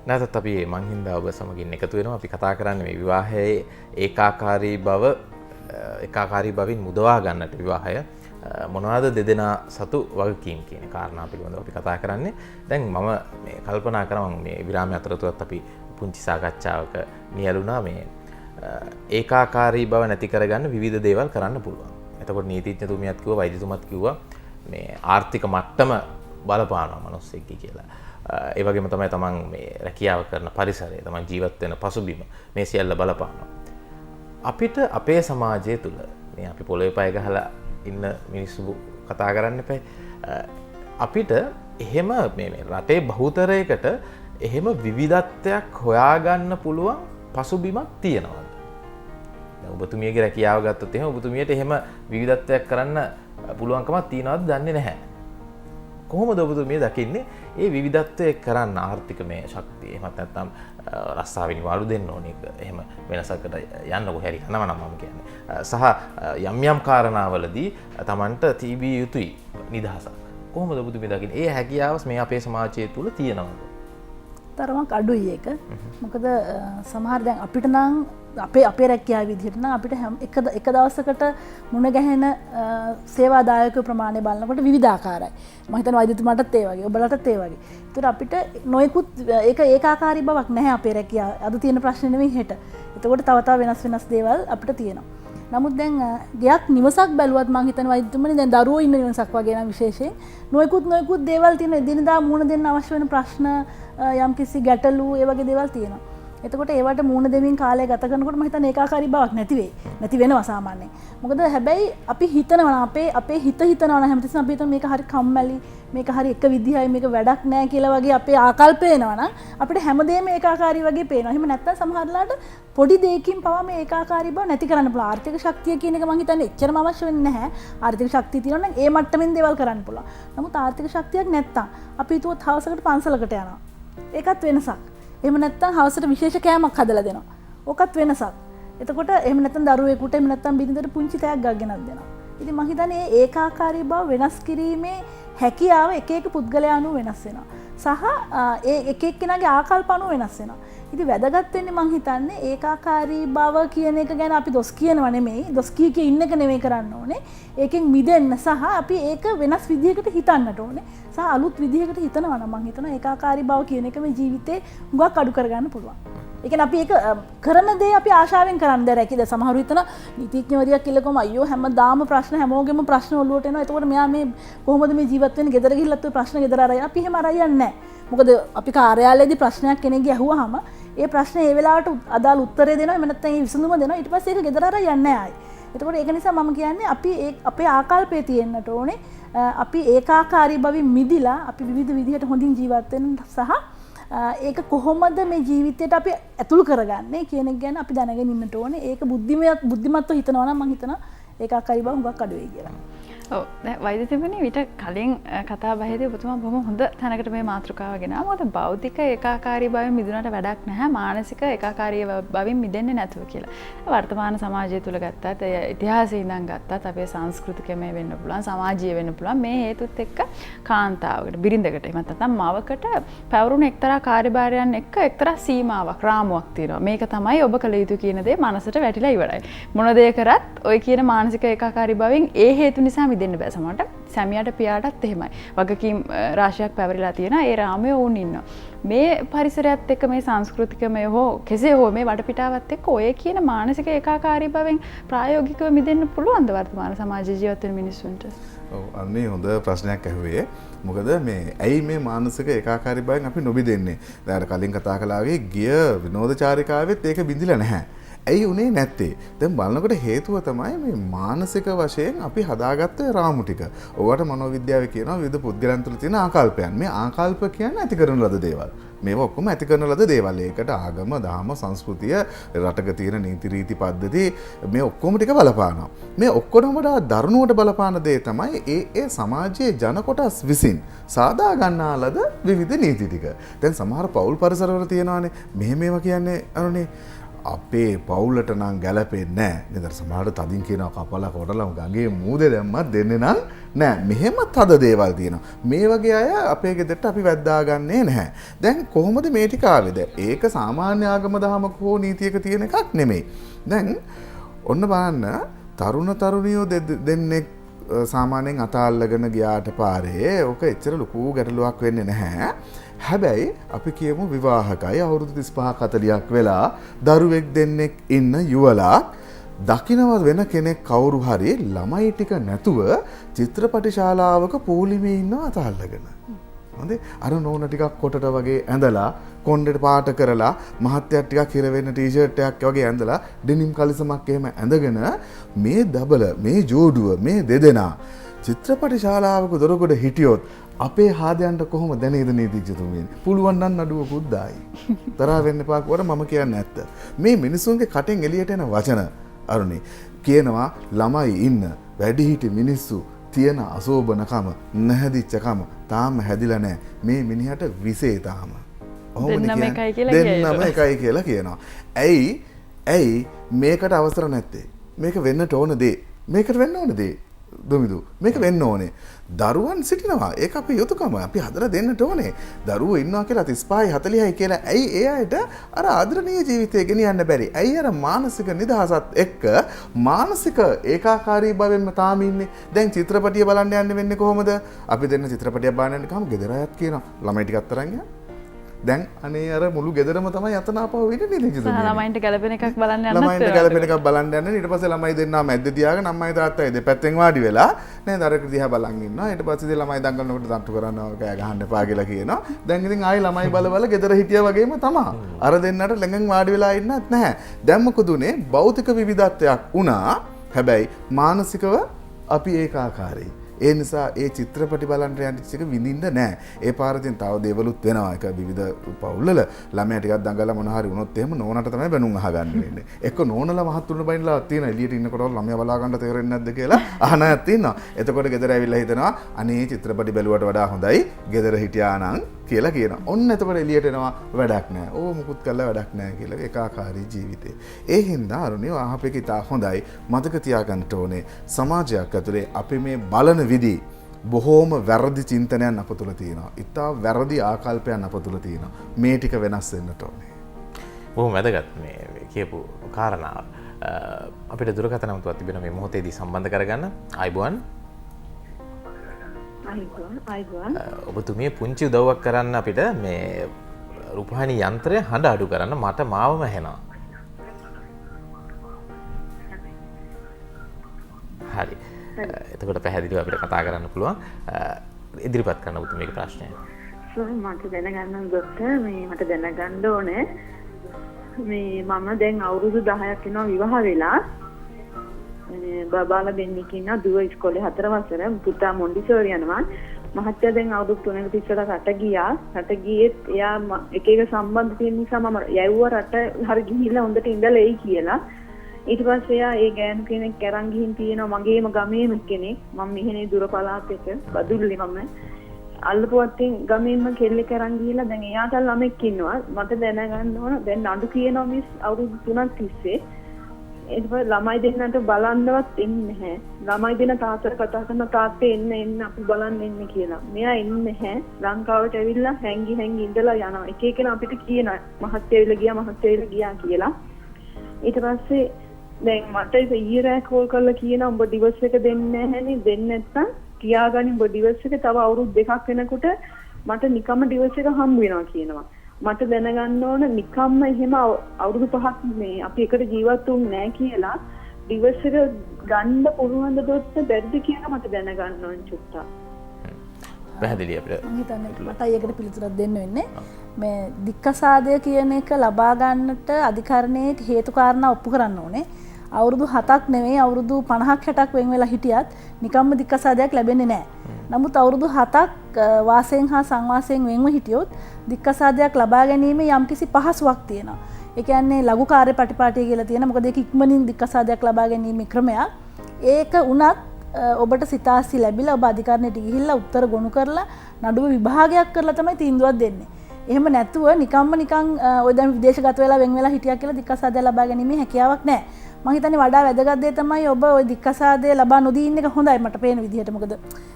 නැතත් අපි මං හින්දා ඔබ සමගින් එකතු වෙනවා. අපි කතා කරන්නේ මේ විවාහයේ ඒකාකාරී බවින් මුදවා ගන්නට විවාහය මොනවද දෙදෙනා සතු වගකීම් කියන කාරණා පිළිබඳව අපි කතා කරන්නේ. දැන් මම මේ කල්පනා කරා මේ විරාමය අතරතුරත් අපි පුංචි සාකච්ඡාවක නියැලුණා මේ ඒකාකාරී බව නැති කරගන්න විවිධ දේවල් කරන්න පුළුවන්. එතකොට නීතිඥතුමියත් කිව්වා වෛද්‍යතුමත් කිව්වා මේ ආර්ථික මට්ටම බලපානවා මිනිස්සෙක්ගේ කියලා. ඒ වගේම තමයි තමන් මේ රැකියාව කරන පරිසරය, තමන් ජීවත් වෙන පසුබිම මේ සියල්ල බලපානවා. අපිට අපේ සමාජය තුළ මේ අපි පොළොවේ පය ගහලා ඉන්න මිනිස්සු කතා කරන්න එපා. අපිට එහෙම මේ රටේ බහුතරයකට එහෙම විවිධත්වයක් හොයාගන්න පුළුවන් පසුබිමක් තියෙනවද? දැන් ඔබතුමියගේ රැකියාව ගත්තොත් එහෙම ඔබතුමියට එහෙම විවිධත්වයක් කරන්න පුළුවන්කමක් තියනවද දන්නේ නැහැ. කොහොමද ඔබතුමිය දකින්නේ ඒ විවිධත්වය කරන්න ආර්ථිකමය ශක්තිය? එහෙමත් නැත්නම් රස්සාවේ නිවාඩු දෙන්න ඕන එක එහෙම වෙනසකට යන්න කොහේ හරි යනවා නම් මම කියන්නේ. සහ යම් යම් කාරණාවලදී Tamanට තිබිය යුතුයි නිදහසක්. කොහොමද ඔබතුමිය දකින්නේ? ඒ හැකියාව මේ අපේ සමාජය තුල තියෙනවද? තරමක් අඩුයි ඒක. මොකද සමහර දැන් අපිට නම් අපේ රැකියාව විදිහට නම් අපිට එක දවසකට මුණ ගැහෙන සේවාදායක ප්‍රමාණය බලනකොට විවිධාකාරයි. මම හිතනවා වෛද්‍යතුමාටත් ඒ වගේ, ඔබලටත් ඒ වගේ. ඒතර අපිට නොයෙකුත් ඒකාකාරී බවක් නැහැ අපේ රැකියාව. අද තියෙන ප්‍රශ්නේ නෙවෙයි හෙට. එතකොට තව වෙනස් දේවල් අපිට තියෙනවා. නමුත් දැන් ගයක් නිවසක් බැලුවත් මං හිතන වෛද්‍යතුමනි දැන් දරුවෝ ඉන්න නිවසක් වගේ නම් විශේෂයෙන් නොයෙකුත් දේවල් තියෙන එදිනදා මුහුණ දෙන්න අවශ්‍ය වෙන ප්‍රශ්න යම්කිසි ගැටලු ඒ වගේ දේවල් තියෙනවා. එතකොට ඒවට මුහුණ දෙමින් කාලය ගත කරනකොට මම හිතන්නේ ඒකාකාරී බවක් නැති වෙනවා සාමාන්‍යයෙන්. මොකද හැබැයි අපි හිතනවා අපේ හිත හිතනවා නම් හැමතිස්සෙම අපි හිතන මේක හරි කම්මැලි මේක හරි එක විදිහයි මේක වැඩක් නෑ කියලා වගේ අපේ ආකල්ප එනවා නම් අපිට හැමදේම ඒකාකාරී වගේ පේනවා. එහෙම නැත්නම් සමහරලාට පොඩි දෙයකින් පවා මේ ඒකාකාරී බව නැති කරන්න පුළුවන්. ආර්ථික ශක්තිය කියන එක මම හිතන්නේ එච්චරම අවශ්‍ය වෙන්නේ නැහැ. ආර්ථික ශක්තිය තියෙනවා නම් ඒ මට්ටමින් දේවල් කරන්න පුළුවන්. නමුත් ආර්ථික ශක්තියක් නැත්තම් අපි හිතුවොත් හවසකට පන්සලකට යනවා. ඒකත් වෙනසක්. එහෙම නැත්නම් හවසට විශේෂ කෑමක් හදලා දෙනවා. ඕකත් වෙනසක්. එතකොට එහෙම නැත්නම් දරුවෙකුට එහෙම නැත්නම් බිරිඳට පුංචි තෑග්ගක් ගෙනත් දෙනවා. ඉතින් මම හිතන්නේ මේ ඒකාකාරී බව වෙනස් කිරීමේ හැකියාව එක එක පුද්ගලයා අනුව වෙනස් වෙනවා. සහ ඒ එක එක්කෙනාගේ ආකල්ප අනුව වෙනස් වෙනවා. ඉතින් වැදගත් වෙන්නේ මම හිතන්නේ ඒකාකාරී බව කියන එක ගැන අපි දොස් කියනවා නෙමෙයි. දොස් කිය ඉන්න එක නෙමෙයි කරන්න ඕනේ. ඒකෙන් මිදෙන්න සහ අපි ඒක වෙනස් විදිහකට හිතන්නට ඕනේ. සහ අලුත් විදිහකට හිතනවා නම් මම හිතනවා ඒකාකාරී බව කියන එක මේ ජීවිතේ හුඟක් අඩු කරගන්න පුළුවන්. ඒ කියන්නේ අපි ඒක කරන දේ අපි ආශාවෙන් කරන්න දැරකිද සමහරු හිතන නීතිඥවරියක් කිල්ලකම අයියෝ හැමදාම ප්‍රශ්න හැමෝගෙම ප්‍රශ්න ඔළුවට එනවා. එතකොට මෙයා මේ කොහොමද මේ ජීවත් වෙන්නේ? ගෙදර ගිහිල්ලත් ඔය ප්‍රශ්න ගෙදර අරගෙන අපි එහෙම අරයන්නේ නැහැ. මොකද අපි කාර්යාලයේදී ප්‍රශ්නයක් කෙනෙක්ගේ අහුවාම ඒ ප්‍රශ්නේ ඒ වෙලාවට අදාළ උත්තරේ දෙනවා. එහෙම නැත්නම් ඒ විසඳුම දෙනවා. ඊට පස්සේ ඒක ගෙදර අරයන්නේ නැහැ ආයි. එතකොට ඒක නිසා මම කියන්නේ අපි අපේ ආකල්පයේ තියෙන්නට ඕනේ. අපි ඒකාකාරී බවින් මිදිලා අපි විවිධ විදිහට හොඳින් ජීවත් වෙන්න සහ ඒක කොහොමද මේ ජීවිතයට අපි ඇතුල් කරගන්නේ කියන එක ගැන අපි දැනගෙන ඉන්නට ඕනේ. ඒක බුද්ධිමත්ව හිතනවා නම් මම හිතනවා ඒකාකාරී බව හුඟක් අඩු වෙයි කියලා. ඔව් දැන් වෛද්‍යතුමනි විතර කලින් කතා බහේදී ඔබතුමා බොහොම හොඳ තැනකට මේ මාතෘකාව ගෙනාවා. මොකද භෞතික ඒකාකාරී බවෙන් මිදුණාට වැඩක් නැහැ. මානසික ඒකාකාරී බවෙන් මිදෙන්නේ නැතුව කියලා. වර්තමාන සමාජය තුල ගත්තත් ඉතිහාසයේ ඉඳන් ගත්තත් අපේ සංස්කෘතිකමය වෙන්න පුළුවන්, සමාජීය වෙන්න පුළුවන්. මේ හේතුත් එක්ක කාන්තාවකට, බිරිඳකට, එහෙම නැත්නම් මවකට පැවරුණු එක්තරා කාර්යභාරයන් එක්ක එක්තරා සීමාවක්, රාමුවක් තියෙනවා. මේක තමයි ඔබ කළ යුතු කියන දේ මනසට වැටිලා ඉවරයි. මොන දේ කරත් ඔය කියන මානසික ඒකාකාරී බවෙන් ඒ හේතු නිසා දෙන්න බෑ. සමහරට සැමියාට පියාටත් එහෙමයි. වගකීම් රාශියක් පැවරිලා තියෙනවා. ඒ රාමයේ වුන් ඉන්නවා. මේ පරිසරයත් එක්ක මේ සංස්කෘතිකමය හෝ කෙසේ හෝ මේ වටපිටාවත් එක්ක ඔය කියන මානසික ඒකාකාරී බවෙන් ප්‍රායෝගිකව මිදෙන්න පුළුවන්ද වර්තමාන සමාජයේ ජීවත් වෙන මිනිස්සුන්ට? ඔව් අන්නේ හොඳ ප්‍රශ්නයක් ඇහුවේ. මොකද මේ ඇයි මේ මානසික ඒකාකාරී බවෙන් අපි නොබිදෙන්නේ? දැන් අර කලින් කතා කළා වගේ ගිය විනෝදචාරිකාවෙත් ඒක බිඳිලා නැහැ. ඇයි උනේ නැත්තේ? දැන් බලනකොට හේතුව තමයි මේ මානසික වශයෙන් අපි හදාගත්ත රාමු ටික. ඔයාට මනෝවිද්‍යාවේ කියනවා විවිධ පුද්ගලයන් තුළ තියෙන ආකල්පයන්. මේ ආකල්ප කියන්නේ ඇති කරන ලද දේවල්. මේවා ඔක්කොම ඇති කරන ලද දේවල්. ඒකට ආගම, දහම, සංස්කෘතිය, රටක තියෙන නීති රීති පද්ධති මේ ඔක්කොම ටික බලපානවා. මේ ඔක්කොම වඩා දරුණුවට බලපාන දේ තමයි ඒ සමාජයේ ජන කොටස් විසින් සාදා ගන්නා ලද විවිධ නීති ටික. දැන් සමහර පෞල් පරිසරවල තියෙනවානේ මේවා කියන්නේ අරනේ අපේ පවුලට නම් ගැලපෙන්නේ නැහැ. නේද? සමහරට තදින් කියනවා කපලා කොටලා ගඟේ මූදේ දැම්මත් දෙන්නේ නම් නෑ. මෙහෙම තද දේවල් තියෙනවා. මේ වගේ අය අපේ ගෙදරට අපි වැද්දාගන්නේ නැහැ. දැන් කොහොමද මේ ටික ආවේද? ඒක සාමාන්‍ය ආගම දහමක හෝ නීතියක තියෙන එකක් නෙමෙයි. දැන් ඔන්න බලන්න තරුණ තරුණියෝ දෙන්නෙක් සාමාන්‍යයෙන් අතාල්ලගෙන ගියාට පාරේ ඕක එච්චර ලොකු ගැටලුවක් වෙන්නේ නැහැ. හැබැයි අපි කියමු විවාහකයි අවුරුදු 35 40ක් වෙලා දරුවෙක් දෙන්නෙක් ඉන්න යුවලක් දකින්නව වෙන කෙනෙක් කවුරු හරි ළමයි ටික නැතුව චිත්‍රපට ශාලාවක පොලිමේ ඉන්නවා අතල්ලාගෙන. හොඳේ අර නෝන ටිකක් කොටට වගේ ඇඳලා කොණ්ඩේට පාට කරලා මහත්යක් ටිකක් හිර වෙන්න ටී-ෂර්ට් එකක් වගේ ඇඳලා ඩෙනිම් කලිසමක් එහෙම ඇඳගෙන මේ දබල මේ ජෝඩුව මේ දෙදෙනා චිත්‍රපට ශාලාවක දොරගොඩ හිටියොත් අපේ හාදයන්ට කොහොම දැනේද නීතිඥතුමියනි? පුළුවන් නම් නඩුවකුත් දායි. තරහ වෙන්න එපා කොට මම කියන්නේ ඇත්ත. මේ මිනිසුන්ගේ කටෙන් එළියට එන වචන අරුණි කියනවා ළමයි ඉන්න වැඩිහිටි මිනිස්සු තියෙන අසෝබනකම නැහැදිච්චකම තාම හැදිලා නැහැ. මේ මිනිහට විසේ තාම. දෙන්නම එකයි කියලා කියනවා. ඇයි මේකට අවසර නැත්තේ? මේක වෙන්නට ඕන දේ. මේකට වෙන්න ඕන දේ. දුමිදු මේක වෙන්න ඕනේ. දරුවන් සිටිනවා. ඒක අපේ යුතුයකම. අපි හදලා දෙන්නට ඕනේ. දරුවෝ ඉන්නවා කියලා 35යි 40යි කියලා ඇයි ඒ අයට අර ආදරණීය ජීවිතය ගෙනියන්න බැරි? ඇයි අර මානසික නිදහසත් එක්ක මානසික ඒකාකාරී භවෙන්ම තාම ඉන්නේ? දැන් චිත්‍රපටිය බලන්න යන්න වෙන්නේ කොහොමද? අපි දෙන්න චිත්‍රපටියක් බලන්න යනකම් ගෙදර අයත් කියනවා ළමයි ටිකක් තරන් ගියා. දැන් අනේ අර මුළු ගෙදරම තමයි යතනාපව වෙන්නේ නේද කිසිද ළමයින්ට ගැලපෙන එකක් බලන්න යන්නත් ළමයින්ට ගැලපෙන එකක් බලන්න යන්නේ ඊට පස්සේ ළමයි දෙන්නා මැද්ද තියාගෙන අම්මයි තාත්තයි දෙපැත්තෙන් වාඩි වෙලා නේද අර දිහා බලන් ඉන්නවා ඊට පස්සේ ලමයි දඟලනකොට තට්ටු කරනවා කෑ ගහන්න එපා කියලා කියනවා දැන් ඉතින් ආයි ළමයි බල ගෙදර හිටියා වගේම තමයි අර දෙන්නට ළඟින් වාඩි වෙලා ඉන්නත් නැහැ දැන් මොකද උනේ භෞතික විවිධත්වයක් වුණා හැබැයි මානසිකව අපි ඒකාකාරයි ඒ නිසා ඒ චිත්‍රපටි බලන්න යන්න ටික විඳින්න නැහැ. ඒ පාරෙන් තව දේවලුත් වෙනවා. ඒක විවිධ පවුල්වල ළමයා ටිකක් දඟලලා මොන හරි වුණොත් එහෙම නෝනට තමයි බැනුම් අහගන්න වෙන්නේ. එක්ක නෝනලා මහත්තුරුන බයින්ලා තියෙන එළියට ඉන්නකොට ළමයා බලා ගන්න තේරෙන්නේ නැද්ද කියලා අහන අයත් තියෙනවා. එතකොට ගෙදර ඇවිල්ලා හිතනවා අනේ චිත්‍රපටි බැලුවට වඩා හොඳයි ගෙදර හිටියා නම් කියලා කියනවා. ඔන්න එතකොට එළියට එනවා වැඩක් නැහැ. ඕ මුකුත් කළා වැඩක් නැහැ කියලා ඒකාකාරී ජීවිතේ. ඒ හින්දා අරුණිය ආහපේක ඉතා හොඳයි. මතක තියාගන්න ඕනේ සමාජයක් ඇතුලේ අපි මේ බලන විදි බොහෝම වැරදි චින්තනයන් අප තුළ තියෙනවා. ඉතා වැරදි ආකල්පයන් අප තුළ තියෙනවා. මේ ටික වෙනස් වෙන්නට ඕනේ. බොහොම වැදගත් මේ කියපු කාරණාව. අපිට දුරකථන නම්තුවක් තිබෙනවා මේ මොහොතේදී සම්බන්ධ කරගන්න. ආයිබුවන්. ඔබතුමිය පුංචි උදව්වක් කරන්න අපිට මේ රූපවාහිනී යන්ත්‍රය හඬ අඩු කරන්න මට මාවම ඇහෙනවා. හරි. එතකොට පැහැදිලිව අපිට කතා කරන්න පුළුවන්. ඉදිරිපත් කරන්න ඔබතුමියගේ ප්‍රශ්නය. මට දැනගන්න දොස්තර මේ මට දැනගන්න ඕනේ මේ මම දැන් අවුරුදු 10ක් වෙනවා විවාහ වෙලා. බබාලා දෙන්නෙක් ඉන්නවා දුව ඉස්කෝලේ 4 වසර පුතා මොන්ටිසෝරි යනවා මහත්තයා දැන් අවුරුදු 3කට ඉස්සරහ රට ගියා රට ගියේත් එයා එක එක සම්බන්ධ තියෙන නිසා මම යවුවා රට හරි ගිහිල්ලා හොඳට ඉඳලා එයි කියලා ඊට පස්සේ එයා ඒ ගෑනු කෙනෙක් අරන් ගිහින් තියෙනවා මගේම ගමේම කෙනෙක් මම මෙහෙනේ දුර පළාතක බදුල්ලි මම අල්ලපුවත්ින් ගමේම කෙල්ලෙක් අරන් ගිහිල්ලා දැන් එයාට ළමෙක් ඉන්නවා මට දැනගන්න ඕන දැන් නඩු කියනවා මිස් අවුරුදු 3ක් තිස්සේ ඒක ළමයි දෙන්නට බලන්නවත් එන්නේ නැහැ. ළමයි දෙන්න තාත්තට කතා කරන තාත්තේ එන්න අපි බලන්න එන්නේ කියලා. මෙයා එන්නේ නැහැ. ලංකාවට ඇවිල්ලා හැංගි ඉඳලා යනවා. එක එකන අපිට කියන මහත්තයා ඇවිල්ලා ගියා කියලා. ඊට පස්සේ දැන් මට ඊයේ කෝල් කරලා කියන උඹ ඩිවෝස් එක දෙන්නේ නැහැනේ දෙන්නේ නැත්තම් කියාගනි උඹ ඩිවෝස් එක තව අවුරුදු 2ක් වෙනකොට මට නිකම්ම ඩිවෝස් එක හම්බ වෙනවා කියනවා. මට දැනගන්න ඕන නිකම්ම එහෙම අවුරුදු 5ක් මේ අපි එකට ජීවත් වුනේ නැහැ කියලා ඩිවෝස් එක ගන්න පුළුවන් ද බැරිද කියලා මට දැනගන්න ඕන චුට්ටක්. පැහැදිලි අපිට. මම හිතන්නේ මට ඒකට පිළිතුරක් දෙන්න වෙන්නේ මේ දික්කසාදය කියන එක ලබා ගන්නට අධිකරණයේ හේතු කාරණා ඔප්පු කරන්න ඕනේ. අවුරුදු 7ක් නෙවෙයි අවුරුදු 50ක් 60ක් වෙන් වෙලා හිටියත් නිකම්ම දික්කසාදයක් ලැබෙන්නේ නැහැ. නමුත් අවුරුදු 7ක් වාසයෙන් හා සංවාසයෙන් වෙන්ව හිටියොත් දික්කසාදයක් ලබා ගැනීම යම්කිසි පහසුවක් තියෙනවා. ඒ කියන්නේ ලඝු කාර්ය පටිපාටිය කියලා තියෙන. මොකද ඒක ඉක්මනින් දික්කසාදයක් ලබා ගැනීමේ ක්‍රමයක්. ඒක උනත් ඔබට සිතාසි ලැබිලා ඔබ අධිකරණයට ගිහිල්ලා උත්තර ගොනු කරලා නඩුව විභාගයක් කරලා තමයි තීන්දුවක් දෙන්නේ. එහෙම නැතුව නිකම්ම නිකන් ඔය දැන් විදේශගත වෙලා වෙන් වෙලා හිටියා කියලා දික්කසාදය ලබා ගැනීමේ හැකියාවක් නැහැ. මම හිතන්නේ වඩා වැදගත් දේ තමයි ඔබ ওই දික්කසාදය ලබා නොදී ඉන්න එක හොඳයි මට පේන විදිහට. මොකද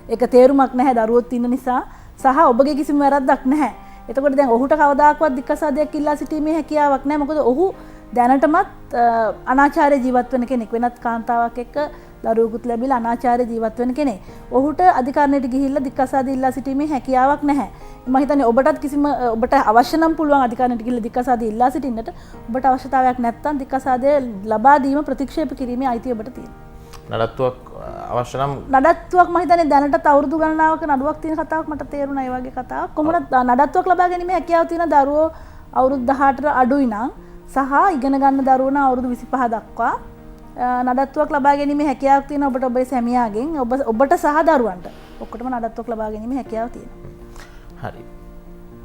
ඒක තේරුමක් නැහැ දරුවොත් ඉන්න නිසා සහ ඔබගේ කිසිම වැරද්දක් නැහැ. එතකොට දැන් ඔහුට කවදාකවත් දික්කසාදයක් ඉල්ලා සිටීමේ හැකියාවක් නැහැ. මොකද ඔහු දැනටමත් අනාචාරය ජීවත් වෙන කෙනෙක්. වෙනත් කාන්තාවක් එක්ක දරුවෙකුත් ලැබිලා අනාචාරය ජීවත් වෙන කෙනෙක්. ඔහුට අධිකරණයට ගිහිල්ලා දික්කසාදය ඉල්ලා සිටීමේ හැකියාවක් නැහැ. මම හිතන්නේ ඔබටත් කිසිම ඔබට අවශ්‍ය නම් පුළුවන් අධිකරණයට ගිහිල්ලා දික්කසාදය ඉල්ලා සිටින්නට. ඔබට අවශ්‍යතාවයක් නැත්නම් දික්කසාදය ලබා දීම ප්‍රතික්ෂේප කිරීමේ අයිතිය ඔබට තියෙනවා. නඩත්තුවක් අවශ්‍ය නම් නඩත්තුවක් මම හිතන්නේ දැනටත් අවුරුදු ගණනාවක නඩුවක් තියෙන කතාවක් මට තේරුණා ඒ වගේ කතාවක්. කොහොමද නඩත්තුවක් ලබා ගැනීමේ හැකියාව තියෙන දරුවෝ අවුරුදු 18ට අඩුයි නම් සහ ඉගෙන ගන්න දරුවෝ නම් අවුරුදු 25 දක්වා නඩත්තුවක් ලබා ගැනීමේ හැකියාවක් තියෙන ඔබට ඔබේ සැමියාගෙන් ඔබට සහ දරුවන්ට ඔක්කොටම නඩත්තුවක් ලබා ගැනීමේ හැකියාව තියෙනවා. හරි.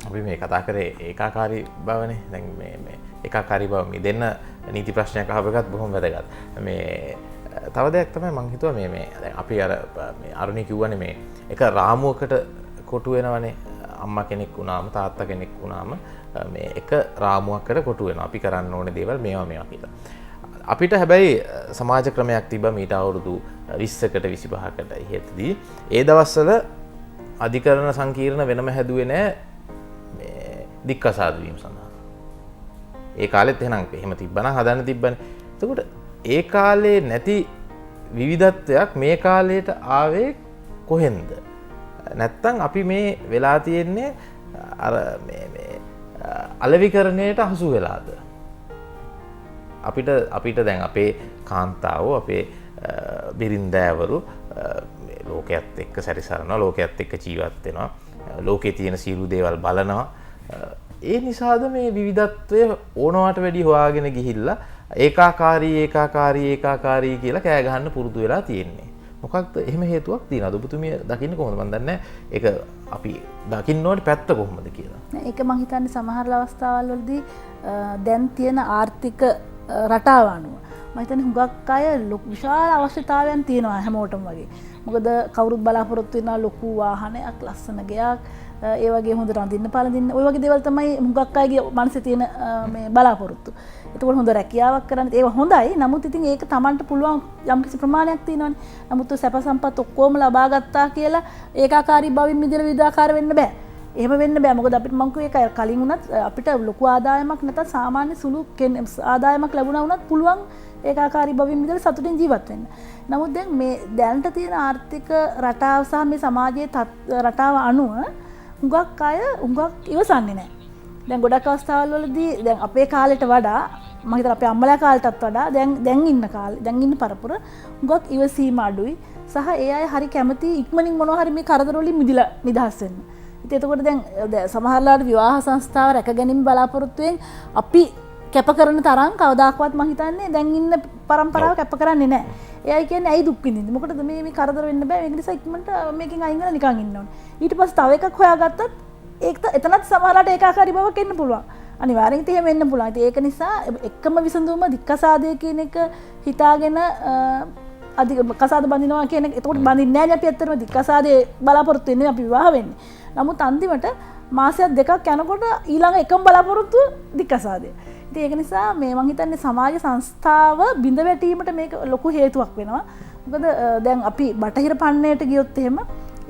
අපි මේ කතා කරේ ඒකාකාරී බවනේ. දැන් මේ ඒකාකාරී බව මේ දෙන්න නීති ප්‍රශ්නයක් අහපගත් බොහොම වැදගත්. මේ තව දෙයක් තමයි මම හිතුවා මේ දැන් අපි අර මේ අරුණි කිව්වනේ මේ එක රාමුවකට කොටු වෙනවනේ අම්මා කෙනෙක් වුණාම තාත්තා කෙනෙක් වුණාම මේ එක රාමුවකට කොටු වෙනවා. අපි කරන්න ඕනේ දේවල් මේවා කියලා. අපිට හැබැයි සමාජ ක්‍රමයක් තිබ්බ මීට අවුරුදු 20කට 25කට ඉහතදී ඒ දවස්වල අධිකරණ සංකීර්ණ වෙනම හැදුවේ නෑ මේ දික්කසාද වීම සඳහා. ඒ කාලෙත් එහෙම තිබ්බනම් හදන්න තිබ්බනේ. එතකොට ඒ කාලේ නැති විවිධත්වයක් මේ කාලයට ආවේ කොහෙන්ද? නැත්තම් අපි මේ වෙලා තියෙන්නේ අර මේ අලෙවිකරණයට අහසු වෙලාද? අපිට දැන් අපේ කාන්තාවෝ අපේ බිරින්දෑවරු ලෝකයේත් එක්ක සැරිසරනවා, ලෝකයේත් එක්ක ජීවත් වෙනවා, ලෝකේ තියෙන සියලු දේවල් බලනවා. ඒ නිසාද මේ විවිධත්වය ඕනවට වැඩි හොයාගෙන ගිහිල්ලා ඒකාකාරී කියලා කෑ ගහන්න පුරුදු වෙලා තියෙන්නේ. මොකක්ද එහෙම හේතුවක් තියෙනවද? ඔබතුමිය දකින්නේ කොහොමද? මම දන්නේ ඒක අපි දකින්න ඕනේ පැත්ත කොහොමද කියලා. ඒක මම හිතන්නේ සමහර අවස්ථාවල් වලදී දැන් තියෙන ආර්ථික රටාව අනුව මම හිතන්නේ හුඟක් අය විශාල අවශ්‍යතාවයන් තියෙනවා හැමෝටම වගේ. මොකද කවුරුත් බලාපොරොත්තු වෙනවා ලොකු වාහනයක්, ලස්සන ගෙයක්, ඒ වගේ හොඳ රඳින්න පළඳින්න, ওই වගේ දේවල් තමයි හුඟක් අයගේ මනසේ තියෙන මේ බලාපොරොත්තු. ඒකවල හොඳ රැකියාවක් කරන්න ඒව හොඳයි. නමුත් ඉතින් ඒක Tamanට පුළුවන් යම්කිසි ප්‍රමාණයක් තියෙනවානේ. නමුත් සැප සම්පත් ඔක්කොම ලබා ගත්තා කියලා ඒකාකාරී භවින් මිදෙලා විවිධාකාර වෙන්න බෑ. එහෙම වෙන්න බෑ. මොකද අපිට මං කිව්වේ ඒක කලින් උනත් අපිට ලොකු ආදායමක් නැත්නම් සාමාන්‍ය සුළු ආදායමක් ලැබුණා වුණත් පුළුවන් ඒකාකාරී භවින් මිදෙලා සතුටින් ජීවත් වෙන්න. නමුත් දැන් මේ දැනට තියෙන ආර්ථික රටාව සහ මේ සමාජයේ රටාව අනුව හුඟක් අය හුඟක් ඉවසන්නේ නැහැ. දැන් ගොඩක් අවස්ථාවල් වලදී දැන් අපේ කාලෙට වඩා මම හිතන අපේ අම්මලා කාලටත් වඩා දැන් ඉන්න පරපුර හුඟක් ඉවසීම අඩුයි සහ ඒ අය හරි කැමති ඉක්මනින් මොනවා හරි මේ කරදර වලින් මිදලා නිදහස් වෙන්න. ඉතින් එතකොට දැන් සමහරලාට විවාහ සංස්ථාව රැක ගැනීම බලාපොරොත්තුෙන් අපි කැප කරන තරම් කවදාකවත් මම හිතන්නේ දැන් ඉන්න පරම්පරාව කැප කරන්නේ නැහැ. එයයි කියන්නේ ඇයි දුක් විඳින්නේ? මොකටද මේ කරදර වෙන්න බෑ. ඒක නිසා ඉක්මනට මේකෙන් අයින් වෙලා නිකන් ඉන්න ඕනේ. ඊට පස්සේ තව එකක් හොයාගත්තත් ඒක එතනත් සමහරලාට ඒකාකාරී බවක් එන්න පුළුවන්. අනිවාර්යෙන් ඉතින් එහෙම වෙන්න පුළුවන්. ඉතින් ඒක නිසා එකම විසඳුම දික්කසාදය කියන එක හිතාගෙන අධික කසාද බඳිනවා කියන එක. එතකොට බඳින්නේ නැහැ නේ අපි ඇත්තටම දික්කසාදේ බලාපොරොත්තු වෙන්නේ අපි විවාහ වෙන්නේ. නමුත් අන්තිමට මාසයක් දෙකක් යනකොට ඊළඟ එකම බලාපොරොත්තුව දික්කසාදය. ඉතින් ඒක නිසා මේ මං හිතන්නේ සමාජ සංස්ථාව බිඳ වැටීමට මේක ලොකු හේතුවක් වෙනවා. මොකද දැන් අපි බටහිර පන්නයට ගියොත් එහෙම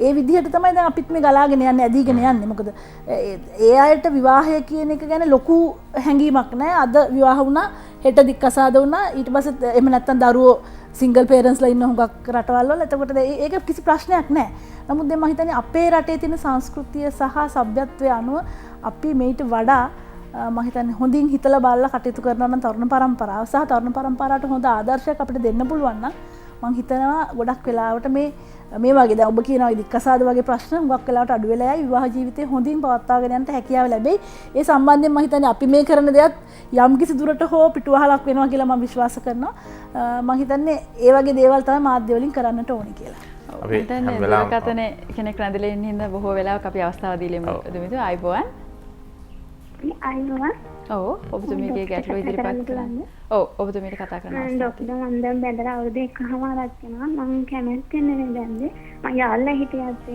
ඒ විදිහට තමයි දැන් අපිත් මේ ගලාගෙන යන්නේ, ඇදීගෙන යන්නේ. මොකද ඒ අයට විවාහය කියන එක ගැන ලොකු හැඟීමක් නැහැ. අද විවාහ වුණා, හෙට දික්කසාද වුණා, ඊට පස්සේ එහෙම නැත්තම් දරුවෝ සිංගල් පේරන්ට්ස්ලා ඉන්න හුඟක් රටවල් වල. එතකොට ඒක කිසි ප්‍රශ්නයක් නැහැ. නමුත් දැන් මම හිතන්නේ අපේ රටේ තියෙන සංස්කෘතිය සහ සભ્યත්වය අනුව අපි මේට වඩා මම හිතන්නේ හොඳින් හිතලා බලලා කටයුතු කරනවා නම් තරුණ පරම්පරාව සහ තරුණ පරම්පරාවට හොඳ ආදර්ශයක් අපිට දෙන්න පුළුවන් නම් මම හිතනවා ගොඩක් වෙලාවට මේ වගේ දැන් ඔබ කියනවා දික්කසාද වගේ ප්‍රශ්න හුඟක් වෙලාවට අඩු වෙලා යයි විවාහ ජීවිතේ හොඳින් පවත්වාගෙන යන්න හැකියාව ලැබෙයි. ඒ සම්බන්ධයෙන් මම හිතන්නේ අපි මේ කරන දේත් යම්කිසි දුරට හෝ පිටුවහලක් වෙනවා කියලා මම විශ්වාස කරනවා. මම හිතන්නේ ඒ වගේ දේවල් තමයි මාධ්‍ය වලින් කරන්නට ඕනේ කියලා. අපි හැම වෙලාවෙම කතනේ කෙනෙක් රැඳිලා ඉන්න හින්දා බොහෝ වෙලාවක අපි අවස්ථාව දීලෙමු. දුමිතු ආයිබෝවන්. අයිනවා. ඔව් ඔබතුමීගේ ගැටලුව ඉදිරිපත් කරන්න. ඔව් ඔබතුමීට කතා කරන්න අවස්ථාවක් ඩොක්ටර් මම දැන් බැලලා අවුරුදු එකමාරක් වෙනවා. මම කැමති වෙන්නේ දැන්ද. මම යාළුවා හිටියත්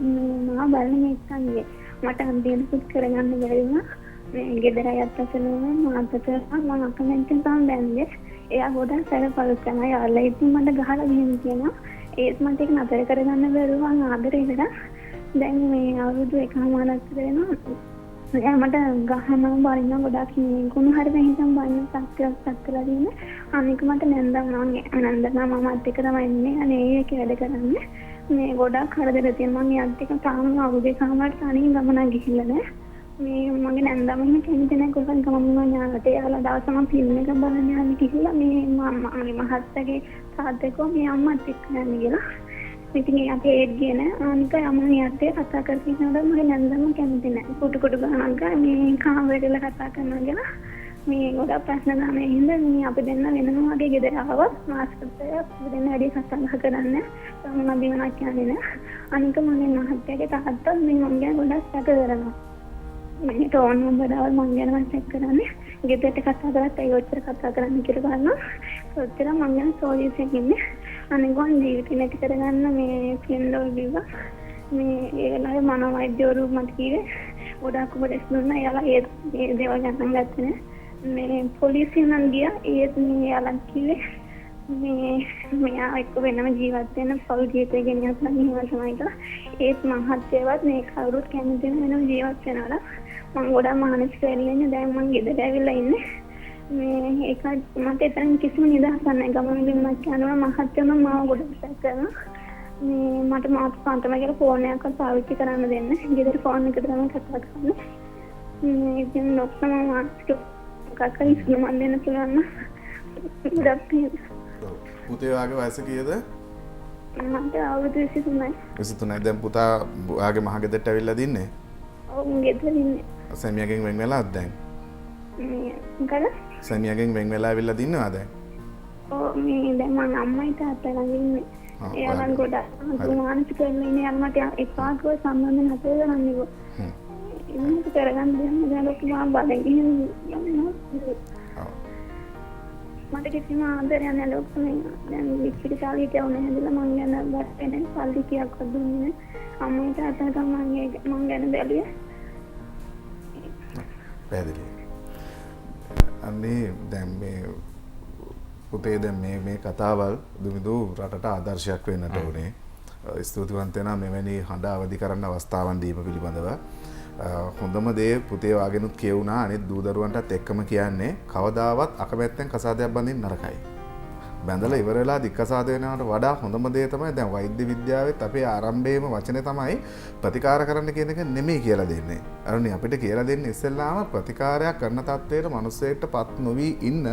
මම බලන්න මේකන්නේ. මට අන්තිම පුත් කරගන්න බැරි වුණා. මේ ගෙදර යත් අසලුම මාතට මම අකමැති තමයි දැන්ද. එයා ගොඩක් සැලපලුත් තමයි යාළුවා ඉතින් මට ගහලා ගිහින් කියනවා. ඒත් මට ඒක නතර කරගන්න බැරුව මම ආදරේ වෙලා දැන් මේ අවුරුදු එකමාරක් වෙනවා. මට ගහනවා බලින්න ගොඩක් කුණු හරි වෙහින් බලින්න සක්කලා දින අනික මට නැන්දා මමත් එක්ක තමයි ඉන්නේ අනේ ඒක වැඩ කරන්නේ මේ ගොඩක් හරදර තියෙන මම යත් එක තාම අවුරුදු එකමාරට තනියෙන් ගමනක් ගිහිල්ලා නැහැ මේ මගේ නැන්දාම ඉන්න කෙනෙක් නැහැ කොහොමද ගමන යාලට යාලා දවසම ෆිල්ම් එක බලන්න යන්න ගිහිල්ලා මේ මහත්තයාගේ තාත්තේකෝ මේ අම්මත් එක්ක යන්නේ කියලා ඉතින් අපි ඒත් කියන අනික යමන යත්තේ කතා කරපිනවද මගේ නැන්දම කැමති නැහැ කුටු ගානක් මේ කාමරේට කතා කරනවා කියලා මේ ගොඩක් ප්‍රශ්න ගන්න හින්දා මේ අපි දෙන්න වෙනම වගේ ගෙදර ආවත් මාස්ටර්ට අපි දෙන්න වැඩි කතා කරන්නේ මම බිමනක් කියන්නේ නැහැ අනික මගේ මහත්තයාගේ තාත්තා මේ මම ගැන ගොඩක් සැක කරනවා මේ ටෝන් නම්බරවල් මම ගැන චෙක් කරන්නේ ගෙදරට කතා කරත් ඒ ඔච්චර කතා කරන්න කියලා බලනවා ඔච්චර මම ගැන සෝලියස් එකක් ඉන්නේ අනිගොන් ජීවිතේ නැති කරගන්න මේ ෆිල්ම් වල බිව්වා මේ ඒගොල්ලෝ මනෝ වෛද්‍යවරු මට කිව්වේ ගොඩක් උපදෙස් දුන්නා එයාලා ඒ දේවල් ගණන් ගත්තේ මේ පොලිසියෙන් නම් ගියා ඒත් මේ යාළුවා කිව්වේ මේ මෙයා එක්ක වෙනම ජීවත් වෙන පොල් ජීවිතය ගෙනියන්න නිවල් තමයි කියලා ඒත් මහත්යවත් මේ කවුරුත් කැමති වෙනම ජීවත් වෙනවා මම ගොඩක් මානසික වෙන්නේ දැන් මම ගෙදර ඇවිල්ලා ඉන්නේ මේ ඒක මට එතන කිසිම නිදහසක් නැහැ ගමන බිමක් යනවා මහත්යම මාව ගොඩක් සැක කරනවා මේ මට මාත් පාන්තම කියලා ෆෝන් එකක් පාවිච්චි කරන්න දෙන්න ගෙදර ෆෝන් එකට තමයි කතා කරන්නේ ඉතින් ඩොක්ටර් මම මානසික කක ඉස්ලම දෙන්න පුළුවන් නම් ගොඩක් පුතේ වාගේ වයස කීයද? මට අවුරුදු 23යි. 23යි. දැන් පුතා වාගේ මහගෙදරට ඇවිල්ලා දින්නේ? ඔව් ගෙදර ඉන්නේ. සැමියාගෙන් වෙන් වෙලාද දැන්? මොකද? සැමියාගෙන් වෙන් වෙලා ඇවිල්ලා දින්නවා දැන්? ඔව් මේ දැන් මම අම්මයි තාත්තා ළඟ ඉන්නේ. එයාලන් ගොඩක් මානසික වෙන්නේ යන්නට එපා කියලා සම්බන්ධ නැතේ නන්නේ. ඒක කරගන්න දෙන්න දැන් මම බලන් යනවා. මට කිසිම ආදරයක් නැහැ ලොක්කම. දැන් විශ්වවිද්‍යාලයට යවන්න හැදලා මං යන බස්සේ සල්ලි කීයක් දුන්නේ අම්මයි තාත්තට මං ගැන බැලුවේ. පැහැදිලි. අන්නේ දැන් මේ පුතේ දැන් මේ කතාවල් දුමිදු රටට ආදර්ශයක් වෙන්නට ඕනේ. ස්තුතිවන්ත වෙනවා මෙවැනි හඬ අවදි කරන්න අවස්ථාවන් දීම පිළිබඳව. හොඳම දේ පුතේ වාගෙනුත් කියවුණා අනිත් දූ දරුවන්ටත් එක්කම කියන්නේ කවදාවත් අකමැත්තෙන් කසාදයක් බඳින්න නරකයි. බැඳලා ඉවර වෙලා දික්කසාද වෙනවට වඩා හොඳම දේ තමයි දැන් වෛද්‍ය විද්‍යාවෙත් අපේ ආරම්භයේම වචනේ තමයි ප්‍රතිකාර කරන්න කියන එක නෙමෙයි කියලා දෙන්නේ. අරුණි අපිට කියලා දෙන්නේ ඉස්සෙල්ලාම ප්‍රතිකාරයක් කරන තත්වයට මිනිස්සෙක්ටපත් නොවි ඉන්න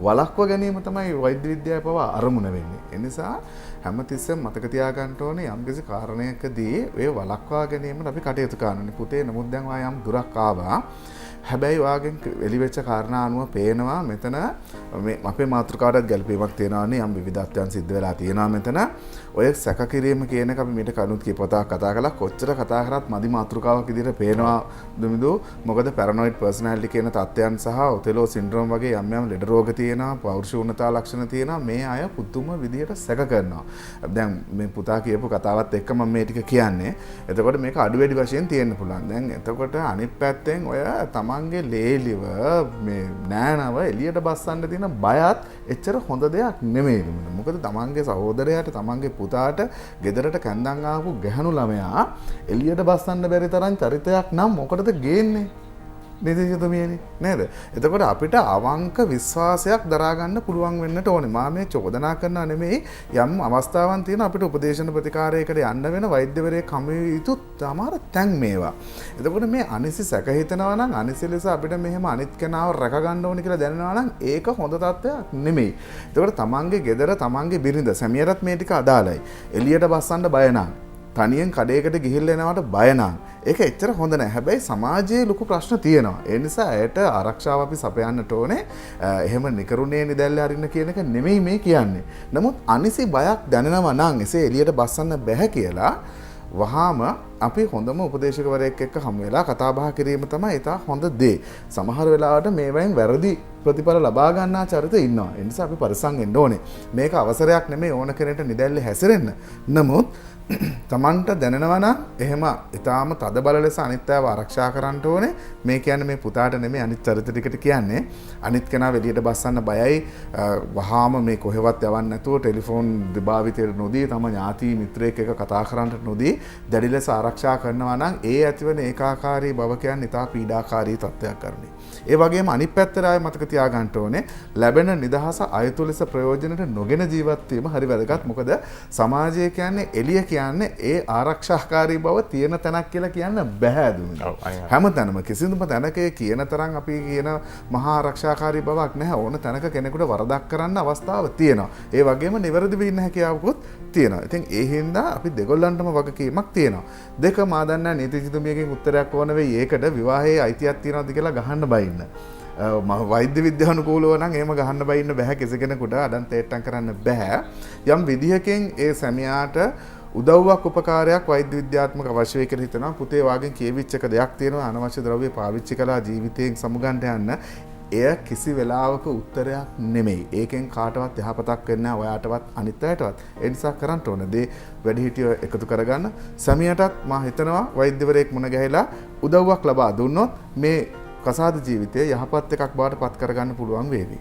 වළක්ව ගැනීම තමයි වෛද්‍ය විද්‍යාවේ පවා අරමුණ වෙන්නේ. ඒ නිසා හැමතිස්සෙම මතක තියාගන්න ඕනේ යම්කිසි කාරණයකදී ඒ වළක්වා ගැනීමට අපි කටයුතු කරන්න. පුතේ නමුත් දැන් වා යම් දුරක් ආවා. හැබැයි වාගෙන් එලිවෙච්ච කාරණා අනුව පේනවා මෙතන මේ අපේ මාතෘකාවටත් ගැළපීමක් තියෙනවානේ යම් විවිධත්වයන් සිද්ධ වෙලා තියෙනවා මෙතන. ඔය සැක කිරීම කියන එක අපි මීට කලින් කීපවතාවක් කතා කළා. කොච්චර කතා කරත් මදි මාතෘකාවක් විදිහට පේනවා දුමිදු. මොකද පැරනොයිඩ් පර්සනැලිටි කියන තත්ත්වයන් සහ ඔතෙලෝ සින්ඩ්‍රෝම් වගේ යම් යම් ලෙඩ රෝග තියෙනවා, පෞරුෂ ඌනතා ලක්ෂණ තියෙනවා. මේ අය පුදුම විදිහට සැක කරනවා. දැන් මේ පුතා කියපු කතාවත් එක්ක මම මේ ටික කියන්නේ. එතකොට මේක අඩු වැඩි වශයෙන් තියෙන්න පුළුවන්. දැන් එතකොට අනිත් පැත්තෙන් ඔය තමන්ගේ ලේලිව මේ නෑනව එළියට බස්සන්න තියෙන බයත් එච්චර හොඳ දෙයක් නෙමෙයි. මොකද තමන්ගේ සහෝදරයාට තමන්ගේ පුතාට ගෙදරට කැන්දන් ආපු ගැහණු ළමයා එළියට බස්සන්න බැරි තරම් චරිතයක් නම් මොකටද ගේන්නේ? නේද නේද? එතකොට අපිට අවංක විශ්වාසයක් දරා ගන්න පුළුවන් වෙන්නට ඕනේ. මා මේ චෝදනා කරනවා නෙමෙයි යම් අවස්ථාවන් තියෙන අපිට උපදේශන ප්‍රතිකාරයකට යන්න වෙන වෛද්‍යවරයෙක් හමු යුතු සමහර තැන් මේවා. එතකොට මේ අනිසි සැක හිතනවා නම් අනිසි ලෙස අපිට මෙහෙම අනිත් කෙනාව රැක ගන්න ඕනේ කියලා දැනනවා නම් ඒක හොඳ තත්ත්වයක් නෙමෙයි. එතකොට තමන්ගේ ගෙදර තමන්ගේ බිරිඳ සැමියටත් මේ ටික අදාළයි. එළියට බස්සන්න බය නම් තනියෙන් කඩේකට ගිහිල්ලා එනවට බය නම් ඒක එච්චර හොඳ නැහැ. හැබැයි සමාජයේ ලොකු ප්‍රශ්න තියෙනවා. ඒ නිසා ඇයට ආරක්ෂාව අපි සපයන්නට ඕනේ. එහෙම නිකරුණේ නිදැල්ල හරින්න කියන එක නෙමෙයි මේ කියන්නේ. නමුත් අනිසි බයක් දැනෙනවා නම් එසේ එළියට බස්සන්න බෑ කියලා වහාම අපි හොඳම උපදේශකවරයෙක් එක්ක හමු වෙලා කතා බහ කිරීම තමයි ඊට හොඳ දේ. සමහර වෙලාවට මේවෙන් වැරදි ප්‍රතිඵල ලබා ගන්නා චරිත ඉන්නවා. ඒ නිසා අපි පරිස්සම් වෙන්න ඕනේ. මේක අවසරයක් නෙමෙයි ඕන කෙනෙක්ට නිදැල්ලේ හැසිරෙන්න. නමුත් තමන්ට දැනෙනවා නම් එහෙම ඊටාම තද බල ලෙස අනිත් අයව ආරක්ෂා කරන්න ඕනේ. මේ කියන්නේ මේ පුතාට නෙමෙයි අනිත් චරිත ටිකට කියන්නේ. අනිත් කෙනා එළියට බස්සන්න බයයි. වහාම මේ කොහෙවත් යවන්න නැතුව ටෙලිෆෝන් භාවිතයට නොදී තම ඥාති මිත්‍රයෙක් එක්ක කතා කරන්නට නොදී දැඩි ලෙස ආරක්ෂා කරනවා නම් ඒ ඇතිවන ඒකාකාරී බව කියන්නේ ඉතා පීඩාකාරී තත්ත්වයක් කරන්නේ. ඒ වගේම අනිත් පැත්තට ආයෙ මතක තියාගන්න ඕනේ ලැබෙන නිදහස අයතු ලෙස ප්‍රයෝජනට නොගෙන ජීවත් වීම හරි වැදගත්. මොකද සමාජය කියන්නේ එළිය කියන්නේ ඒ ආරක්ෂාකාරී බව තියෙන තැනක් කියලා කියන්න බෑ දුමින්. හැමතැනම කිසිදුම තැනක කියන තරම් අපි කියන මහා ආරක්ෂාකාරී බවක් නැහැ. ඕන තැනක කෙනෙකුට වරදක් කරන්න අවස්ථාව තියෙනවා. ඒ වගේම නිවැරදි වෙන්න හැකියාවකුත් තියෙනවා. ඉතින් ඒ හින්දා අපි දෙගොල්ලන්ටම වගකීමක් තියෙනවා. දෙක මා දන්නා නීතිඥතුමියකින් උත්තරයක් ඕන වෙයි. ඒකට විවාහයේ අයිතියක් තියනවාද කියලා ගහන්න බයින්න. වෛද්‍ය විද්‍යානුකූලව නම් එහෙම ගහන්න බයින්න බෑ. කිසි කෙනෙකුට අඩන් තේට්ටම් කරන්න බෑ. යම් විදිහකින් ඒ සැමියාට උදව්වක් උපකාරයක් වෛද්‍ය විද්‍යාත්මක අවශ්‍ය වෙයි කියලා හිතනවා. පුතේ වාගෙන් කියවිච්ච එක දෙයක් තියෙනවා. අනවශ්‍ය ද්‍රව්‍ය පාවිච්චි කළා ජීවිතයෙන් සමුගන්න යන්න. එය කිසි වෙලාවක උත්තරයක් නෙමෙයි. ඒකෙන් කාටවත් යහපතක් වෙන්නේ නැහැ. ඔයාටවත් අනිත් අයටවත්. ඒ නිසා කරන්න ඕන දේ වැඩිහිටියෝ එකතු කරගන්න. සැමියටත් මා හිතනවා වෛද්‍යවරයෙක් මුණ ගැහිලා උදව්වක් ලබා දුන්නොත් මේ කසාද ජීවිතය යහපත් එකක් බවට පත් කරගන්න පුළුවන් වේවි.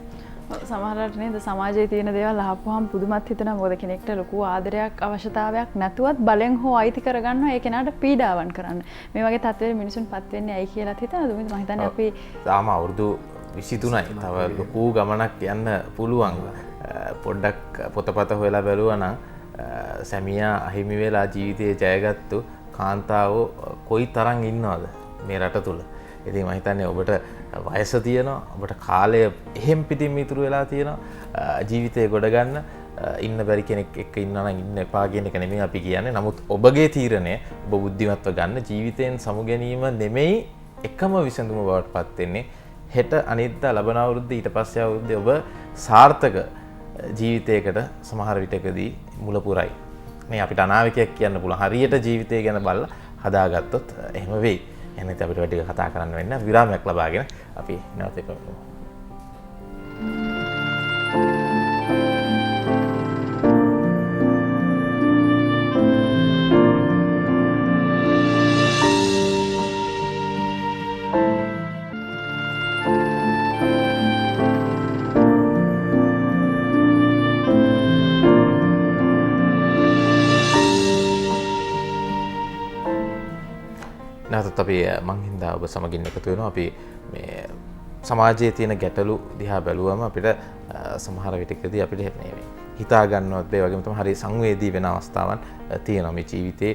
සමහරවිට නේද සමාජයේ තියෙන දේවල් අහපුවාම පුදුමත් හිතෙනවා. මොකද කෙනෙක්ට ලොකු ආදරයක් අවශ්‍යතාවයක් නැතුවත් බලෙන් හෝ අයිති කරගන්නවා ඒ කෙනාට පීඩාවන් කරන්න. මේ වගේ තත්ත්වෙට මිනිසුන්පත් වෙන්නේ ඇයි කියලාත් හිතනවා. දුමිත් මම හිතන්නේ අපි තාම අවුරුදු 23යි. තව ලොකු ගමනක් යන්න පුළුවන්. පොඩ්ඩක් පොතපත හොයලා බැලුවා නම් සැමියා අහිමි වෙලා ජීවිතේ ජයගත්තු කාන්තාවෝ කොයි තරම් ඉන්නවද මේ රට තුල. ඉතින් මම හිතන්නේ ඔබට වයස තියෙනවා, ඔබට කාලය එහෙම් පිටින් ඉතුරු වෙලා තියෙනවා. ජීවිතේ ගොඩ ගන්න ඉන්න බැරි කෙනෙක් එක්ක ඉන්නවා නම් ඉන්න එපා කියන එක නෙමෙයි අපි කියන්නේ. නමුත් ඔබගේ තීරණය ඔබ බුද්ධිමත්ව ගන්න. ජීවිතයෙන් සමු ගැනීම නෙමෙයි එකම විසඳුම බවට පත් වෙන්නේ. හෙට අනිද්දා ලබන අවුරුද්ද ඊට පස්සේ අවුරුද්දේ ඔබ සාර්ථක ජීවිතයකට සමහර විටකදී මුල පුරයි. මේ අපිට අනාවැකියක් කියන්න පුළුවන්. හරියට ජීවිතය ගැන බලලා හදාගත්තොත් එහෙම වෙයි. එහෙනම් අපිට වැඩි කතා කරන්න වෙන්නේ විරාමයක් ලබාගෙන අපි නැවත එකතු වෙමු. නැවතත් අපි මං හින්දා ඔබ සමගින් එකතු වෙනවා. අපි මේ සමාජයේ තියෙන ගැටලු දිහා බැලුවම අපිට සමහර විටකදී අපිට මේ හිතා ගන්නවත් ඒ වගේම තමයි හරි සංවේදී වෙන අවස්ථාවන් තියෙනවා මේ ජීවිතේ.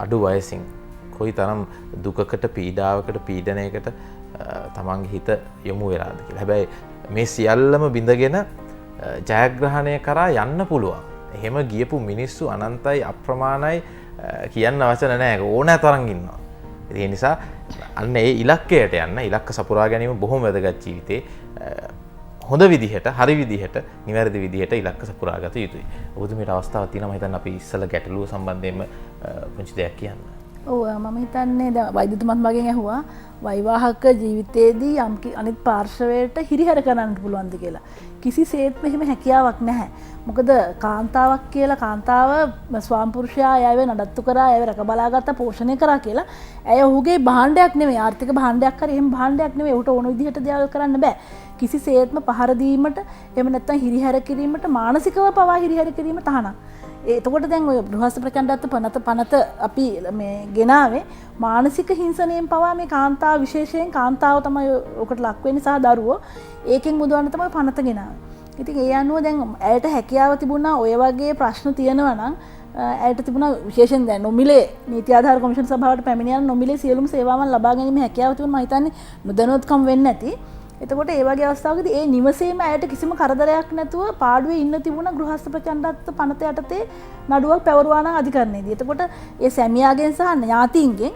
අඩු වයසින් කොයිතරම් දුකකට, පීඩාවකට, පීඩනයකට තමන්ගේ හිත යොමු වෙලාද කියලා. හැබැයි මේ සියල්ලම බිඳගෙන ජයග්‍රහණය කරා යන්න පුළුවන්. එහෙම ගියපු මිනිස්සු අනන්තයි, අප්‍රමාණයි, කියන්න වචන නැහැ. ඕනෑ තරම් ඉන්නවා. ඒ නිසා අන්න ඒ ඉලක්කයට යන්න, ඉලක්ක සපුරා ගැනීම බොහොම වැදගත් ජීවිතේ. හොඳ විදිහට, හරි විදිහට, නිවැරදි විදිහට ඉලක්ක සපුරා ගත යුතුයි. ඔබතුමීට අවස්ථාවක් තියෙනවා. මම හිතන්නේ අපි ඉස්සෙල්ලා ගැටලුව සම්බන්ධයෙන්ම පුංචි දෙයක් කියන්න. ඔව් මම හිතන්නේ දැන් වෛද්‍යතුමත් මගෙන් ඇහුවා වෛවාහක ජීවිතයේදී යම් අනිත් පාර්ශවයට හිරිහැර කරන්න පුළුවන්ද කියලා. කිසිසේත්ම එහෙම හැකියාවක් නැහැ. මොකද කාන්තාවක් කියලා කාන්තාව ස්වාමිපුරුෂයා ඇයව නඩත්තු කරා, ඇයව රැක බලාගත්තා, පෝෂණය කරා කියලා ඇය ඔහුගේ භාණ්ඩයක් නෙමෙයි, ආර්ථික භාණ්ඩයක් හරි එහෙම භාණ්ඩයක් නෙමෙයි. උට ඕන විදිහට දේවල් කරන්න බෑ. කිසිසේත්ම පහර දීමට, එහෙම නැත්නම් හිරිහැර කිරීමට, මානසිකව පවා හිරිහැර කිරීම තහනම්. එතකොට දැන් ඔය බෘහස්ත ප්‍රචණ්ඩත්ව පනත අපි මේ ගෙනාවේ මානසික හිංසනයෙන් පවා මේ කාන්තාව, විශේෂයෙන් කාන්තාව තමයි ඔකට ලක් වෙන්නේ සහ දරුවෝ. ඒකෙන් මුදවන්න තමයි පනත ගෙනාවේ. ඉතින් ඒ අනුව දැන් ඇයට හැකියාව තිබුණා ඔය වගේ ප්‍රශ්න තියෙනවා නම් ඇයට තිබුණා විශේෂයෙන් දැන් නොමිලේ නීති ආධාර කොමිෂන් සභාවට පැමිණියන නොමිලේ සියලුම සේවාවන් ලබා ගැනීම හැකියාව තිබුණා. මම හිතන්නේ නොදැනුවත්කම් වෙන්නේ නැති. එතකොට ඒ වගේ අවස්ථාවකදී ඒ නිවසේම ඇයට කිසිම කරදරයක් නැතුව පාඩුවේ ඉන්න තිබුණ ගෘහස්ත ප්‍රචණ්ඩත්ව පනත යටතේ නඩුවක් පැවරුවා නම් අධිකරණයේදී. එතකොට ඒ සැමියාගෙන් සහ ඥාතීන්ගෙන්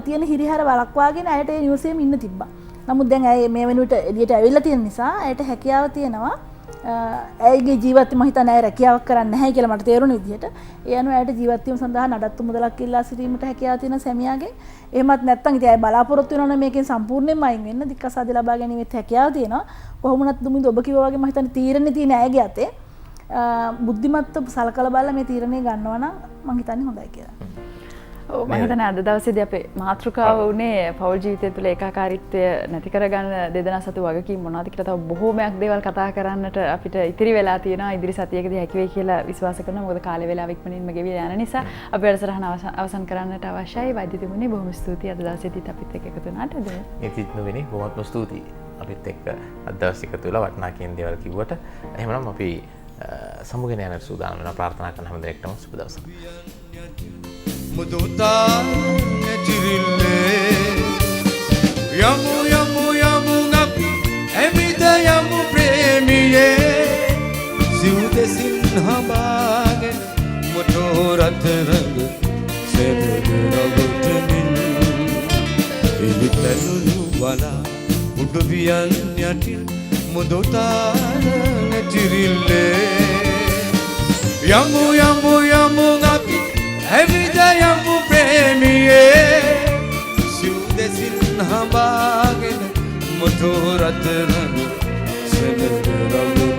තියෙන හිරිහැර වළක්වාගෙන ඇයට ඒ නිවසේම ඉන්න තිබ්බා. නමුත් දැන් ඇය මේ වෙනුවට එළියට ඇවිල්ලා තියෙන නිසා ඇයට හැකියාව තියෙනවා. ඇයගේ ජීවිතය මම හිතන්නේ ඇය රැකියාවක් කරන්නේ නැහැ කියලා මට තේරුණ විදිහට ඒ අනුව ඇයට ජීවත් වීම සඳහා නඩත්තු මුදලක් ඉල්ලා සිටීමට හැකියාව තියෙන සැමියාගෙන්. එහෙමත් නැත්නම් ඉතින් ඇය බලාපොරොත්තු වෙනවා නම් මේකෙන් සම්පූර්ණයෙන්ම අයින් වෙන්න දික්කසාද ලබා ගැනීමෙත් හැකියාව තියෙනවා. කොහොම වුණත් දුමින්ද ඔබ කිව්වා වගේ මම හිතන්නේ තීරණේ තියෙන ඇයගේ අතේ. බුද්ධිමත්ව සලකලා බලලා මේ තීරණය ගන්නවා නම් මම හිතන්නේ හොඳයි කියලා. ඔව් මම හිතන්නේ අද දවසේදී අපේ මාතෘකාව උනේ පෞල් ජීවිතය තුළ ඒකාකාරීත්වය නැති කරගන්න දෙදෙනා සතු වගකීම් මොනවද කියලා තව බොහෝමයක් දේවල් කතා කරන්නට අපිට ඉතිරි වෙලා තියෙනවා. ඉදිරි සතියකදී හැකි වෙයි කියලා විශ්වාස කරනවා. මොකද කාලය වේලාව ඉක්මනින්ම ගෙවිලා යන නිසා අපි වැඩසටහන අවසන් කරන්නට අවශ්‍යයි. වෛද්‍යතුමනි බොහොම ස්තුතියි අද දවසේදීත් අපිත් එක්ක එකතු වුණාට. ඉතින් වෙන්නේ බොහොම ස්තුතියි. අපිත් එක්ක අද දවසේ එකතු වෙලා වටිනා කියන දේවල් කිව්වට. එහෙමනම් අපි සමුගෙන යන සූදානම් වෙනවා. ප්‍රාර්ථනා කරන හැම දෙයකටම සුබ දවසක්. Mudutan ngejirille Yamu yamu yamu ngapi Emida yamu premiye Siude sinhabagen Motorat rang Seberagotemin Ilitanu wala Udubiyan yatil Mudutan ngejirille Yamu yamu yamu ngapi Evidayamu premiye Siude sinhabagen Motorat rang Seberagotemin